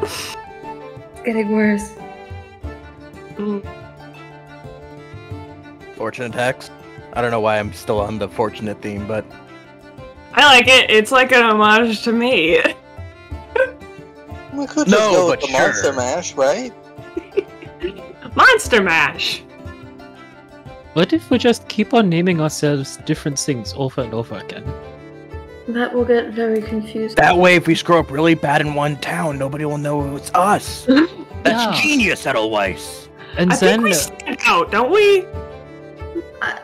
Speaker 3: It's getting worse.
Speaker 5: Fortunate hex. I don't know why I'm still on the fortunate theme, but
Speaker 4: I like it. It's like an homage to me.
Speaker 6: We could just
Speaker 5: No,
Speaker 6: go with
Speaker 5: but
Speaker 6: the
Speaker 5: sure.
Speaker 6: Monster Mash, right?
Speaker 4: Monster Mash.
Speaker 2: what if we just keep on naming ourselves different things over and over again?
Speaker 3: That will get very confusing.
Speaker 5: that way, if we screw up really bad in one town, nobody will know it's us. That's
Speaker 2: Yeah.
Speaker 5: genius, Edelweiss.
Speaker 2: And
Speaker 4: I
Speaker 2: then
Speaker 4: think we stand out, don't we?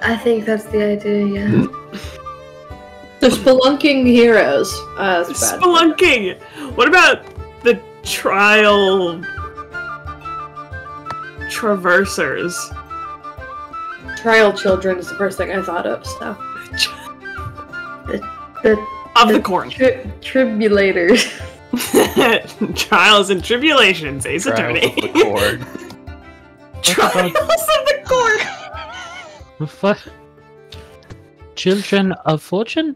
Speaker 3: I think that's the idea, yeah.
Speaker 7: The spelunking heroes. That's bad.
Speaker 4: Spelunking. What about the trial traversers?
Speaker 7: Trial children is the first thing I thought of, so.
Speaker 3: The
Speaker 4: Of the corn.
Speaker 3: tribulators.
Speaker 4: Trials and tribulations, Ace Attorney.
Speaker 5: Trials of the cord.
Speaker 4: Trials of the Court.
Speaker 2: What? Children of Fortune?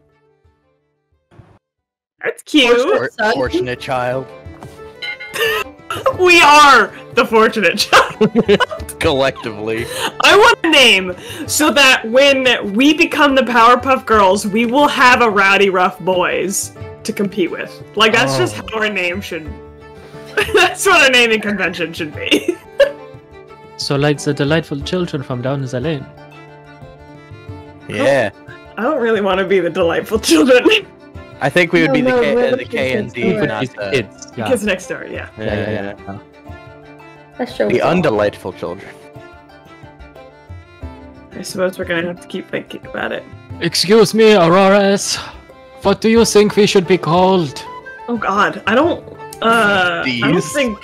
Speaker 4: That's cute.
Speaker 5: Fortunate child.
Speaker 4: We are the fortunate child.
Speaker 5: Collectively.
Speaker 4: I want a name so that when we become the Powerpuff Girls, we will have a Rowdy Rough Boys to compete with. Like, that's just how our name should... That's what our naming convention should be.
Speaker 2: So like the delightful children from down the lane.
Speaker 5: Yeah.
Speaker 4: I don't really want to be the delightful children.
Speaker 5: I think we would be
Speaker 3: No, we're
Speaker 5: the
Speaker 3: the
Speaker 5: K and D,
Speaker 3: kids.
Speaker 5: not
Speaker 2: These
Speaker 5: the,
Speaker 2: kids. Yeah.
Speaker 4: Kids next door, yeah.
Speaker 5: yeah.
Speaker 3: That show
Speaker 5: The undelightful children.
Speaker 4: I suppose we're gonna have to keep thinking about it.
Speaker 2: Excuse me, Auroras. What do you think we should be called?
Speaker 4: Oh god, I don't
Speaker 5: D's.
Speaker 4: think...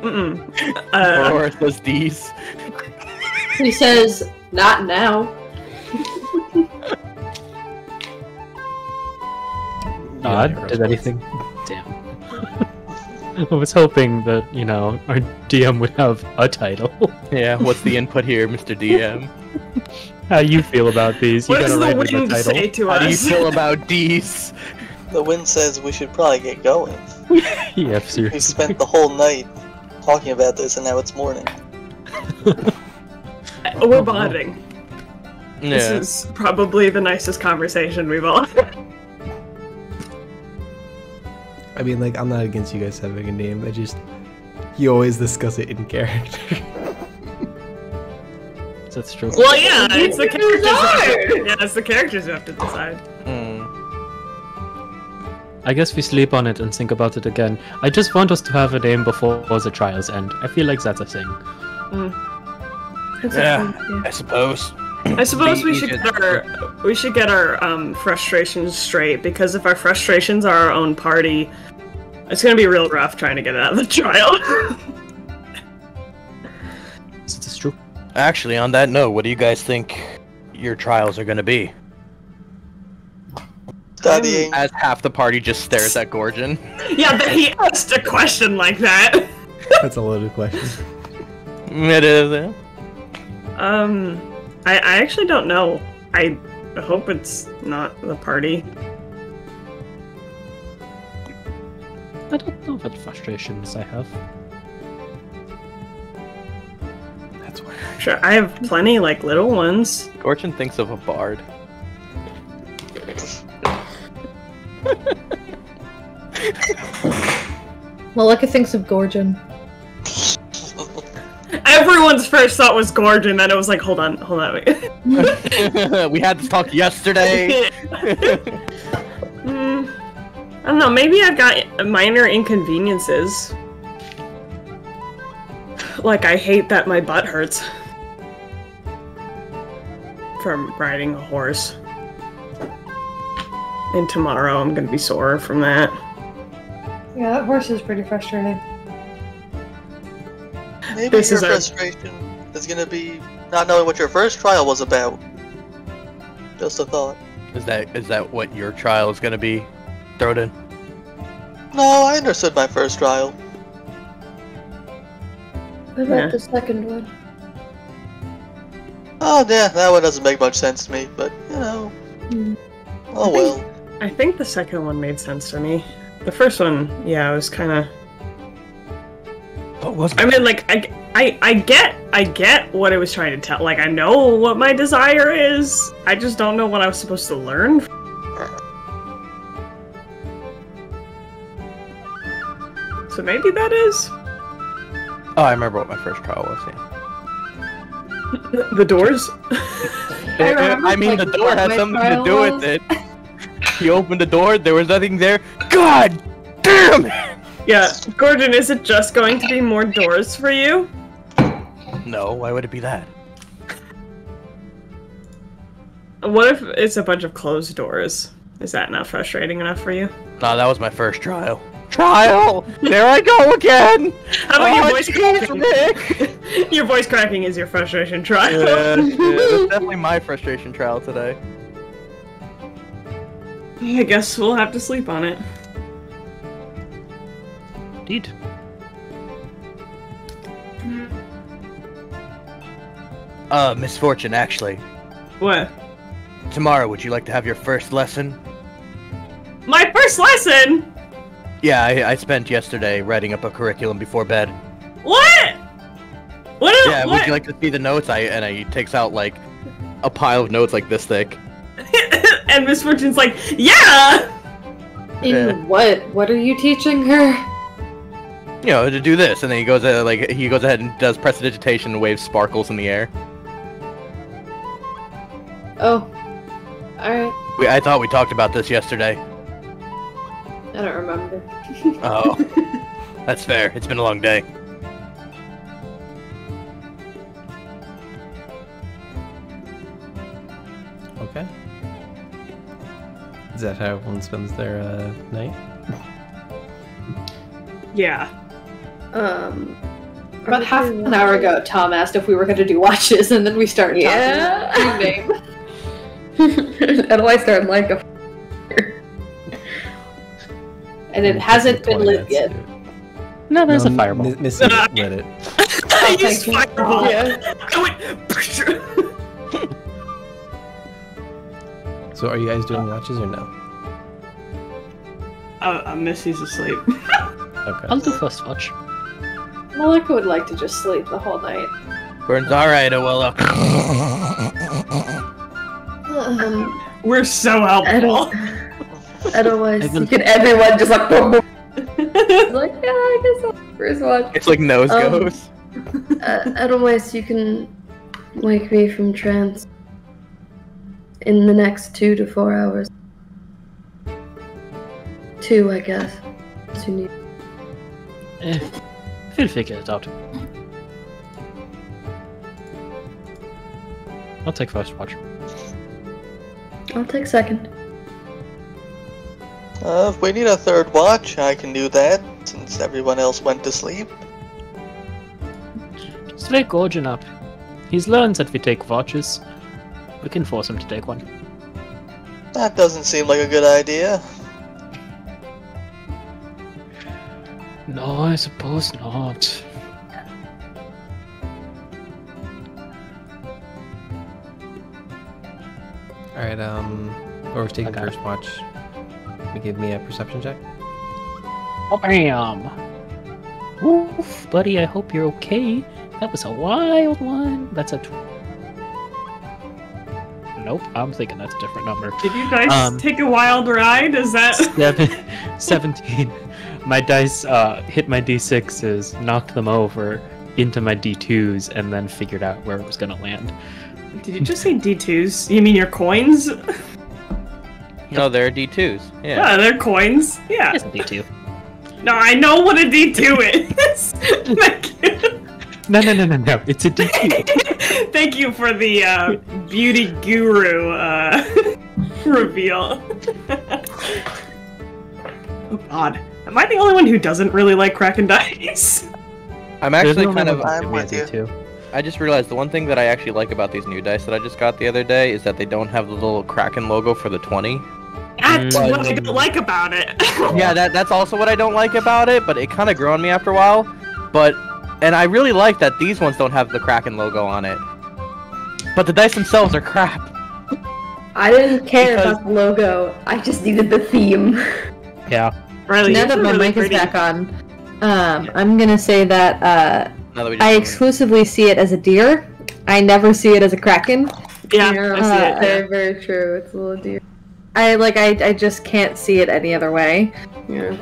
Speaker 4: Mm-mm.
Speaker 5: Or says D's.
Speaker 7: He says, not now.
Speaker 2: Odd? Did anything? Damn. I was hoping that, you know, our DM would have a title.
Speaker 5: Yeah, what's the input here, Mr. DM?
Speaker 2: How you feel about these? You
Speaker 4: What does
Speaker 2: gotta
Speaker 4: the
Speaker 2: write with the
Speaker 4: wind
Speaker 2: title.
Speaker 4: say to
Speaker 5: How do you
Speaker 4: us?
Speaker 5: feel about D's?
Speaker 6: The wind says we should probably get going.
Speaker 2: Yeah,
Speaker 6: We
Speaker 2: seriously.
Speaker 6: spent the whole night talking about this, and now it's morning.
Speaker 4: We're bonding. This
Speaker 5: Yeah.
Speaker 4: is probably the nicest conversation we've all had.
Speaker 1: I mean, like, I'm not against you guys having a name. I just, you always discuss it in character.
Speaker 2: That's true.
Speaker 4: Well, yeah, it's the characters.
Speaker 7: Decide.
Speaker 4: Yeah, it's the characters who have to decide.
Speaker 2: I guess we sleep on it and think about it again. I just want us to have a name before the trials end. I feel like that's a thing.
Speaker 3: That's
Speaker 5: Yeah.
Speaker 3: a
Speaker 5: I suppose.
Speaker 4: I suppose
Speaker 5: Be
Speaker 4: we should
Speaker 5: easier
Speaker 4: get our frustrations straight, because if our frustrations are our own party, it's gonna be real rough trying to get it out of the trial.
Speaker 2: Is this true?
Speaker 5: Actually, on that note, what do you guys think your trials are going to be?
Speaker 6: Studying.
Speaker 5: As half the party just stares at Gorgon.
Speaker 4: Yeah, but he asked a question like that.
Speaker 1: That's a loaded question.
Speaker 5: It is, yeah.
Speaker 4: I actually don't know. I hope it's not the party.
Speaker 2: I don't know what frustrations I have.
Speaker 1: That's where.
Speaker 4: Sure, I have plenty, like, little ones.
Speaker 5: Gorgon thinks of a bard.
Speaker 7: Malika thinks of Gorgon.
Speaker 4: Everyone's first thought was Gorgon, and it was like, hold on, wait.
Speaker 5: We had this talk yesterday.
Speaker 4: I don't know, maybe I've got minor inconveniences. Like, I hate that my butt hurts from riding a horse. And tomorrow I'm gonna be sore from that.
Speaker 7: Yeah, that horse is pretty frustrating.
Speaker 6: Maybe
Speaker 4: This
Speaker 6: your
Speaker 4: is
Speaker 6: frustration is gonna be not knowing what your first trial was about. Just a thought.
Speaker 5: Is that what your trial is gonna be, Throden?
Speaker 6: No, I understood my first trial.
Speaker 3: What about the second one?
Speaker 6: Oh yeah, that one doesn't make much sense to me, but you know. Oh well.
Speaker 4: I think the second one made sense to me. The first one, yeah, it was kind of. I mean, like, I get what it was trying to tell. Like, I know what my desire is. I just don't know what I was supposed to learn. So maybe that is
Speaker 5: Oh, I remember what my first trial was. Yeah.
Speaker 4: the doors.
Speaker 5: I mean, the door had something to do with it. You opened the door, there was nothing there. God damn it!
Speaker 4: Yeah, Gordon, is it just going to be more doors for you?
Speaker 5: No, why would it be that?
Speaker 4: What if it's a bunch of closed doors? Is that not frustrating enough for you?
Speaker 5: No, that was my first trial. Trial! There I go again!
Speaker 4: How about your voice
Speaker 5: Jesus,
Speaker 4: cracking?
Speaker 5: Nick!
Speaker 4: Your voice cracking is your frustration trial.
Speaker 5: Yeah, that's definitely my frustration trial today.
Speaker 4: I guess we'll have to sleep on it.
Speaker 8: Indeed.
Speaker 5: Misfortune, actually.
Speaker 4: What?
Speaker 5: Tomorrow, would you like to have your first lesson?
Speaker 4: My first lesson?
Speaker 5: Yeah, I spent yesterday writing up a curriculum before bed.
Speaker 4: What? What?
Speaker 5: Yeah,
Speaker 4: what?
Speaker 5: would you like to see the notes? He takes out, like, a pile of notes like this thick.
Speaker 4: And Misfortune's like, yeah!
Speaker 7: In what? What are you teaching her?
Speaker 5: You know, to do this, and then he goes ahead and does prestidigitation and waves sparkles in the air.
Speaker 7: Oh. Alright.
Speaker 5: I thought we talked about this yesterday.
Speaker 7: I don't remember.
Speaker 5: Oh, that's fair. It's been a long day.
Speaker 1: Okay. Is that how everyone spends their night?
Speaker 4: Yeah.
Speaker 7: About half an hour ago, Tom asked if we were going to do watches, and then we started talking.
Speaker 3: How do I start like a
Speaker 7: And it hasn't been lit yet.
Speaker 2: No, there's a fireball.
Speaker 1: Missy lit it.
Speaker 4: I used fireball.
Speaker 3: Yeah.
Speaker 4: I went.
Speaker 1: So are you guys doing watches or no?
Speaker 4: Missy's asleep.
Speaker 1: Okay.
Speaker 8: I'll do first watch.
Speaker 7: Malika would like to just sleep the whole night.
Speaker 5: Burns alright, well,
Speaker 4: We're so helpful.
Speaker 3: Otherwise, you can everyone just like boom, boom. Like, yeah, I guess I'll first watch.
Speaker 5: it's like nose goes.
Speaker 3: Otherwise, you can wake me from trance in the next 2 to 4 hours. 2, I guess. So you need.
Speaker 8: We'll figure it out. I'll take first watch.
Speaker 3: I'll take second.
Speaker 6: If we need a third watch, I can do that, since everyone else went to sleep.
Speaker 8: Just wake Gorgon up. He's learned that we take watches. We can force him to take one.
Speaker 6: That doesn't seem like a good idea.
Speaker 8: No, I suppose not.
Speaker 1: Alright, whoever's taking
Speaker 8: I got
Speaker 1: first watch, can you give me a perception check?
Speaker 8: Oh, bam! Oof, buddy, I hope you're okay. That was a wild one. That's a... Nope, I'm thinking that's a different number.
Speaker 4: Did you guys take a wild ride? Is that
Speaker 8: 17.
Speaker 2: my dice hit my d6s, knocked them over into my d2s, and then figured out where it was gonna land.
Speaker 4: Did you just say D2s? You mean your coins?
Speaker 5: No, they're D2s. Yeah.
Speaker 4: Yeah, they're coins. Yeah.
Speaker 2: It's a d2.
Speaker 4: No, I know what a D2 is. Thank you.
Speaker 2: No. It's a d2.
Speaker 4: Thank you for the beauty guru reveal. Oh God, am I the only one who doesn't really like Kraken dice?
Speaker 5: I'm actually kind of.
Speaker 6: I'm with you.
Speaker 1: too.
Speaker 5: I just realized the one thing that I actually like about these new dice that I just got the other day is that they don't have the little Kraken logo for the 20.
Speaker 4: That's what I don't like about it.
Speaker 5: Yeah, that's also what I don't like about it, but it kind of grew on me after a while. And I really like that these ones don't have the Kraken logo on it. But the dice themselves are crap.
Speaker 3: I didn't care about the logo. I just needed the theme.
Speaker 2: Yeah.
Speaker 4: Riley,
Speaker 7: Now that my
Speaker 4: really
Speaker 7: mic
Speaker 4: pretty.
Speaker 7: is back on, I'm gonna say that
Speaker 5: Now that we
Speaker 7: I
Speaker 5: just
Speaker 7: exclusively see it as a deer. I never see it as a kraken.
Speaker 4: Yeah, I see it.
Speaker 3: Very, very true. It's a little dear.
Speaker 7: I just can't see it any other way.
Speaker 3: Yeah.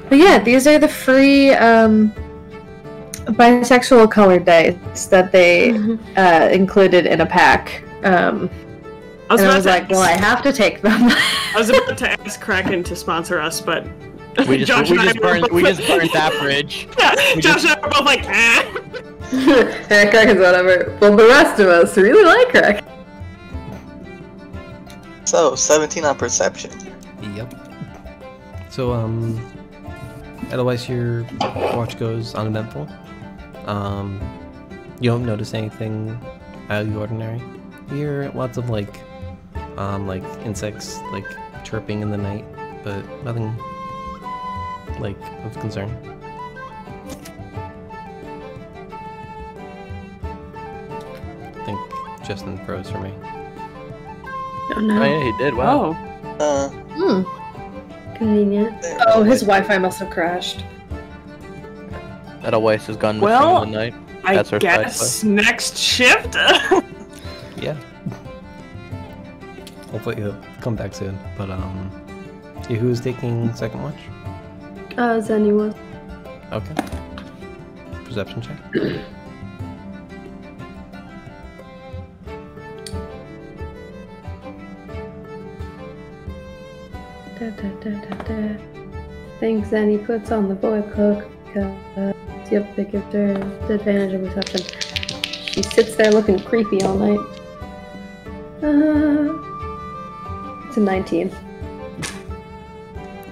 Speaker 7: But yeah, these are the free bisexual colored dice that they included in a pack.
Speaker 4: I was
Speaker 7: And I
Speaker 4: about
Speaker 7: was
Speaker 4: to
Speaker 7: like, well, I have to take them.
Speaker 4: I was about to ask Kraken to sponsor us, but
Speaker 5: we just
Speaker 4: Josh and I were both
Speaker 5: burned that bridge.
Speaker 4: Yeah, Josh and I were both like, eh.
Speaker 3: Yeah, Kraken's whatever. Well, the rest of us really like Kraken.
Speaker 6: So, 17 on perception.
Speaker 1: Yep. So, otherwise your watch goes uneventful. You don't notice anything out of the ordinary. You hear lots of like insects like chirping in the night, but nothing like of concern. I think Justin froze for me.
Speaker 3: Oh
Speaker 5: Oh
Speaker 3: no.
Speaker 5: yeah, he did. Wow.
Speaker 4: Oh.
Speaker 3: Convenient.
Speaker 6: There,
Speaker 7: Oh, his Wi-Fi must have crashed.
Speaker 5: That always has gone missing
Speaker 4: Well,
Speaker 5: in the night.
Speaker 4: I
Speaker 5: That's our
Speaker 4: guess next shift.
Speaker 1: Yeah. Hopefully he'll come back soon. But yeah, who's taking second watch?
Speaker 3: Zenny was.
Speaker 1: Okay. Perception check.
Speaker 3: Da, da, da, da, da. Things Zenny puts on the boy cloak because yep, they give her the advantage of perception. She sits there looking creepy all night. It's a 19.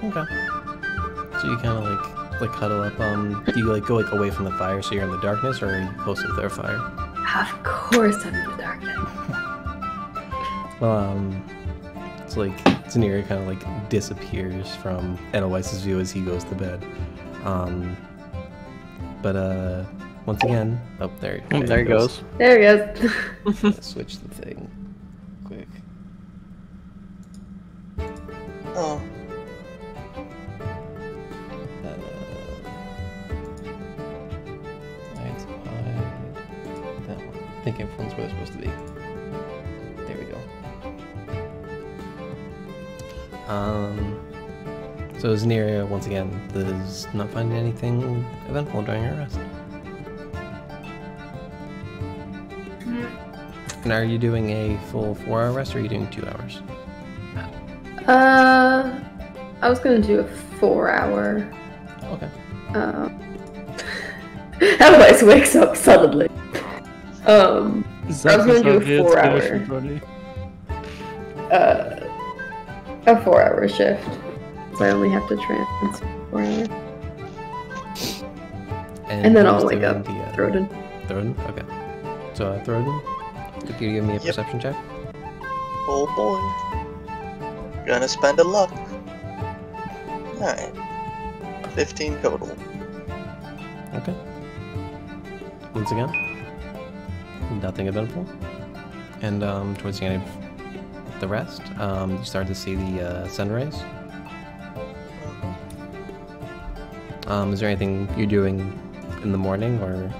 Speaker 1: Okay. So you kind of like huddle up. Do you like go like away from the fire so you're in the darkness, or are you close to their fire?
Speaker 3: Of course I'm in the darkness.
Speaker 1: Well, it's like Zaniri kind of like disappears from Edelweiss's view as he goes to bed. But once again, oh there
Speaker 5: There he goes.
Speaker 3: There he is.
Speaker 1: Switch the thing quick.
Speaker 6: Oh,
Speaker 1: Lights wide. That one. I think everyone's where they're supposed to be. There we go. So Zaneria, once again, does not find anything eventful during her rest. And are you doing a full 4-hour rest, or are you doing 2 hours?
Speaker 3: I was gonna do a 4-hour.
Speaker 1: Okay.
Speaker 3: Otherwise wakes up suddenly. I was gonna do a 4-hour. A 4-hour shift. So I only have to transfer 4 hours. And then I'll
Speaker 1: who's
Speaker 3: wake
Speaker 1: doing
Speaker 3: up.
Speaker 1: the,
Speaker 3: Throden.
Speaker 1: Throden? Okay. So Throden, could you give me a
Speaker 6: Yep.
Speaker 1: perception check?
Speaker 6: oh boy. Gonna spend a luck. Alright. 15 total.
Speaker 1: Okay. Once again, nothing eventful. And towards the end of the rest, you start to see the sunrise. Is there anything you're doing in the morning, or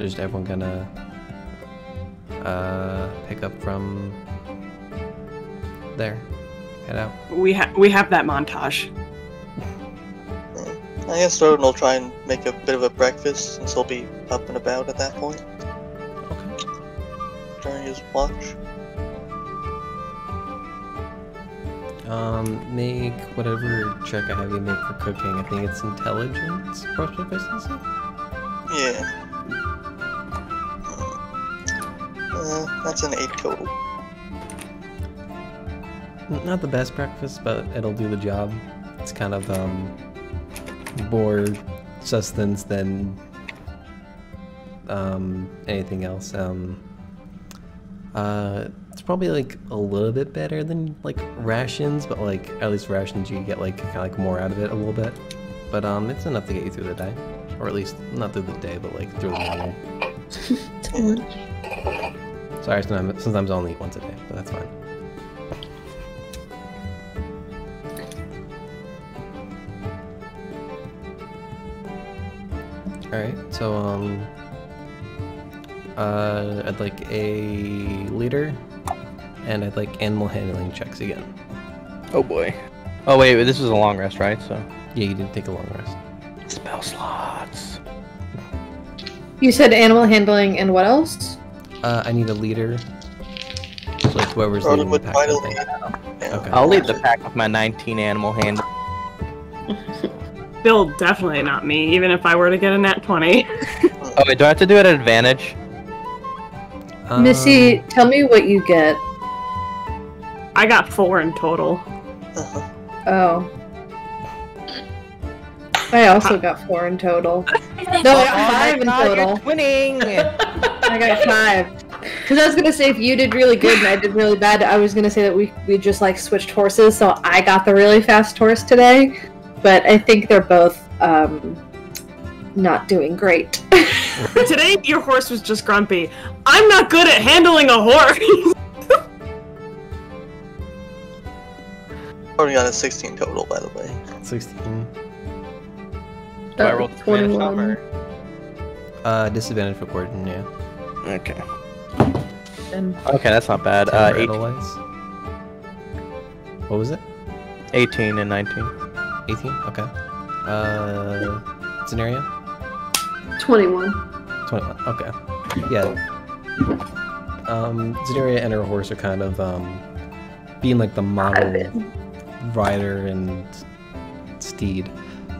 Speaker 1: is everyone gonna pick up from there? Head out.
Speaker 4: We have that montage.
Speaker 6: I guess Roden will try and make a bit of a breakfast since he'll be up and about at that point.
Speaker 1: Okay.
Speaker 6: During his watch.
Speaker 1: Make whatever check I have you make for cooking. I think it's intelligence or proficiency?
Speaker 6: Yeah. That's an 8 total.
Speaker 1: Not the best breakfast, but it'll do the job. It's kind of, more sustenance than, anything else. It's probably like a little bit better than like rations, but like at least rations you get like kind of like more out of it a little bit. But it's enough to get you through the day, or at least not through the day, but like through the morning. Sorry, sometimes I only eat once a day, but that's fine. All right, so I'd like a leader, and I'd like animal handling checks again.
Speaker 5: Oh boy. Oh wait, this was a long rest, right? So.
Speaker 1: Yeah, you did take a long rest.
Speaker 5: Spell slots.
Speaker 7: You said animal handling and what else?
Speaker 1: I need a leader. So like whoever's leading the pack. I think. Okay.
Speaker 5: I'll lead the pack with my 19 animal hand.
Speaker 4: Bill, definitely not me, even if I were to get a nat 20.
Speaker 5: Oh wait, do I have to do it at advantage?
Speaker 7: Missy, tell me what you get.
Speaker 4: I got 4 in total.
Speaker 7: Oh. I also got 4 in total. No, I got 5 in total.
Speaker 5: You're winning!
Speaker 7: I got 5. Because I was gonna say if you did really good and I did really bad, I was gonna say that we just like switched horses, so I got the really fast horse today. But I think they're both not doing great.
Speaker 4: Today your horse was just grumpy. I'm not good at handling a horse.
Speaker 6: Already got a 16 total, by the way.
Speaker 1: 16.
Speaker 5: Do I roll disadvantage or?
Speaker 1: Disadvantage for Gordon, yeah.
Speaker 5: Okay. Okay, that's not bad. 18.
Speaker 1: What was it?
Speaker 5: 18 and 19.
Speaker 1: 18? Okay. Scenario?
Speaker 3: 21.
Speaker 1: 21, okay. Yeah. Zenaria and her horse are kind of, being like the model rider and steed.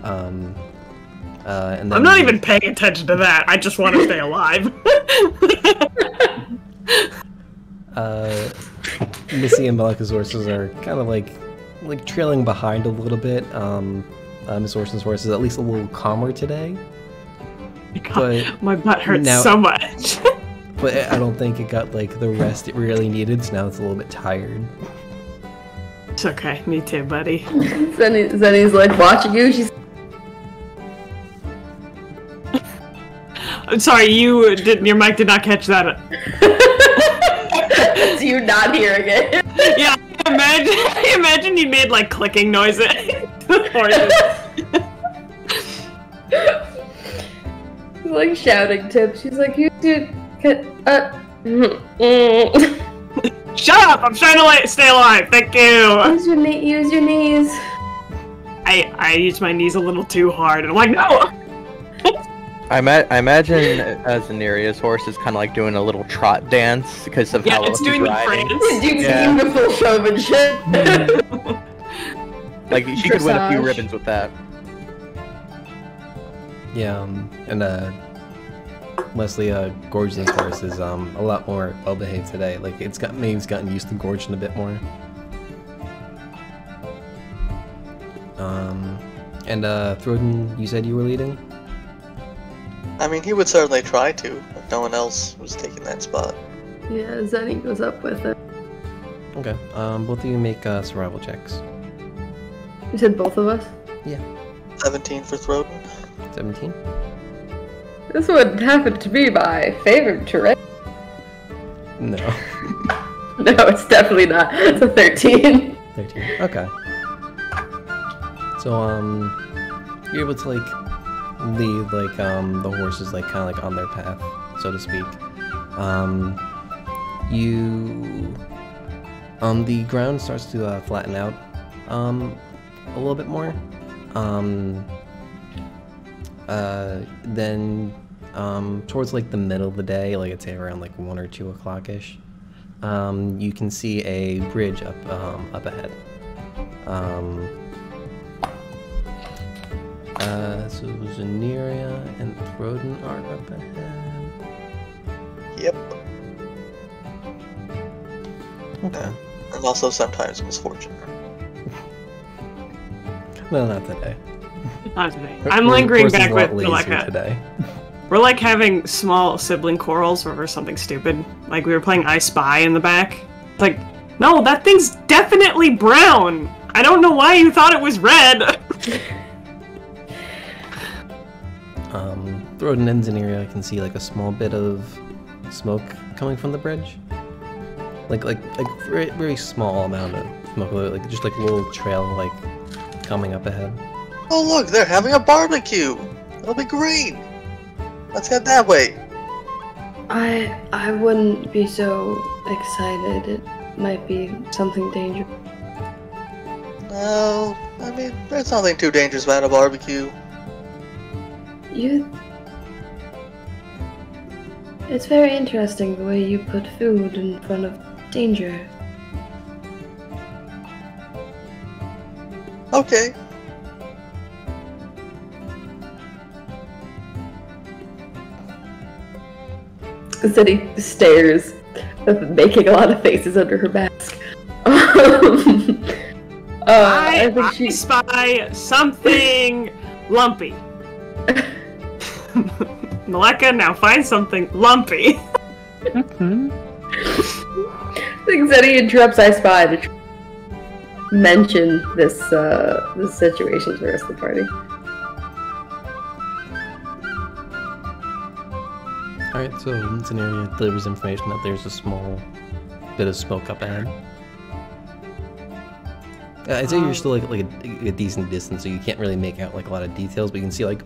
Speaker 1: And then
Speaker 4: I'm not even paying attention to that. I just want to stay alive.
Speaker 1: Missy and Malika's horses are kind of like trailing behind a little bit. Miss Orson's horse is at least a little calmer today.
Speaker 4: God, my butt hurts so much.
Speaker 1: But I don't think it got like the rest it really needed, so now it's a little bit tired.
Speaker 4: It's okay, me too, buddy.
Speaker 3: Zenny's like watching you. She's.
Speaker 4: I'm sorry, your mic did not catch that.
Speaker 3: It's you not hearing it.
Speaker 4: Yeah, imagine you made like clicking noises.
Speaker 3: She's like shouting tips. She's like, you dude,
Speaker 4: Shut up! I'm trying to stay alive. Thank you.
Speaker 3: Use your knees.
Speaker 4: I used my knees a little too hard, and I'm like, no.
Speaker 5: I imagine Zenaria's horse is kind of like doing a little trot dance because of how
Speaker 4: it's doing the
Speaker 5: riding.
Speaker 3: Dude's doing the full showmanship.
Speaker 5: Like she could win a few ribbons with that.
Speaker 1: Yeah, and Leslie, Gorge's horse is a lot more well behaved today. Like it's gotten used to gorging a bit more. And Throden, you said you were leading?
Speaker 6: I mean, he would certainly try to, if no one else was taking that spot.
Speaker 3: Yeah, Zenny goes up with it.
Speaker 1: Okay, both of you make survival checks.
Speaker 3: You said both of us?
Speaker 1: Yeah.
Speaker 6: 17 for Throden.
Speaker 1: 17?
Speaker 3: This would happen to be my favorite terrain.
Speaker 1: No.
Speaker 3: No, it's definitely not. It's a 13.
Speaker 1: 13. Okay. So, you're able to, lead, the horses, kind of, on their path, so to speak. The ground starts to, flatten out, a little bit more. Then towards like the middle of the day, like I'd say around like 1 or 2 o'clock ish, you can see a bridge up ahead. So Zaneria and Throden are up ahead.
Speaker 6: Yep.
Speaker 1: Okay.
Speaker 6: And also sometimes misfortune.
Speaker 1: No, not today.
Speaker 4: Not today. I'm lingering back with
Speaker 1: Maleka today.
Speaker 4: We're like having small sibling quarrels over something stupid. Like we were playing I Spy in the back. It's like, no, that thing's definitely brown. I don't know why you thought it was red.
Speaker 1: Throden and Zaneria can see like a small bit of smoke coming from the bridge. Like very, very small amount of smoke, like just like a little trail like coming up ahead.
Speaker 6: Oh look, they're having a barbecue! That'll be great! Let's head that way!
Speaker 3: I wouldn't be so excited. It might be something dangerous.
Speaker 6: No, I mean, there's nothing too dangerous about a barbecue.
Speaker 3: It's very interesting the way you put food in front of danger.
Speaker 6: Okay.
Speaker 3: Zeddy stares, making a lot of faces under her mask. I think she
Speaker 4: spy something lumpy. Maleka, now find something lumpy.
Speaker 3: I think Zeddy interrupts I Spy to mention this situation to the rest of the party.
Speaker 1: Alright, so Zaneria delivers information that there's a small bit of smoke up ahead. I'd say you're still like a decent distance, so you can't really make out like a lot of details, but you can see like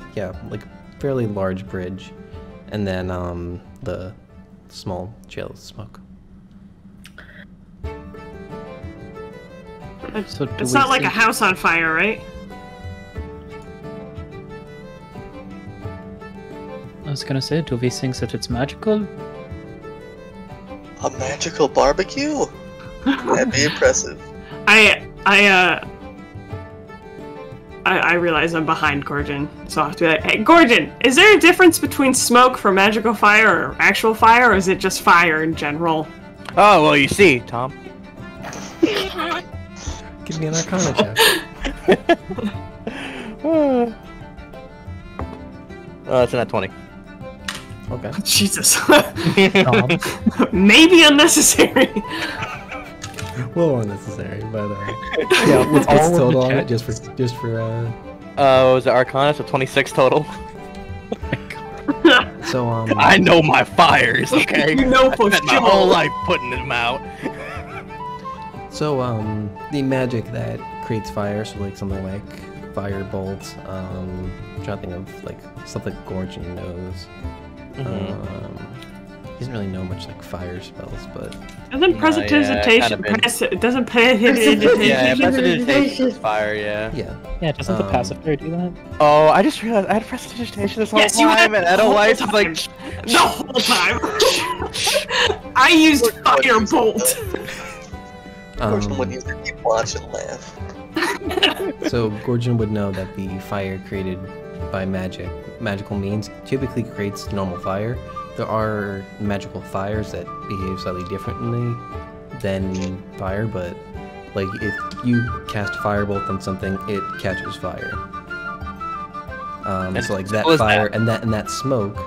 Speaker 1: fairly large bridge, and then the small trail of smoke.
Speaker 8: So
Speaker 4: it's not like a house on fire, right?
Speaker 8: I was gonna say, do we think that it's magical?
Speaker 6: A magical barbecue? That'd be impressive.
Speaker 4: I realize I'm behind Gorgon, so I'll have to be like, hey, Gorgon, is there a difference between smoke for magical fire or actual fire, or is it just fire in general?
Speaker 5: Oh, well, you see, Tom.
Speaker 1: Give me an Arcana check.
Speaker 5: It's at 20.
Speaker 1: Okay.
Speaker 4: Jesus. Maybe unnecessary.
Speaker 1: A little unnecessary, but yeah. What's the total on it? Just for
Speaker 5: was it Arcana? So 26 total.
Speaker 1: So
Speaker 5: I know my fires, okay?
Speaker 4: You know
Speaker 5: I
Speaker 4: for
Speaker 5: spent my
Speaker 4: sure.
Speaker 5: whole life putting them out.
Speaker 1: So the magic that creates fire, so like something like fire bolts. I'm trying to think of like stuff that Gorgon knows. He doesn't really know much like fire spells, but
Speaker 4: Doesn't prestidigitation doesn't
Speaker 5: prestidigitation is fire, yeah.
Speaker 2: Yeah, doesn't the pacifier do that?
Speaker 5: Oh, I just realized I had prestidigitation this whole
Speaker 4: Yes, you
Speaker 5: time,
Speaker 4: had
Speaker 5: and Edelweiss is like,
Speaker 4: the whole time. I used firebolt.
Speaker 6: Gorgon would use to keep watch and laugh.
Speaker 1: So Gorgon would know that the fire created by magical means typically creates normal fire. There are magical fires that behave slightly differently than fire, but like if you cast firebolt on something, it catches fire. So like that fire and that smoke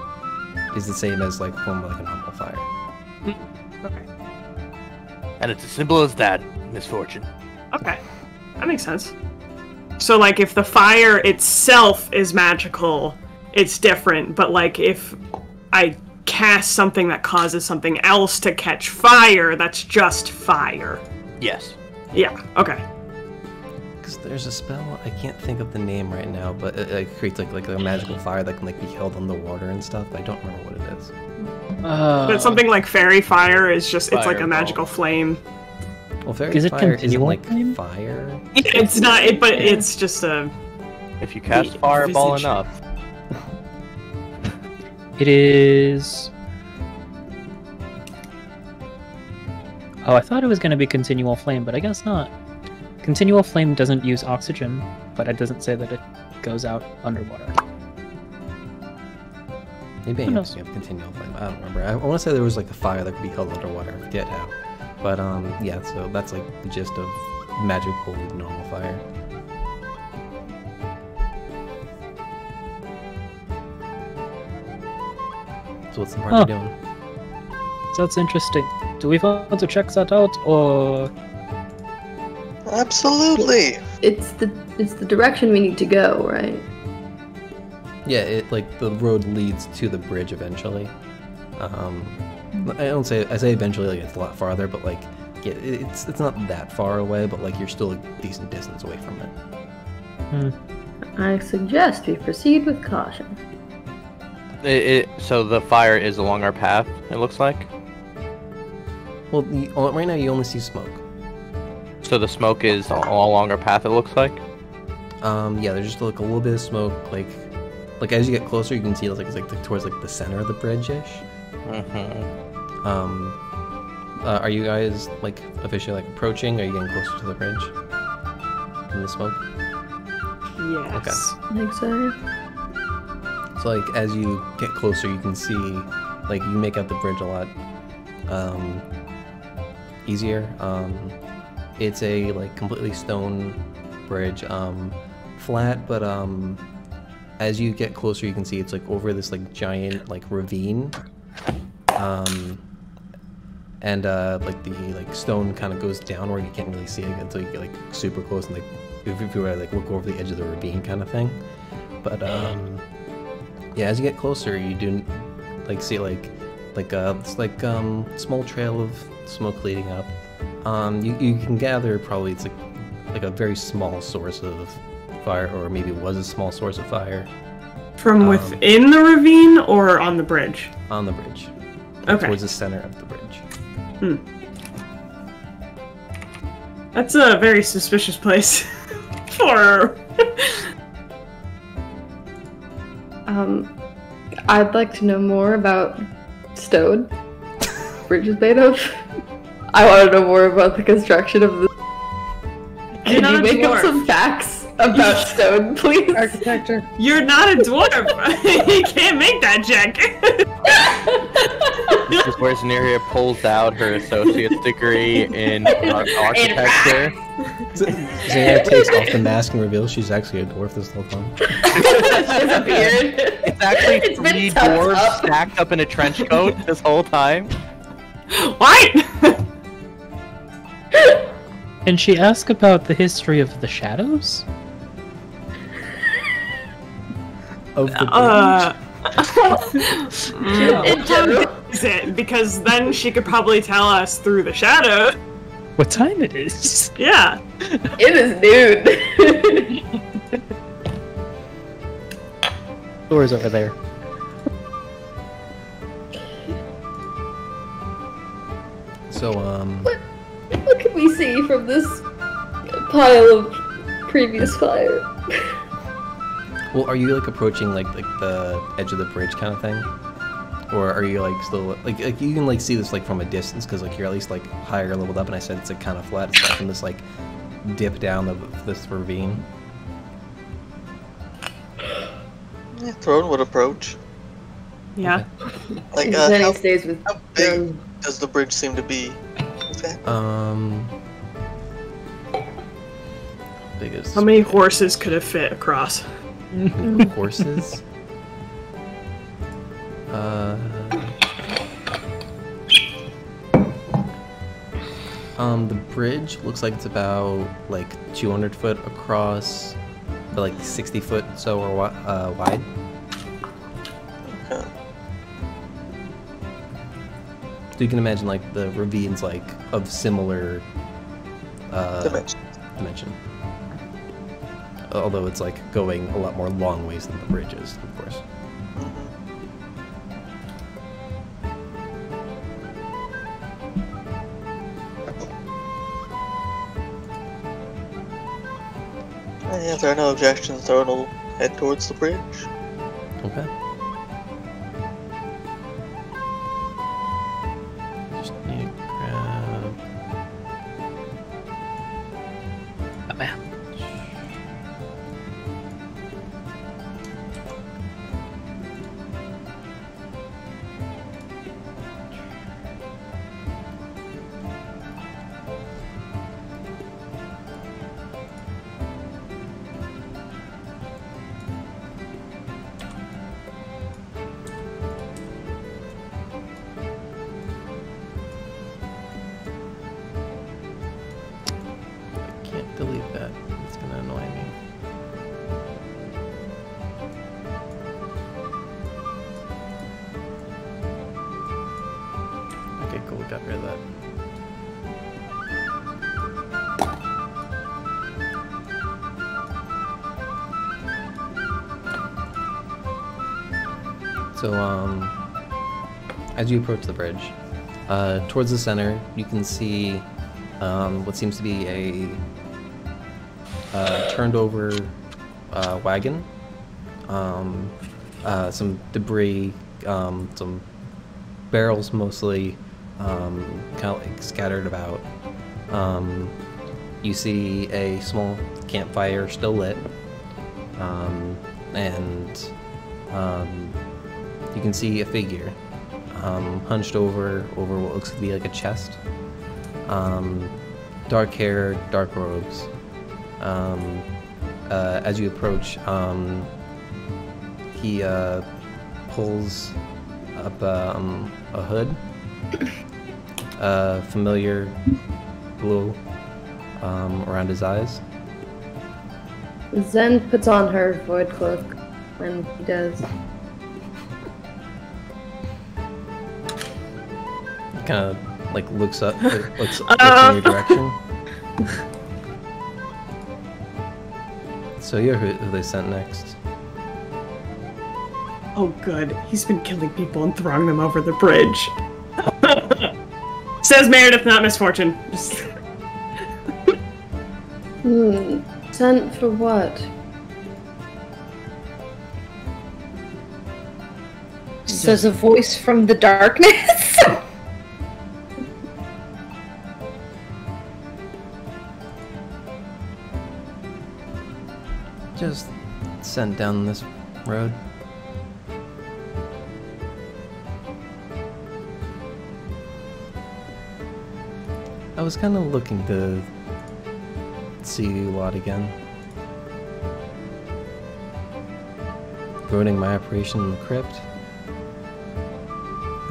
Speaker 1: is the same as like form of like a normal fire.
Speaker 4: Okay.
Speaker 5: and it's as simple as that, Misfortune.
Speaker 4: Okay, that makes sense. So, like, if the fire itself is magical, it's different, but, like, if I cast something that causes something else to catch fire, that's just fire.
Speaker 5: Yes.
Speaker 4: Yeah, okay.
Speaker 1: Because there's a spell, I can't think of the name right now, but it creates, like a magical fire that can, like, be held underwater and stuff. I don't remember what it is.
Speaker 4: But something like fairy fire is just, it's like a
Speaker 5: Fireball.
Speaker 4: magical flame.
Speaker 1: Well, fairy fire isn't, like, fire.
Speaker 4: It's not, but it's just a...
Speaker 5: If you cast fireball
Speaker 4: visage.
Speaker 5: enough.
Speaker 2: It is... Oh, I thought it was going to be continual flame, but I guess not. Continual flame doesn't use oxygen, but it doesn't say that it goes out underwater.
Speaker 1: Maybe I have continual flame. I don't remember. I want to say there was like a fire that could be held underwater. I forget how. But yeah. So that's like the gist of magical normal fire. So what's the party doing?
Speaker 2: So that's interesting. Do we want to check that out, or...?
Speaker 6: Absolutely!
Speaker 3: It's the direction we need to go, right?
Speaker 1: Yeah, it like the road leads to the bridge eventually. I say eventually, like it's a lot farther, but like yeah, it's not that far away, but like you're still a decent distance away from it.
Speaker 3: I suggest we proceed with caution.
Speaker 5: So the fire is along our path, it looks like?
Speaker 1: Well, right now you only see smoke.
Speaker 5: So the smoke is all along our path, it looks like?
Speaker 1: Yeah, there's just like a little bit of smoke, like as you get closer you can see it's like towards like the center of the bridge-ish. Are you guys like officially like approaching? Are you getting closer to the bridge? In the smoke?
Speaker 4: Yes.
Speaker 1: Okay.
Speaker 3: I think so.
Speaker 1: So like as you get closer you can see like you make out the bridge a lot easier. It's a like completely stone bridge, flat, but as you get closer you can see it's like over this like giant like ravine, and like the like stone kind of goes downward. You can't really see it until you get like super close and like if you were to like look over the edge of the ravine kind of thing. But yeah, as you get closer you do like see like it's like small trail of smoke leading up. You can gather probably it's like a very small source of fire, or maybe it was a small source of fire.
Speaker 4: From within the ravine or on the bridge?
Speaker 1: On the bridge.
Speaker 4: Okay.
Speaker 1: Towards the center of the bridge.
Speaker 4: That's a very suspicious place for...
Speaker 3: I'd like to know more about stone. Bridge is made of. I want to know more about the construction of the... Can you make up some facts about stone, please?
Speaker 7: Architecture.
Speaker 4: You're not a dwarf! You can't make that check!
Speaker 5: This is where Zaneria pulls out her associate's degree in architecture.
Speaker 1: Zaneria takes off the mask and reveals she's actually a dwarf this whole time.
Speaker 5: It's actually three dwarves stacked up in a trench coat this whole time.
Speaker 4: What?
Speaker 2: Can she ask about the history of the shadows?
Speaker 1: Of the
Speaker 3: In general.
Speaker 4: Because then she could probably tell us through the shadow.
Speaker 2: What time it is?
Speaker 4: Yeah.
Speaker 3: It is noon.
Speaker 2: Door's over there.
Speaker 1: So,
Speaker 3: What can we see from this pile of previous fire?
Speaker 1: well, are you like approaching like the edge of the bridge kind of thing? Or are you like still like you can like see this like from a distance because like you're at least like higher leveled up, and I said it's like kind of flat. It's like from this like dip down of this ravine.
Speaker 6: Yeah, Throne would approach.
Speaker 4: Yeah.
Speaker 6: Like,
Speaker 3: Then
Speaker 6: how
Speaker 3: he stays with
Speaker 6: big does the bridge seem to be? Okay.
Speaker 1: Biggest.
Speaker 4: How many horses could it fit across?
Speaker 1: Horses? The bridge looks like it's about like 200 foot across, but like 60 foot so or wide.
Speaker 6: Okay.
Speaker 1: So you can imagine like the ravines like of similar dimension. Although it's like going a lot more long ways than the bridge is, of course.
Speaker 6: Yeah, if there are no objections, Throne will head towards the bridge.
Speaker 1: Okay. just need to grab.
Speaker 8: Oh, man.
Speaker 1: Delete that. It's gonna annoy me. Okay, cool. Got rid of that. So, as you approach the bridge, towards the center, you can see what seems to be a turned over wagon, some debris, some barrels mostly kind of like scattered about. You see a small campfire still lit, and you can see a figure hunched over what looks to be like a chest. Dark hair, dark robes. As you approach, he pulls up a hood, familiar glow around his eyes.
Speaker 3: Zen puts on her void cloak when he does.
Speaker 1: Kind of like looks up, looks in your direction. So you're who they sent next.
Speaker 4: Oh, good. He's been killing people and throwing them over the bridge. Says Meredith, not Misfortune.
Speaker 3: Sent for what?
Speaker 7: Says a voice from the darkness.
Speaker 1: Just sent down this road. I was kind of looking to see you lot again. Ruining my operation in the crypt.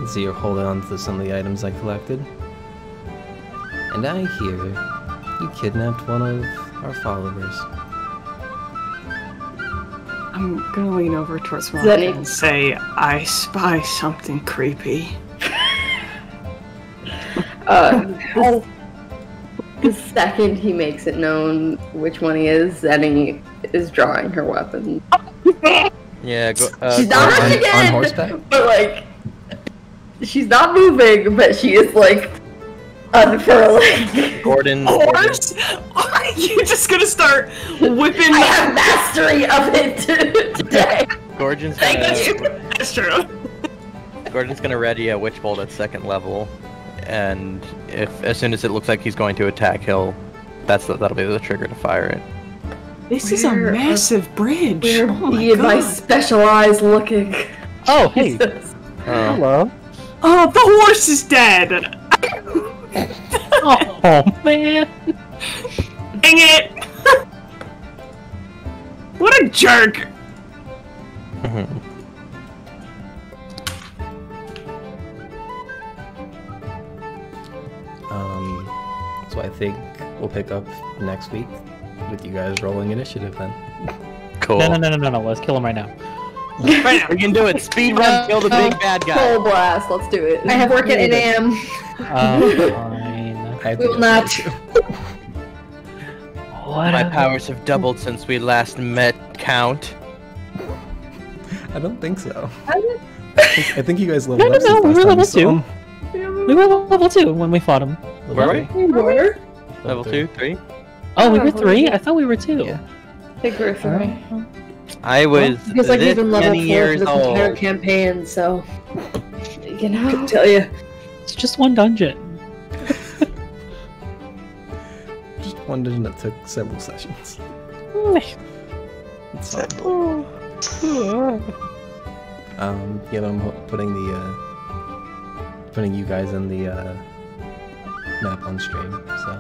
Speaker 1: I see you're holding on to some of the items I collected. And I hear you kidnapped one of our followers.
Speaker 4: I'm gonna lean over towards Monica and say, I spy something creepy.
Speaker 3: The second he makes it known which one he is, Zenny is drawing her weapon.
Speaker 5: Yeah, go,
Speaker 3: she's not rushing
Speaker 1: on
Speaker 3: in,
Speaker 1: horseback?
Speaker 3: but like, she's not moving, but she is like unfurling.
Speaker 5: Gordon.
Speaker 4: Horse? Are you just gonna start whipping?
Speaker 3: I have mastery of it today.
Speaker 5: Gordon's
Speaker 4: Thank
Speaker 5: gonna.
Speaker 4: you. That's true.
Speaker 5: Gordon's gonna ready a witch bolt at 2nd level, and as soon as it looks like he's going to attack, that'll be the trigger to fire it.
Speaker 4: This is a massive bridge.
Speaker 3: Where
Speaker 4: oh
Speaker 3: me and my special eyes looking.
Speaker 2: Oh, hey.
Speaker 5: Hello.
Speaker 4: Oh, the horse is dead.
Speaker 2: Oh, man.
Speaker 4: Dang it! What a jerk!
Speaker 1: So I think we'll pick up next week with you guys rolling initiative then.
Speaker 5: Cool.
Speaker 2: No. Let's kill him right now.
Speaker 5: Right now, we can do it. Speed run, kill the big bad guy.
Speaker 3: Full blast, let's do it.
Speaker 7: I have work at 8 a.m.
Speaker 2: Fine.
Speaker 7: We will not.
Speaker 5: My powers have doubled since we last met, Count.
Speaker 1: I don't think so. I think you guys leveled up
Speaker 2: No,
Speaker 1: since
Speaker 2: we were
Speaker 1: last
Speaker 2: level
Speaker 1: time you
Speaker 2: 2. We were level 2 when we fought him.
Speaker 5: Were we?
Speaker 3: We were.
Speaker 5: Level 2, 3?
Speaker 2: Oh, we were 3? I thought we were 2.
Speaker 1: Yeah.
Speaker 3: I think we're three.
Speaker 5: I was
Speaker 7: Because like we've
Speaker 5: this
Speaker 7: been level
Speaker 5: many
Speaker 7: 4
Speaker 5: years
Speaker 7: for this entire
Speaker 5: old.
Speaker 7: campaign, so
Speaker 3: You know,
Speaker 7: I can tell you.
Speaker 2: It's just one dungeon.
Speaker 1: Just one dungeon that took several sessions. It's fine. Yeah, I'm putting you guys in the map on stream, so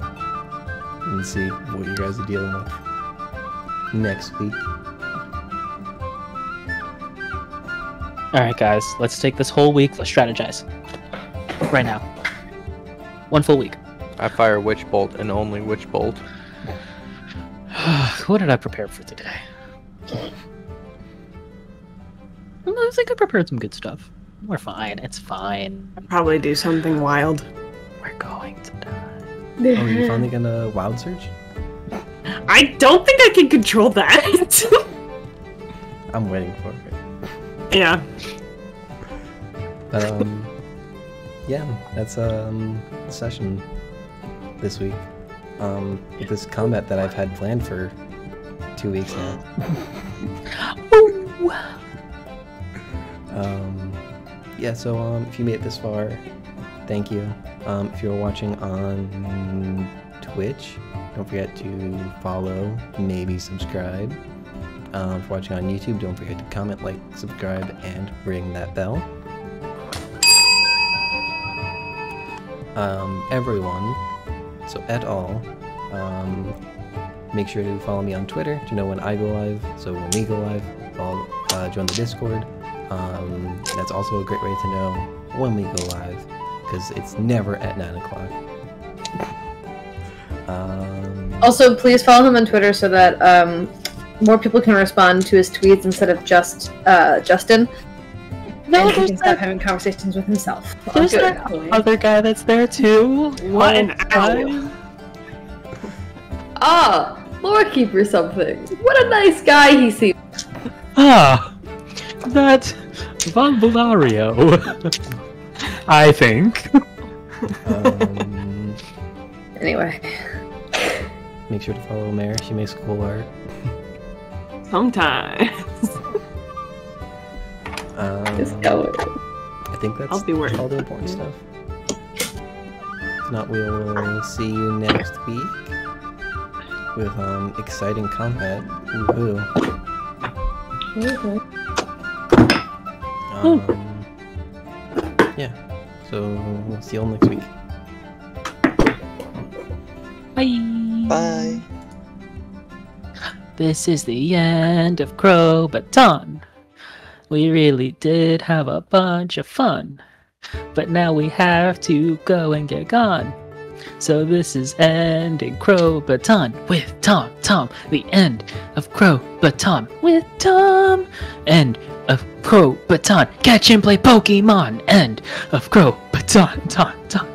Speaker 1: you can see what you guys are dealing with next week.
Speaker 2: Alright guys, let's take this whole week, let's strategize. Right now. One full week.
Speaker 5: I fire Witch Bolt and only Witch Bolt.
Speaker 2: What did I prepare for today? I think I prepared some good stuff. We're fine, it's fine.
Speaker 4: I'll probably do something wild.
Speaker 2: We're going to die.
Speaker 1: Oh, you're finally gonna wild search?
Speaker 4: I don't think I can control that.
Speaker 1: I'm waiting for it.
Speaker 4: Yeah.
Speaker 1: Yeah, that's the session this week. With this combat that I've had planned for 2 weeks now. Yeah, so if you made it this far, thank you. If you're watching on Twitch, don't forget to follow, maybe subscribe. If you're watching on YouTube, don't forget to comment, like, subscribe, and ring that bell. Everyone, so at all, make sure to follow me on Twitter to know when I go live. So when we go live, follow, join the Discord. That's also a great way to know when we go live, because it's never at 9 o'clock.
Speaker 7: Also, please follow him on Twitter so that more people can respond to his tweets instead of just Justin. No, and he can stop having conversations with himself.
Speaker 2: There's that other guy that's there too.
Speaker 4: What an owl.
Speaker 3: Ah, Lore Keeper something. What a nice guy he seems.
Speaker 2: Ah, that Von Bulario. I think.
Speaker 7: Anyway.
Speaker 1: Make sure to follow Mare, she makes cool art.
Speaker 4: Sometimes.
Speaker 3: Just go.
Speaker 1: I think that's
Speaker 4: I'll be worried.
Speaker 1: all the important stuff. If not, we'll see you next week with exciting combat. Woohoo. Yeah, so we'll see you all next week.
Speaker 2: Bye.
Speaker 6: Bye.
Speaker 2: This is the end of Crobaton. We really did have a bunch of fun, but now we have to go and get gone. So this is ending Crobaton with Tom. The end of Crobaton with Tom. End of Crobaton. Catch and play Pokemon. End of Crobaton. Tom.